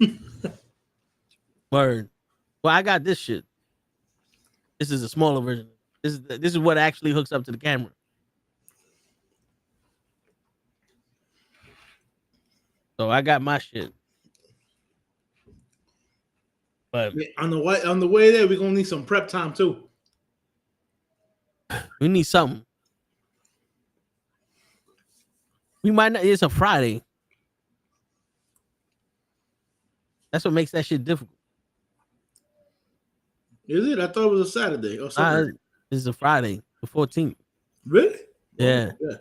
Word. Well, I got this shit. This is a smaller version. This is what actually hooks up to the camera. So I got my shit. But On the way there, we're gonna need some prep time too. we need something. We might not. It's a Friday. That's what makes that shit difficult. Is it? I thought it was a Saturday or something. This is a Friday, the 14th. Really? Yeah. Yeah.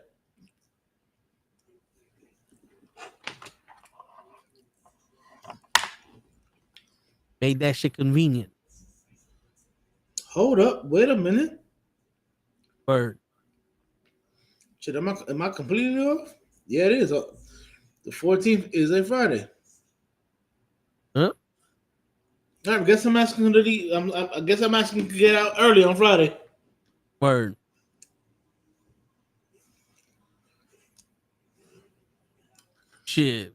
Made that shit convenient. Hold up. Wait a minute. Word. Shit, am I completely off? Yeah, it is. The 14th is a Friday. Huh? I guess I'm asking I guess I'm asking to get out early on Friday. Word. Shit.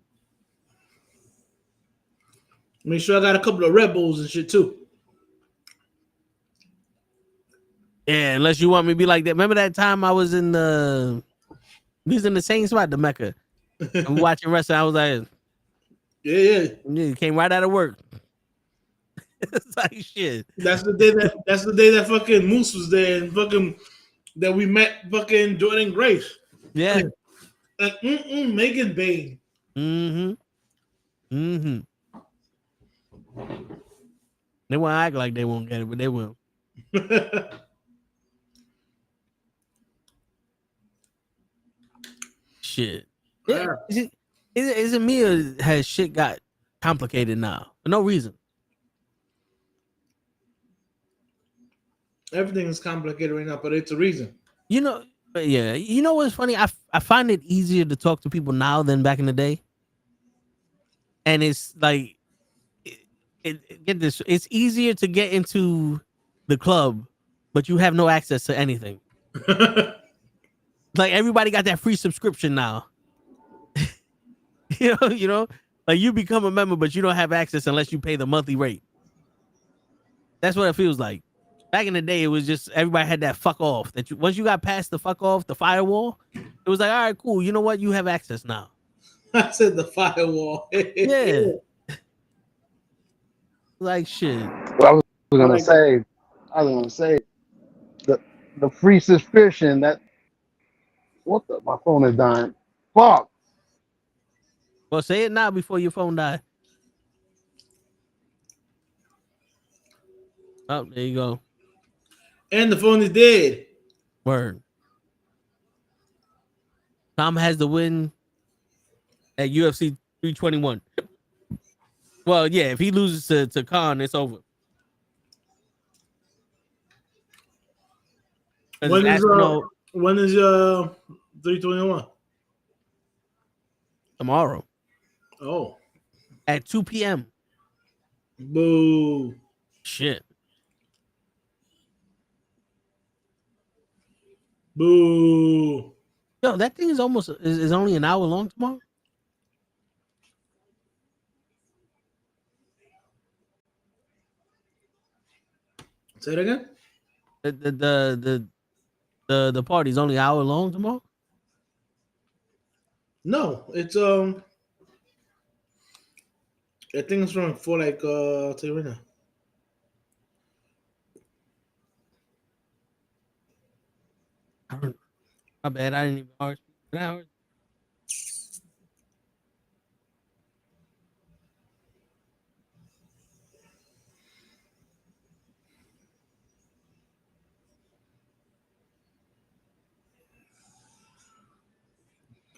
Make sure I got a couple of Red Bulls and shit too. Yeah, unless you want me to be like that. Remember that time I was in the same spot, the Mecca. I'm watching wrestling. I was like, yeah. Came right out of work. It's like shit. That's the day that fucking Moose was there and fucking that we met fucking Jordan Grace. Yeah. Like, Megan Bain. They won't act like they won't get it, but they will. Shit. Yeah. Is it me or has shit got complicated now? For no reason. Everything is complicated right now, but it's a reason. You know, yeah. You know what's funny? I find it easier to talk to people now than back in the day. And it's like, get this, it's easier to get into the club, but you have no access to anything. Like everybody got that free subscription now. you know, like you become a member, but you don't have access unless you pay the monthly rate. That's what it feels like. Back in the day, it was just everybody had that fuck off. That once you got past the fuck off, the firewall, it was like, all right, cool. You know what? You have access now. I said the firewall. Yeah. Like shit. Well, I was gonna say the free subscription that my phone is dying. Fuck. Well, say it now before your phone dies. Oh, there you go. And the phone is dead. Word. Tom has the win at UFC 321. Well, yeah, if he loses to Khan, it's over. When is 321? Tomorrow Oh, at 2 p.m. boo! Shit. Boo! Yo, that thing is almost is only an hour long tomorrow. Say it again. The party's only an hour long tomorrow. No, it's I think it's running for like I'll tell you right now. My bad, I didn't even RSVP an hour.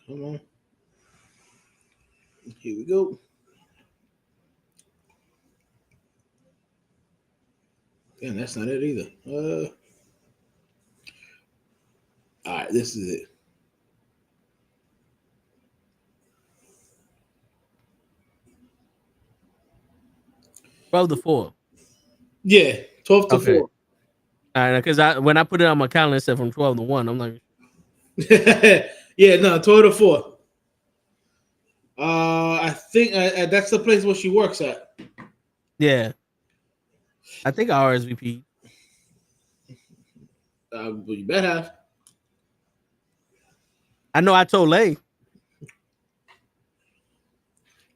Come on. Here we go. Damn, that's not it either. All right, this is it. Twelve to 4. Yeah, 12 to Okay. 4. All right, because when I put it on my calendar, it said from 12 to 1. I'm like, Yeah, no, 12 to 4. I think that's the place where she works at. yeah. I think I RSVP. But you better have. I know I told Lay.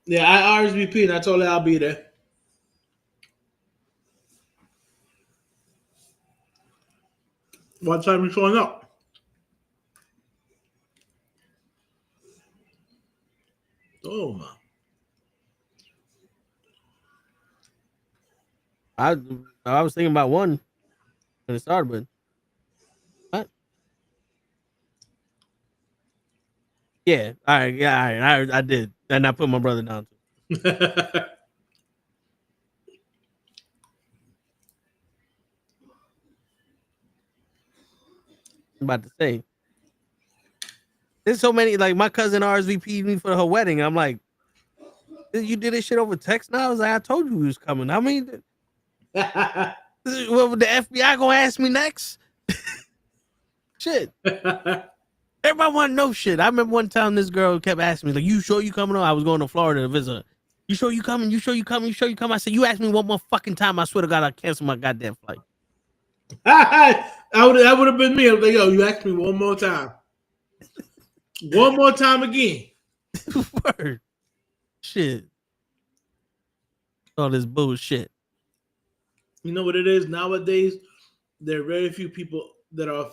Yeah, I RSVP and I told her I'll be there. What time you showing up? Oh my! I was thinking about 1 when it started, but what? Yeah, all right, yeah, all right. I did, and I put my brother down too. I'm about to say, there's so many. Like my cousin RSVP'd me for her wedding. I'm like, you did this shit over text now? I was like, I told you he was coming. I mean, well, the FBI gonna ask me next? Shit. Everybody want to know shit. I remember one time this girl kept asking me, like, you sure you coming on? I was going to Florida to visit her. You sure you coming? You sure you coming? You sure you coming? I said, you asked me one more fucking time. I swear to God, I cancel my goddamn flight. That would have been me. I'm like, yo, you asked me one more time. One more time again. Word. Shit. All this bullshit. You know what it is? Nowadays, there are very few people that are.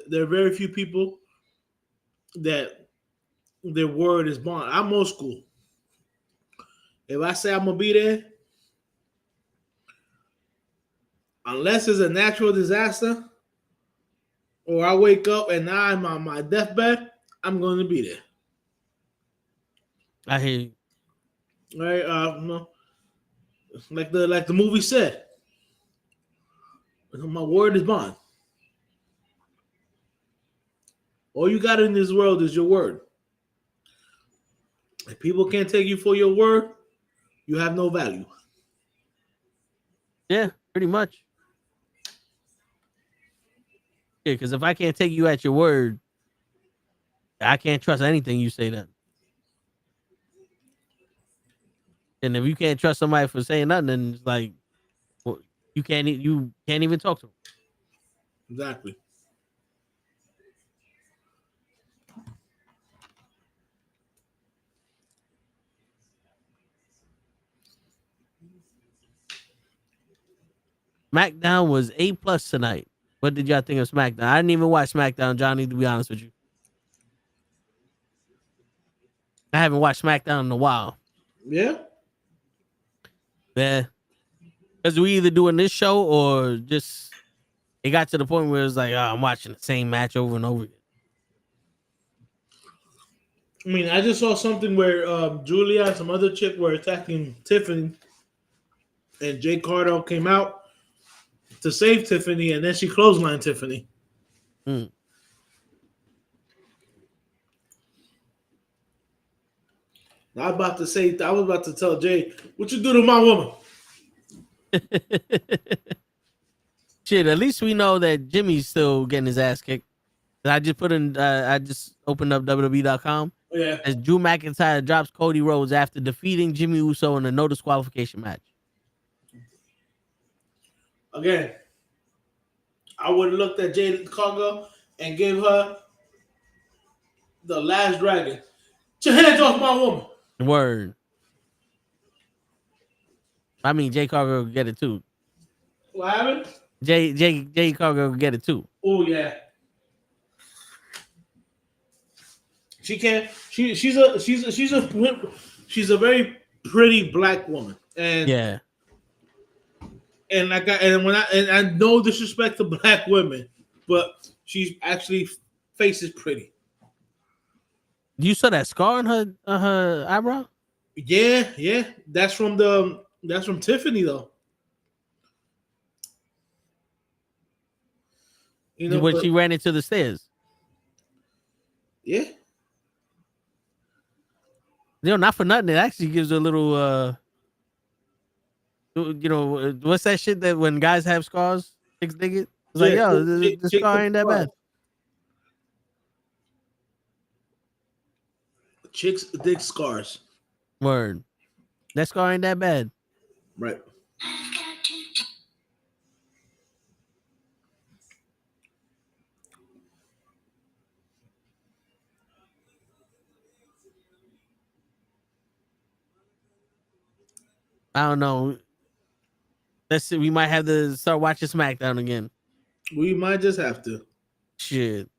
There are very few people that their word is bond. I'm old school. If I say I'm gonna be there, unless it's a natural disaster, or I wake up and I'm on my deathbed, I'm going to be there. I hear you. All right, no, like the movie said, my word is bond. All you got in this world is your word. If people can't take you for your word, you have no value. Yeah, pretty much. Yeah, because if I can't take you at your word, I can't trust anything you say then. And if you can't trust somebody for saying nothing, then it's like, well, you can't even talk to them. Exactly. SmackDown was A+ tonight. What did y'all think of SmackDown? I didn't even watch SmackDown, Johnny, to be honest with you. I haven't watched SmackDown in a while. Yeah. Yeah. Because we either doing this show or just it got to the point where it's like, oh, I'm watching the same match over and over again. I mean, I just saw something where Julia and some other chick were attacking Tiffany, and Jay Carter came out to save Tiffany, and then she clotheslined Tiffany. Mm. I was about to tell Jay, what you do to my woman? Shit, at least we know that Jimmy's still getting his ass kicked. I just opened up WWE.com. Yeah. As Drew McIntyre drops Cody Rhodes after defeating Jimmy Uso in a no disqualification match. Again, I would have looked at Jade Cargill and gave her the last dragon. Get your hands off my woman. Word. I mean, Jay Cargill could get it too. What happened? Jay Cargill could get it too. Oh yeah. She can. She's a very pretty black woman, and Yeah. And I no disrespect to black women, but she's actually face is pretty. You saw that scar on her eyebrow? Yeah. That's from Tiffany though. You know when she ran into the stairs. Yeah. You know, not for nothing. It actually gives her a little what's that shit that when guys have scars, chicks dig it? It's like, yo, the scar ain't that bad. Chicks dig scars. Word. That scar ain't that bad. Right. I don't know. Let's see. We might have to start watching SmackDown again. We might just have to. Shit.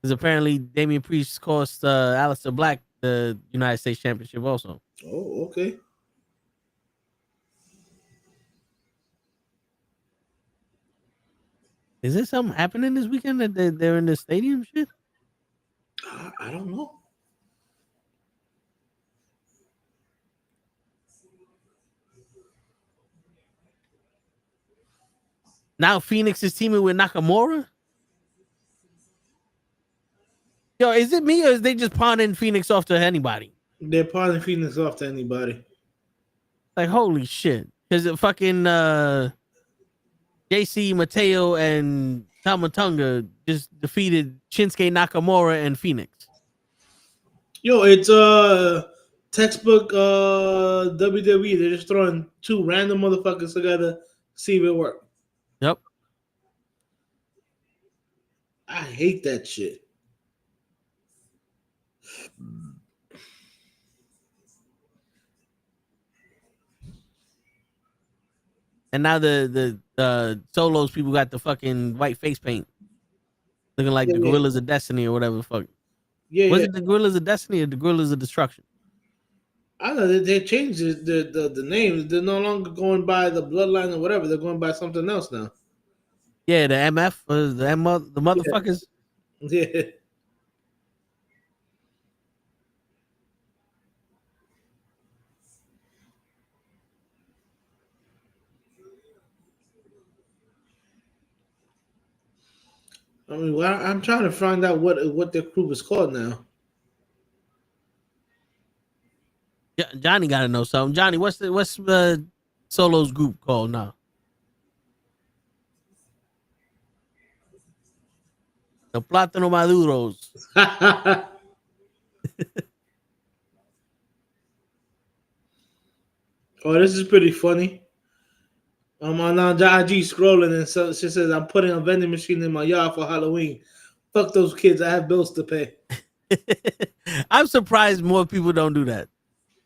Because apparently Damian Priest cost Aleister Black the United States Championship also. Oh, okay. Is there something happening this weekend that they're in the stadium shit? I don't know. Now Phoenix is teaming with Nakamura? Yo, is it me or is they just pawning Phoenix off to anybody? They're pawning Phoenix off to anybody. Like, holy shit. Because fucking JC, Mateo, and Tamatonga just defeated Shinsuke Nakamura and Phoenix. Yo, it's textbook WWE. They're just throwing two random motherfuckers together, see if it works. Yep. I hate that shit. And now the Solos people got the fucking white face paint. Looking like the Gorillas of Destiny or whatever the fuck. Was it the Gorillas of Destiny or the Gorillas of Destruction? I don't know. They changed the name. They're no longer going by the bloodline or whatever. They're going by something else now. Yeah, the MF, the motherfuckers. Yeah. I mean, well, I'm trying to find out what their group is called now. Johnny got to know something. Johnny, what's the Solos group called now? The Plátano Maduros. Oh, this is pretty funny. I'm on IG scrolling, and so she says, "I'm putting a vending machine in my yard for Halloween. Fuck those kids. I have bills to pay." I'm surprised more people don't do that.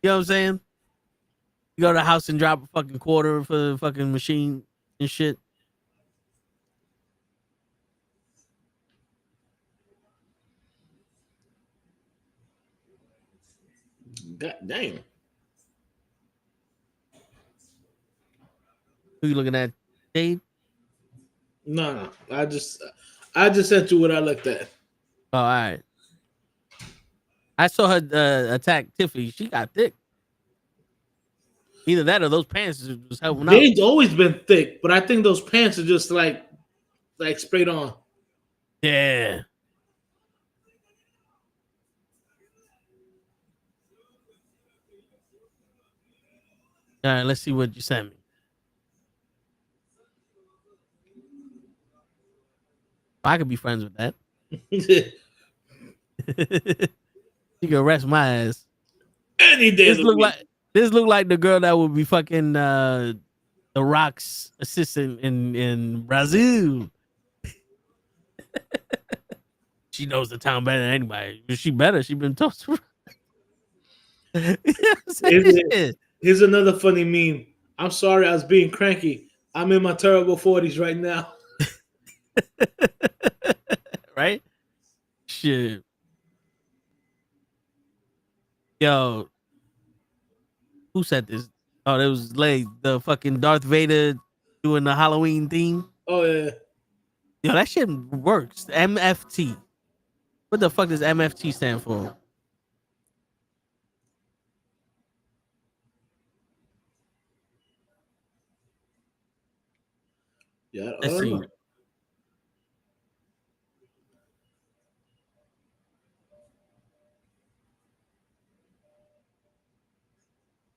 You know what I'm saying? You go to the house and drop a fucking quarter for the fucking machine and shit. God damn. Who you looking at, Dave? No. I just sent you what I looked at. Oh, all right. I saw her attack Tiffany. She got thick. Either that or those pants was helping out. They've always been thick, but I think those pants are just like sprayed on. Yeah. All right, let's see what you sent me. I could be friends with that. You can arrest my ass. Any day This of the look week. like the girl that would be fucking the Rock's assistant in Brazil. She knows the town better than anybody. She better. She been taught to. Here's another funny meme. I'm sorry, I was being cranky. I'm in my terrible 40s right now. Right? Shit. Yo. Who said this? Oh, it was like the fucking Darth Vader doing the Halloween theme. Oh, yeah. Yo, that shit works. MFT. What the fuck does MFT stand for? Yeah, I Let's don't see. know.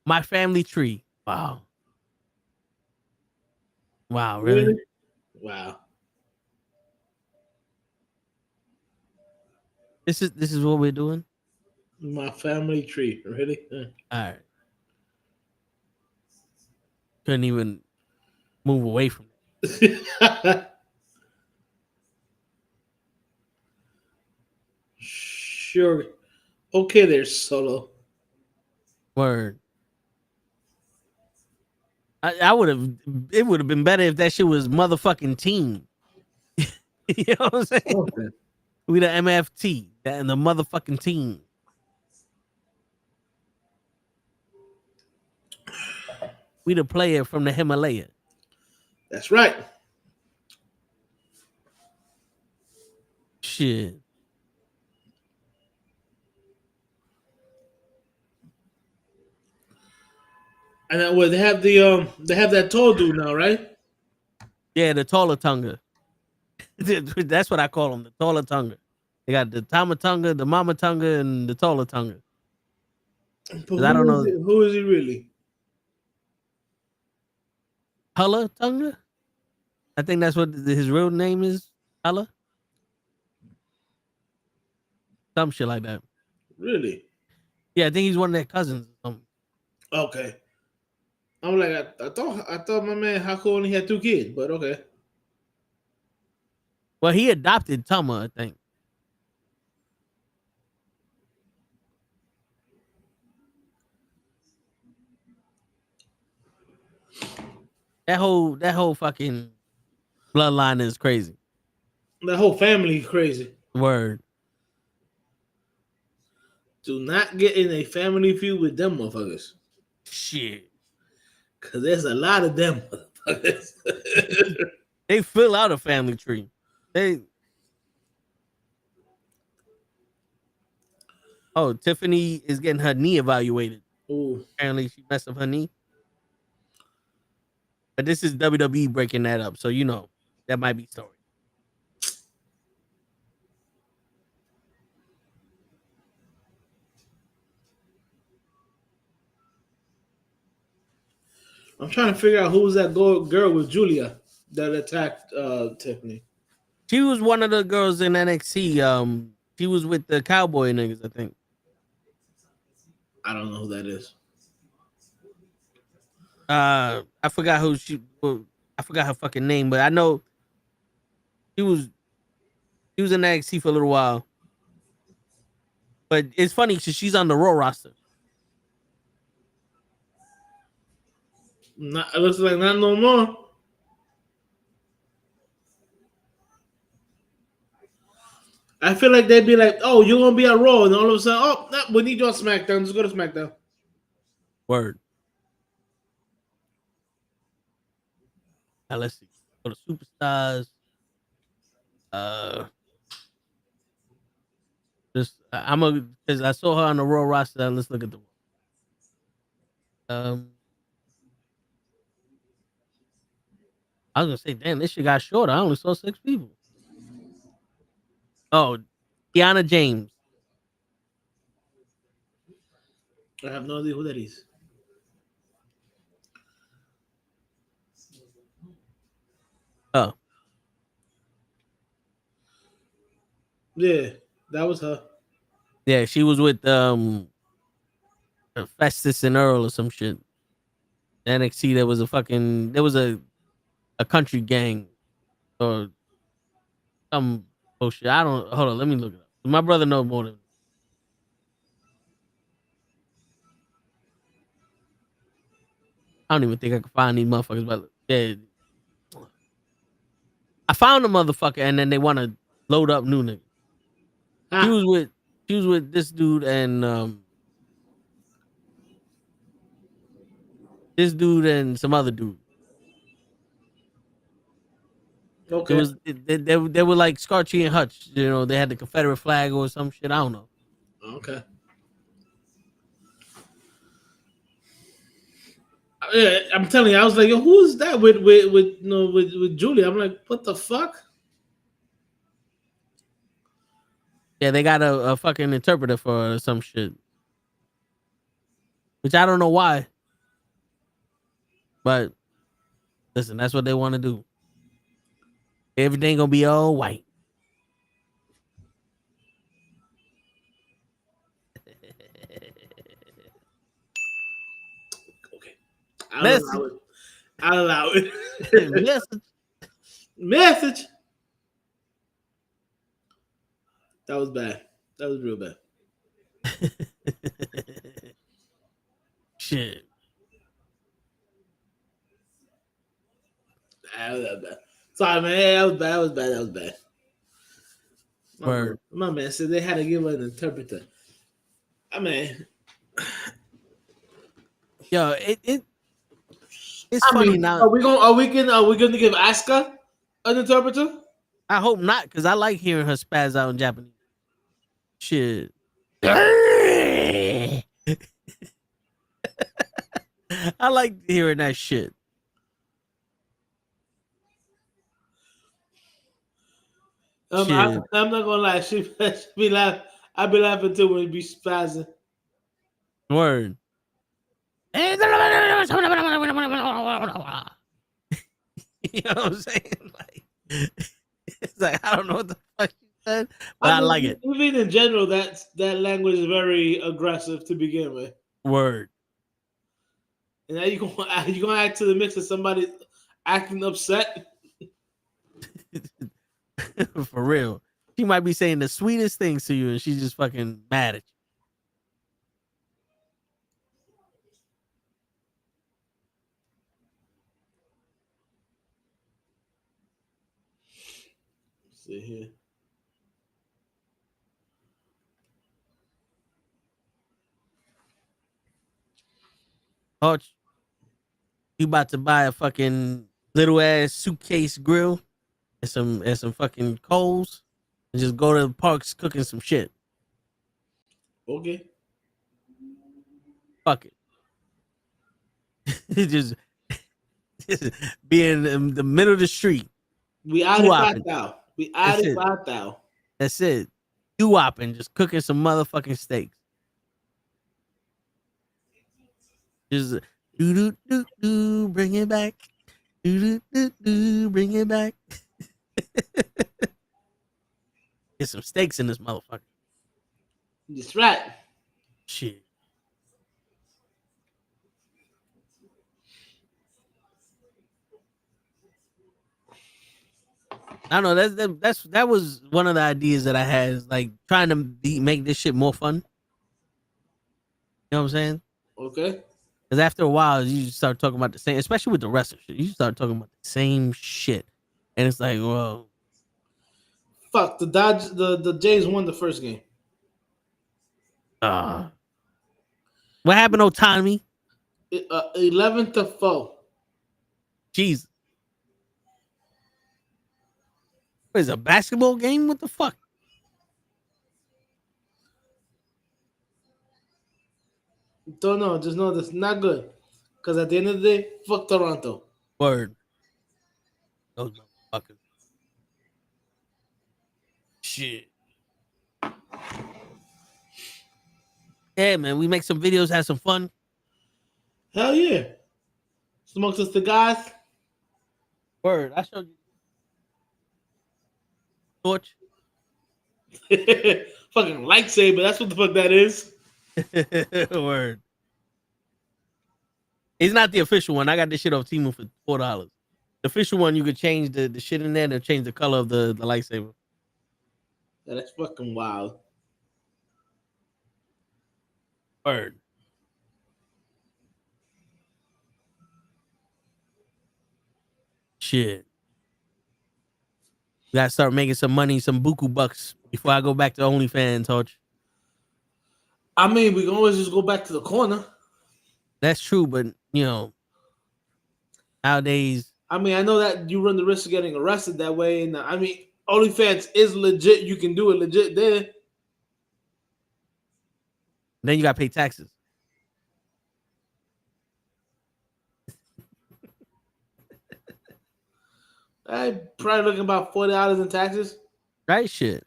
My family tree. Wow. Wow, really? Wow. This is what we're doing? My family tree. Really? All right. Couldn't even move away from it. Sure. Okay, there's Solo. Word. I would have. It would have been better if that shit was motherfucking team. You know what I'm saying? Okay. We the MFT and the motherfucking team. We the player from the Himalaya. That's right. Shit. And then they have that tall dude now, right? Yeah, the taller tonga. That's what I call them, the taller tonga. They got the Tama tonga, the Mama tonga, and the taller tonga. But I don't know. Who is he really? Hella tonga? I think that's what his real name is. Hella? Some shit like that. Really? Yeah, I think he's one of their cousins or something. Okay. I'm like, I thought my man Haku only had 2 kids, but okay. Well, he adopted Tama, I think. That whole fucking bloodline is crazy. The whole family is crazy. Word. Do not get in a family feud with them motherfuckers. Shit. Because there's a lot of them motherfuckers. They fill out a family tree. Oh, Tiffany is getting her knee evaluated. Ooh. Apparently she messed up her knee. But this is WWE breaking that up. So, that might be story. I'm trying to figure out who was that girl with Julia that attacked Tiffany. She was one of the girls in NXT. She was with the cowboy niggas, I think. I don't know who that is. I forgot I forgot her fucking name, but I know she was in NXT for a little while. But it's funny because she's on the Raw roster. It looks like not no more. I feel like they'd be like, "Oh, you're gonna be on Raw," and all of a sudden, "Oh, no, we need you on SmackDown. Just go to SmackDown." Word. Now let's see. Go to Superstars. Just I'm a because I saw her on the Raw roster. Let's look at the I was gonna say, damn, this shit got shorter. I only saw 6 people. Oh, Kiana James. I have no idea who that is. Oh, Yeah, that was her. yeah, she was with Festus and Earl or some shit. NXT, there was a country gang or some bullshit. I don't hold on, let me look it up. My brother knows more than I don't even think I can find these motherfuckers, but yeah. I found a motherfucker and then they want to load up new niggas. She was with this dude and some other dude. Okay. They were like Scarchi and Hutch. You know, they had the Confederate flag or some shit. I don't know. Okay. Yeah, I'm telling you, I was like, yo, who is that with Julia? I'm like, what the fuck? Yeah, they got a fucking interpreter for some shit. Which I don't know why. But listen, that's what they want to do. Everything gonna be all white. Okay. I'll allow it. Message. Message. That was bad. That was real bad. Shit. That was bad. Sorry, man. That was bad. My man said they had to give her an interpreter. I mean, yo, it's funny now. Are we gonna give Asuka an interpreter? I hope not, because I like hearing her spaz out in Japanese. Shit. I like hearing that shit. I'm not gonna lie. She be laughing. I be laughing too when it be spazzing. Word. You know what I'm saying? Like, it's like I don't know what the fuck you said, but I like it. Even in general, that language is very aggressive to begin with. Word. And now you gonna add to the mix of somebody acting upset. For real. She might be saying the sweetest things to you and she's just fucking mad at you. Let's see here. Oh, you about to buy a fucking little ass suitcase grill and some fucking coals and just go to the parks cooking some shit. Okay. Fuck it. just be in the middle of the street. We out of thou. We out of thou. That's it. Doo-wopping, just cooking some motherfucking steaks. Just do bring it back. Do bring it back. Get some steaks in this motherfucker. That's right. Shit. I don't know. That was one of the ideas that I had, is like trying to make this shit more fun. You know what I'm saying? Okay. Because after a while, you start talking about the same, especially with the wrestler shit. You start talking about the same shit, and it's like, well, fuck the Dodge. The Jays won the first game. what happened, Otani? 11-4. Jesus. What is a basketball game? What the fuck? Don't know. Just know that's not good. Because at the end of the day, fuck Toronto. Word. Those motherfuckers. Shit. Yeah, man. We make some videos, have some fun. Hell yeah. Smoke some cigars. Word. I showed you. Torch. Fucking lightsaber. That's what the fuck that is. Word. It's not the official one. I got this shit off Temu for $4. The official one, you could change the shit in there and change the color of the lightsaber. Yeah, that's fucking wild. Word. Shit. Gotta start making some money, some buku bucks before I go back to OnlyFans, Hodge. I mean, we can always just go back to the corner. That's true, but you know, nowadays. I mean, I know that you run the risk of getting arrested that way, and I mean, OnlyFans is legit. You can do it legit there. Then you gotta pay taxes. I probably looking about $40 in taxes. Right shit.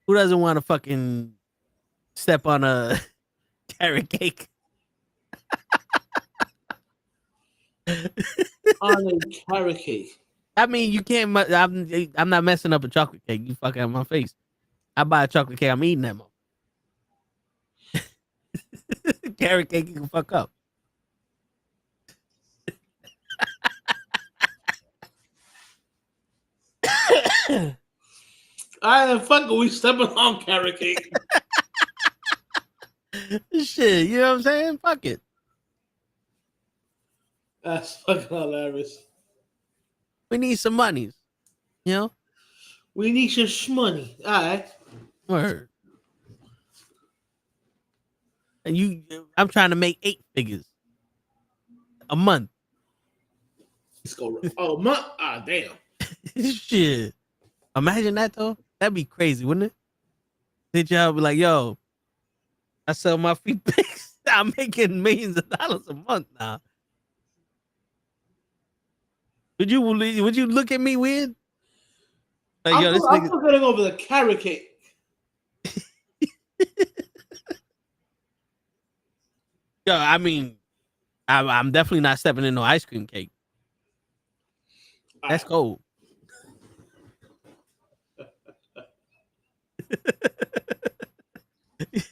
Who doesn't want to fucking step on a carrot cake? On a carrot cake. I mean, you can't. I'm not messing up a chocolate cake. You fuck out my face. I buy a chocolate cake. I'm eating that mother. Carrot cake, you can fuck up. I am fucking. We stepping on carrot cake. Shit, you know what I'm saying? Fuck it. That's fucking hilarious. We need some monies. You know? We need some money. All right. Word. And I'm trying to make 8 figures a month. Let's go. Oh, month? Ah, damn. Shit. Imagine that, though. That'd be crazy, wouldn't it? Did y'all be like, yo, I sell my feet pics. I'm making millions of dollars a month now. Would you look at me weird? Like, yo, I'm still getting over the carrot cake. Yo, I mean, I'm definitely not stepping in no ice cream cake. That's cold.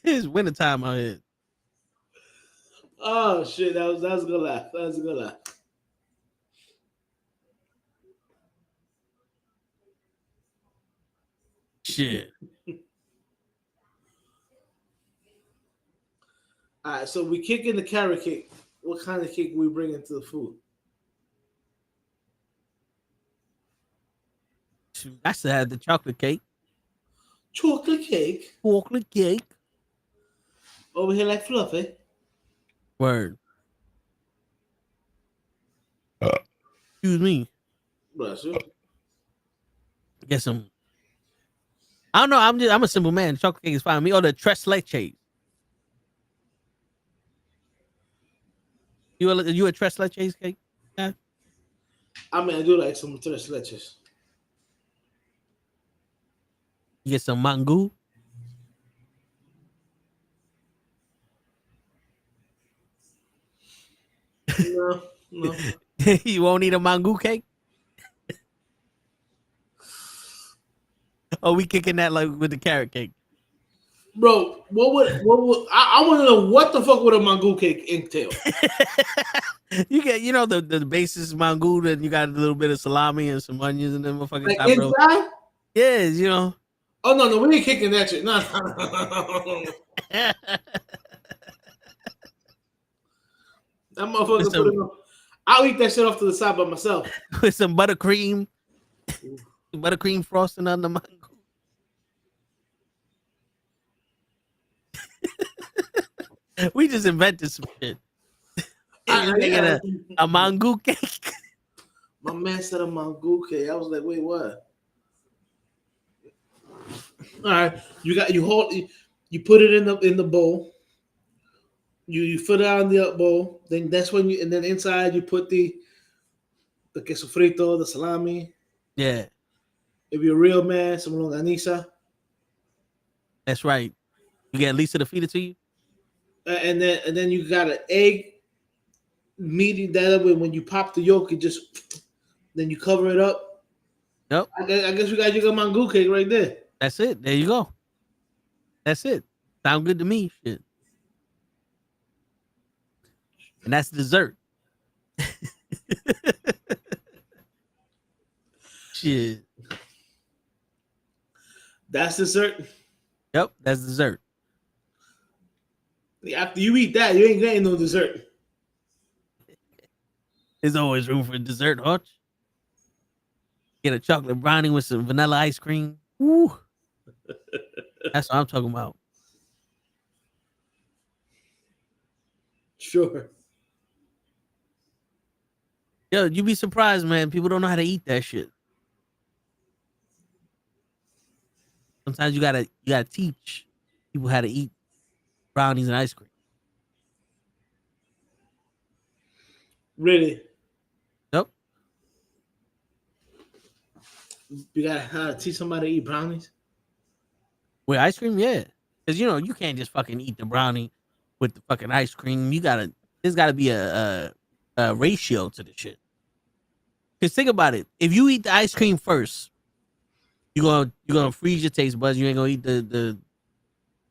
It's wintertime out here. Oh shit, that was a good laugh. That was a good laugh. Shit. All right, so we kick in the carrot cake. What kind of cake we bring into the food? I still had the chocolate cake. Chocolate cake. Chocolate cake. Over here like fluffy. Word. Excuse me. Bless you. Get some. I don't know. I'm a simple man. Chocolate cake is fine with me. Or the tres leches. You a tres leches cake? Yeah. I mean, I do like some tres leches. You get some mango. No. You won't eat a mango cake? Oh, we kicking that like with the carrot cake. Bro, what would I want to know what the fuck would a mango cake entail? You get, the basis mango, then you got a little bit of salami and some onions and then motherfucking Like top it over. inside? Yes, Oh no, we ain't kicking that shit. No. That motherfucker. I'll eat that shit off to the side by myself. With some buttercream. Buttercream frosting on the mango. We just invented some shit. A mango cake. My man said a mango cake. I was like, wait, what? All right, you put it in the bowl. You put it on the bowl. Then that's when and then inside you put the queso frito, the salami. Yeah, If you're a real man, some longaniza. that's right. You get Lisa to feed it to you. And then you got an egg, meaty that way. When you pop the yolk, it just then you cover it up. Yep. I guess you got your mango cake right there. That's it. There you go. That's it. Sound good to me. Shit. And that's dessert. Shit. That's dessert. Yep, that's dessert. After you eat that, you ain't getting no dessert. There's always room for dessert, Hutch. Get a chocolate brownie with some vanilla ice cream. Woo. That's what I'm talking about. Sure. Yo, you'd be surprised, man. People don't know how to eat that shit. Sometimes you gotta teach people how to eat brownies and ice cream. Really? Yep. You gotta teach somebody to eat brownies? With ice cream, yeah. Because you can't just fucking eat the brownie with the fucking ice cream. There's gotta be a ratio to the shit. Because think about it. If you eat the ice cream first, you're gonna freeze your taste buds. You ain't gonna eat the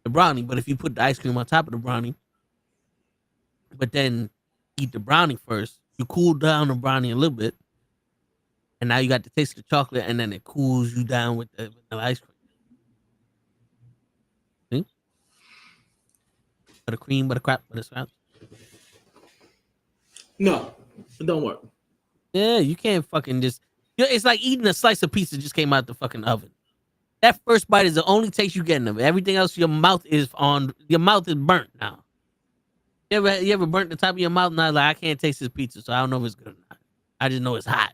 brownie. But if you put the ice cream on top of the brownie, but then eat the brownie first, you cool down the brownie a little bit, and now you got the taste of the chocolate, and then it cools you down with the ice cream. See? Buttercream, buttercrap, butterscotch. No, it don't work. Yeah, you can't fucking just. It's like eating a slice of pizza just came out the fucking oven. That first bite is the only taste you getting of it. Everything else, your mouth is burnt now. You ever burnt the top of your mouth? Now, like, I can't taste this pizza, so I don't know if it's good or not. I just know it's hot.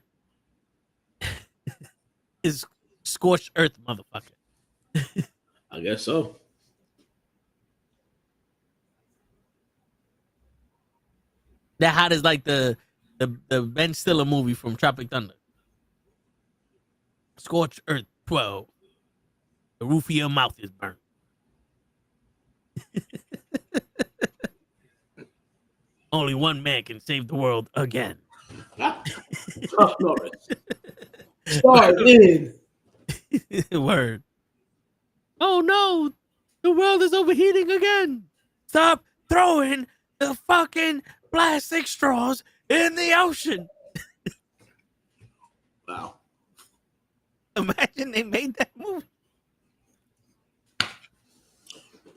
It's scorched earth, motherfucker. I guess so. That hot is like the Ben Stiller movie from Tropic Thunder. Scorched earth 12. The roof of your mouth is burnt. Only one man can save the world again. Chuck Norris. Start in. Word. Oh no, the world is overheating again. Stop throwing the fucking plastic straws in the ocean. Wow. Imagine they made that movie.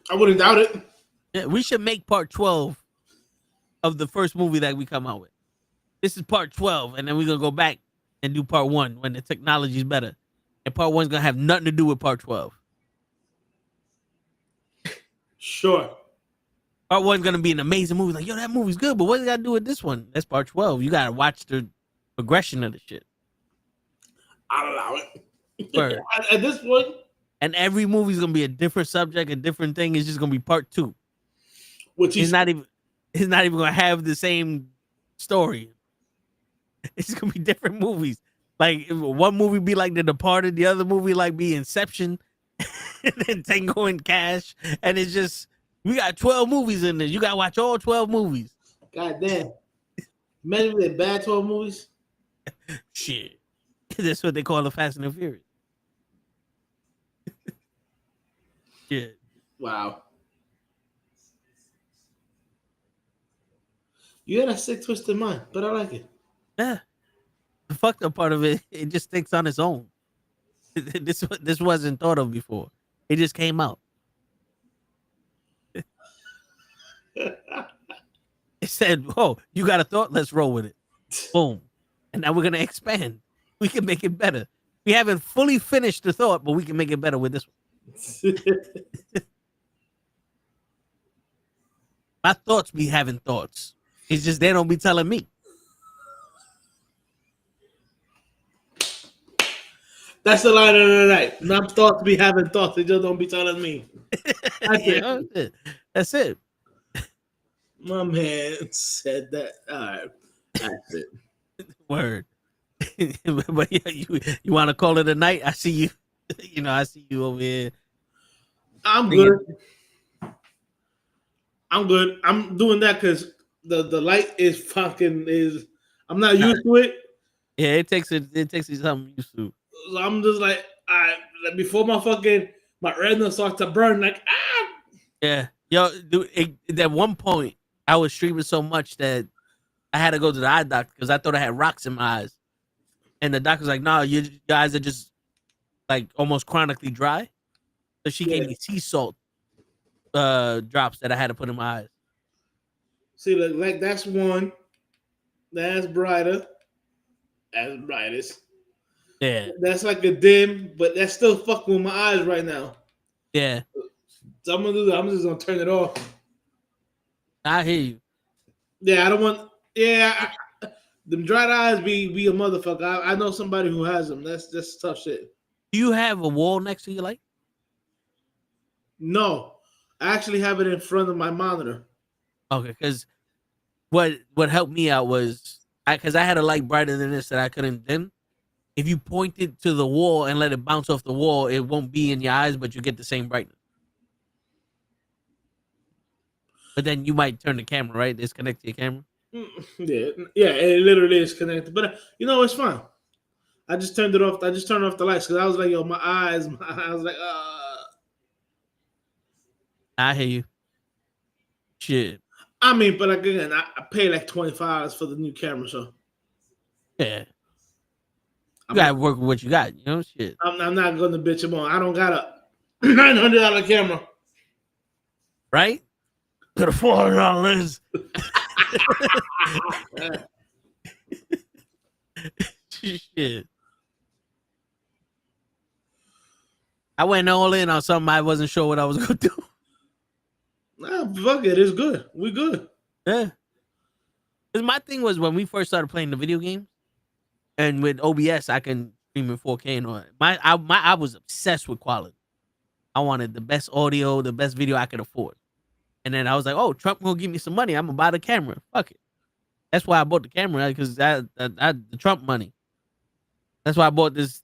I wouldn't doubt it. Yeah, we should make part 12 of the first movie that we come out with. This is part 12, and then we're going to go back and do part 1 when the technology is better. And part 1 is going to have nothing to do with part 12. Sure. Part 1 is going to be an amazing movie. Like, yo, that movie's good, but what does it got to do with this one? That's part 12. You got to watch the progression of the shit. I'll allow it. Word. At this point. And every movie's going to be a different subject, a different thing. It's just going to be part 2. Which It's not even going to have the same story. It's going to be different movies. Like, one movie be like The Departed, the other movie like be Inception, and then Tango and Cash. And it's just, we got 12 movies in there. You got to watch all 12 movies. God damn. Imagine the bad 12 movies. Shit. That's what they call the Fast and the Furious. Shit. Wow. You had a sick, twisted mind, but I like it. Yeah. The fucked up part of it, it just thinks on its own. This wasn't thought of before. It just came out. It said, "Oh, you got a thought? Let's roll with it." Boom. And now we're gonna expand. We can make it better. We haven't fully finished the thought, but we can make it better with this one. My thoughts be having thoughts. It's just they don't be telling me. That's the line of the night. Not thoughts be having thoughts. They just don't be telling me. That's it. That's it. My man said that. All right. That's it. Word. But yeah, you want to call it a night? I see you. I see you over here. I'm good. I'm doing that because the light is fucking is. I'm not used to it. Yeah, it takes you something used to. So I'm just like, before my retina starts to burn, like Yeah, yo, dude. At one point, I was streaming so much that I had to go to the eye doctor because I thought I had rocks in my eyes, and the doctor's like, "No, your eyes are just like almost chronically dry." So she gave me sea salt drops that I had to put in my eyes. See, like that's one. That's brighter. That's brightest. Yeah. That's like a dim, but that's still fucking with my eyes right now. Yeah. So I'm gonna do that. I'm just gonna turn it off. I hear you. Yeah, I don't want. Yeah, them dried eyes be a motherfucker. I know somebody who has them. That's tough shit. Do you have a wall next to your light? No, I actually have it in front of my monitor. Okay, because what helped me out was because I had a light brighter than this that I couldn't dim. If you point it to the wall and let it bounce off the wall, it won't be in your eyes, but you get the same brightness. But then you might turn the camera, right? It's connected to your camera. Yeah, it literally is connected. But it's fine. I just turned it off. I just turned off the lights because I was like, yo, my eyes. I was like, I hear you. Shit. I mean, but again, I pay like $25 for the new camera, so yeah. You gotta work with what you got, shit. I'm not gonna bitch him on. I don't got a $900 camera. Right? Got a $400 lens. Shit. I went all in on something I wasn't sure what I was gonna do. Nah, fuck it. It's good. We good. Yeah. Because my thing was when we first started playing the video game, and with OBS, I can stream in 4K and all that. I was obsessed with quality. I wanted the best audio, the best video I could afford. And then I was like, oh, Trump gonna give me some money. I'm gonna buy the camera. Fuck it. That's why I bought the camera, because I the Trump money. That's why I bought this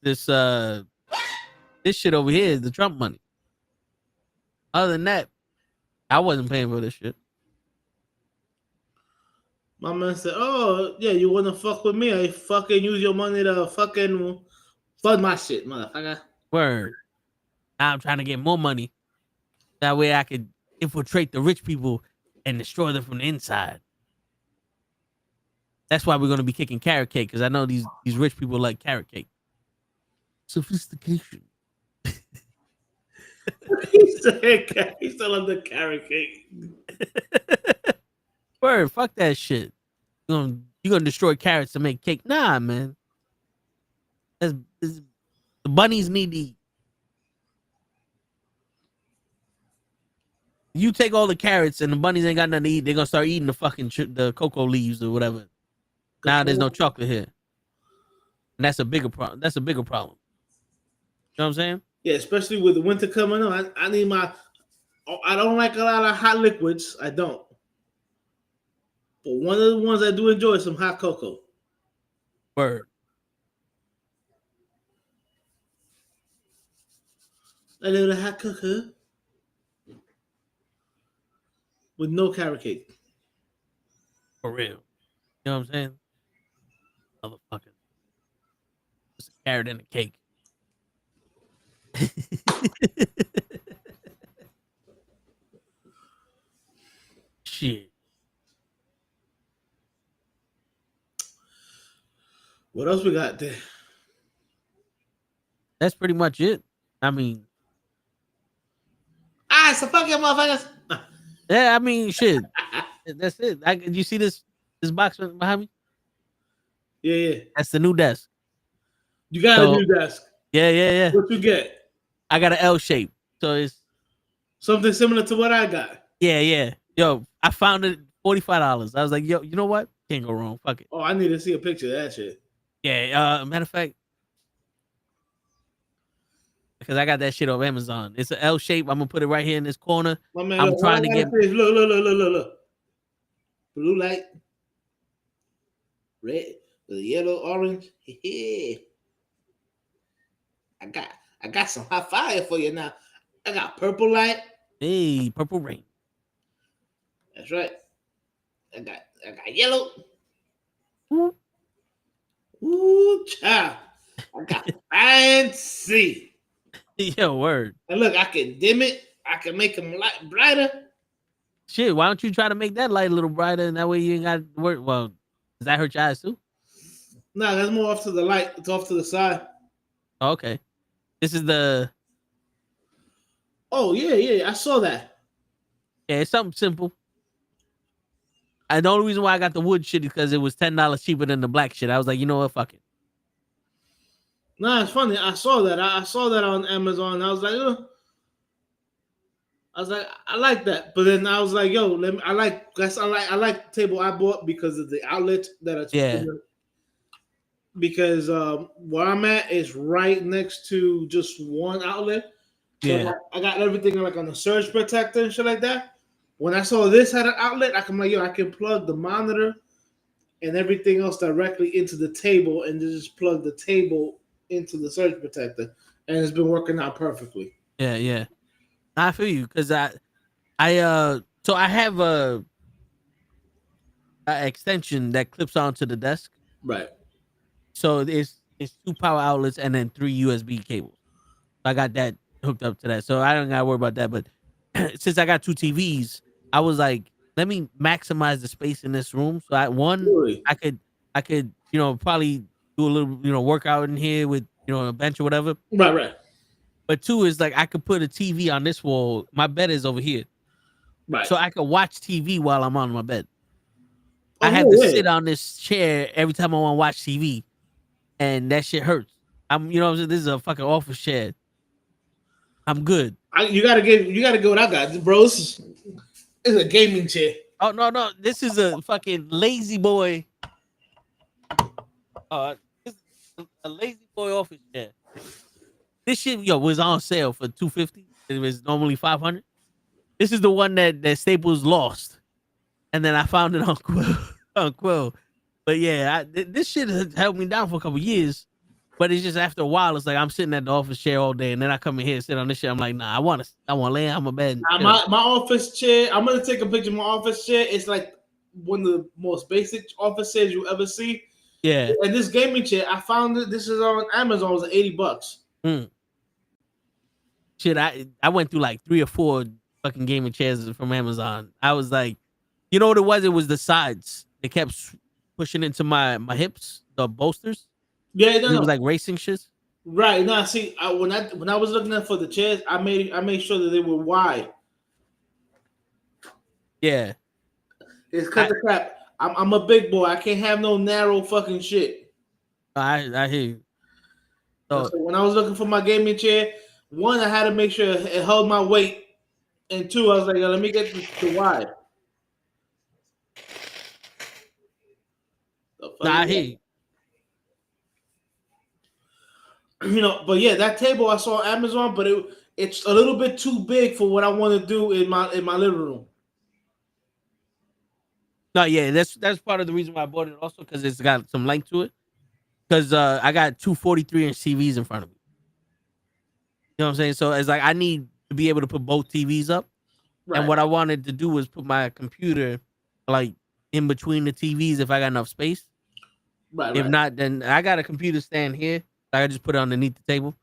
shit over here, the Trump money. Other than that, I wasn't paying for this shit. My man said, oh, yeah, you want to fuck with me? I fucking use your money to fucking fund my shit, motherfucker. Word. Now I'm trying to get more money. That way I could infiltrate the rich people and destroy them from the inside. That's why we're going to be kicking carrot cake, because I know these rich people like carrot cake. Sophistication. He still on the carrot cake. Word, fuck that shit. You're gonna destroy carrots to make cake? Nah, man. The bunnies need to eat. You take all the carrots and the bunnies ain't got nothing to eat. They're gonna start eating the fucking the cocoa leaves or whatever. Now there's no chocolate here, and that's a bigger problem. You know what I'm saying? Yeah, especially with the winter coming on. I need my. I don't like a lot of hot liquids. I don't. But one of the ones I do enjoy is some hot cocoa. Word. A little hot cocoa with no carrot cake. For real. You know what I'm saying? Motherfucker. Just a carrot and a cake. Shit. What else we got there? That's pretty much it. I mean, so fuck your motherfuckers. yeah, I mean, shit. That's it. You see this box behind me? Yeah. That's the new desk. You got a new desk. Yeah. What you get? I got an L shape. So it's something similar to what I got. Yeah. Yo, I found it $45. I was like, yo, you know what? Can't go wrong. Fuck it. Oh, I need to see a picture of that shit. Yeah, matter of fact, because I got that shit off Amazon. It's an L shape. I'm gonna put it right here in this corner. My man, I'm look, trying to all I get. gotta say is look. Blue light, red, yellow, orange. I got some hot fire for you now. I got purple light. Hey, purple rain. That's right. I got yellow. Ooh, child. I got fancy. Yo, word. And look, I can dim it. I can make them light brighter. Shit, why don't you try to make that light a little brighter, and that way you ain't got to work. Well, does that hurt your eyes too? No, that's more off to the light. It's off to the side. Oh, okay. This is the. Oh yeah. I saw that. Yeah, it's something simple. And the only reason why I got the wood shit is because it was $10 cheaper than the black shit. I was like, you know what, fuck it. Nah, it's funny. I saw that. I saw that on Amazon. I was like, ugh. I like that. But then I was like, yo, I like the table I bought because of the outlet that it's because where I'm at is right next to just one outlet. So Yeah. I got everything like on a surge protector and shit like that. When I saw this had an outlet, I'm like, yo, I can plug the monitor and everything else directly into the table and just plug the table into the surge protector. And it's been working out perfectly. Yeah. I feel you because so I have a extension that clips onto the desk. Right. So it's 2 power outlets and then 3 USB cables. I got that hooked up to that, so I don't gotta worry about that. But since I got 2 TVs, I was like, let me maximize the space in this room. So I could probably do a little workout in here with a bench or whatever. Right. But 2 is like I could put a TV on this wall. My bed is over here. Right. So I could watch TV while I'm on my bed. I have to sit on this chair every time I want to watch TV, and that shit hurts. This is a fucking office chair. I'm good. You gotta go what I got, bro. It's a gaming chair. Oh no, this is a fucking lazy boy. This is a lazy boy office chair. This shit, was on sale for $250. It was normally $500. This is the one that Staples lost, and then I found it on Quill. But yeah, this shit has held me down for a couple years. But it's just after a while, it's like I'm sitting at the office chair all day, and then I come in here and sit on this shit. I'm like, nah, I want to lay on my bed. My office chair. I'm gonna take a picture of my office chair. It's like one of the most basic office chairs you ever see. Yeah. And this gaming chair, I found it. This is on Amazon. It was $80. Shit, I went through like 3 or 4 fucking gaming chairs from Amazon. I was like, you know what it was? It was the sides. They kept pushing into my hips, the bolsters. Yeah, it was like racing shit. Right. Now, see, when I was looking at for the chairs, I made sure that they were wide. Yeah. It's cut the crap. I'm a big boy. I can't have no narrow fucking shit. I hear you. So when I was looking for my gaming chair, 1, I had to make sure it held my weight, and 2, I was like, let me get the wide. I hear you. But yeah, that table I saw on Amazon, but it's a little bit too big for what I want to do in my living room. No, yeah, that's part of the reason why I bought it also, because it's got some length to it. Because I got 2 43-inch TVs in front of me. You know what I'm saying? So it's like I need to be able to put both TVs up. Right. And what I wanted to do was put my computer like in between the TVs if I got enough space. Right. If not, then I got a computer stand here. I just put it underneath the table.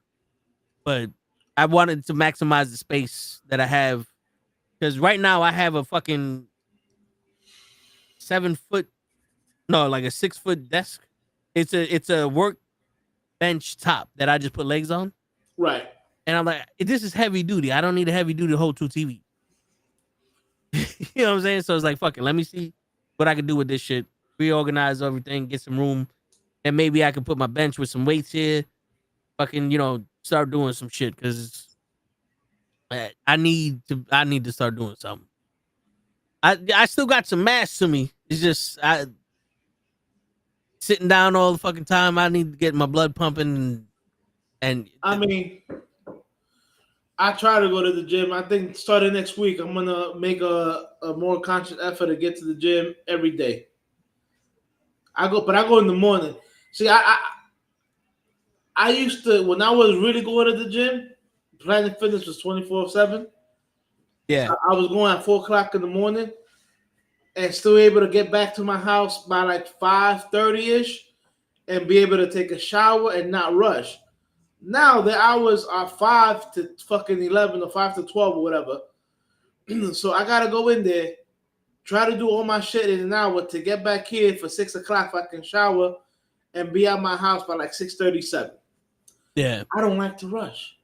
But I wanted to maximize the space that I have. Because right now I have a fucking 7-foot, no, like a 6-foot desk. It's a work bench top that I just put legs on. Right. And I'm like, this is heavy duty. I don't need a heavy duty to hold 2 TVs. You know what I'm saying? So it's like, fuck it. Let me see what I can do with this shit. Reorganize everything, get some room. And maybe I can put my bench with some weights here. Fucking, start doing some shit. Because I need to start doing something. I still got some mass to me. It's just, sitting down all the fucking time. I need to get my blood pumping. And I mean, I try to go to the gym. I think starting next week, I'm gonna make a more conscious effort to get to the gym every day. I go in the morning. See, I used to, when I was really going to the gym, Planet Fitness was 24/7. Yeah. I was going at 4:00 in the morning and still able to get back to my house by like 5:30ish and be able to take a shower and not rush. Now the hours are 5 to fucking 11 or 5 to 12 or whatever. So I gotta go in there, try to do all my shit in an hour to get back here for 6 o'clock. If I can shower and be at my house by like 6:37. Yeah. I don't like to rush.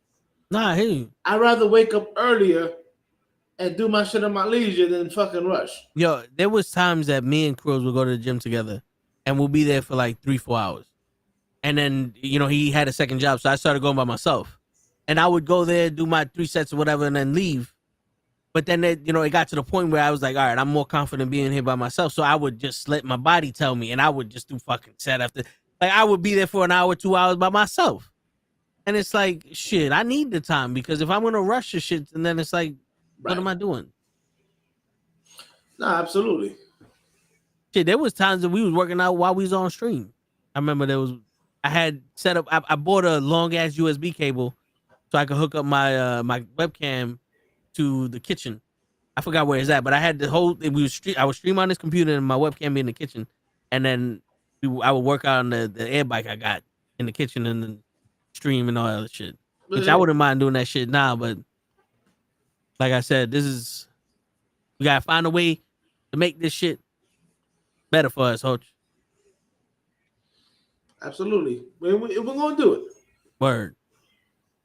Nah, I hear you. I'd rather wake up earlier and do my shit at my leisure than fucking rush. Yo, there was times that me and Cruz would go to the gym together, and we'll be there for like 3-4 hours. And then, he had a second job, so I started going by myself. And I would go there, do my 3 sets or whatever, and then leave. But then, it got to the point where I was like, all right, I'm more confident being here by myself. So I would just let my body tell me, and I would just do fucking set after. Like, I would be there for an hour, 2 hours by myself. And it's like, shit, I need the time, because if I'm going to rush the shit, and then it's like, what am I doing? No, absolutely. Shit, there was times that we was working out while we was on stream. I remember I had set up, I bought a long ass USB cable so I could hook up my my webcam to the kitchen. I forgot where it's at, but I had I would stream on this computer and my webcam be in the kitchen, and then I would work out on the air bike I got in the kitchen and then stream and all that other shit. Which I wouldn't mind doing that shit now, but like I said, we gotta find a way to make this shit better for us, Hoach. Absolutely. We're going to do it. Word.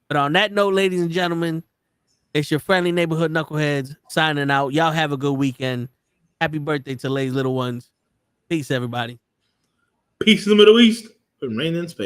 But on that note, ladies and gentlemen, it's your friendly neighborhood knuckleheads signing out. Y'all have a good weekend. Happy birthday to Lay's little ones. Peace, everybody. Peace in the Middle East and rain in space.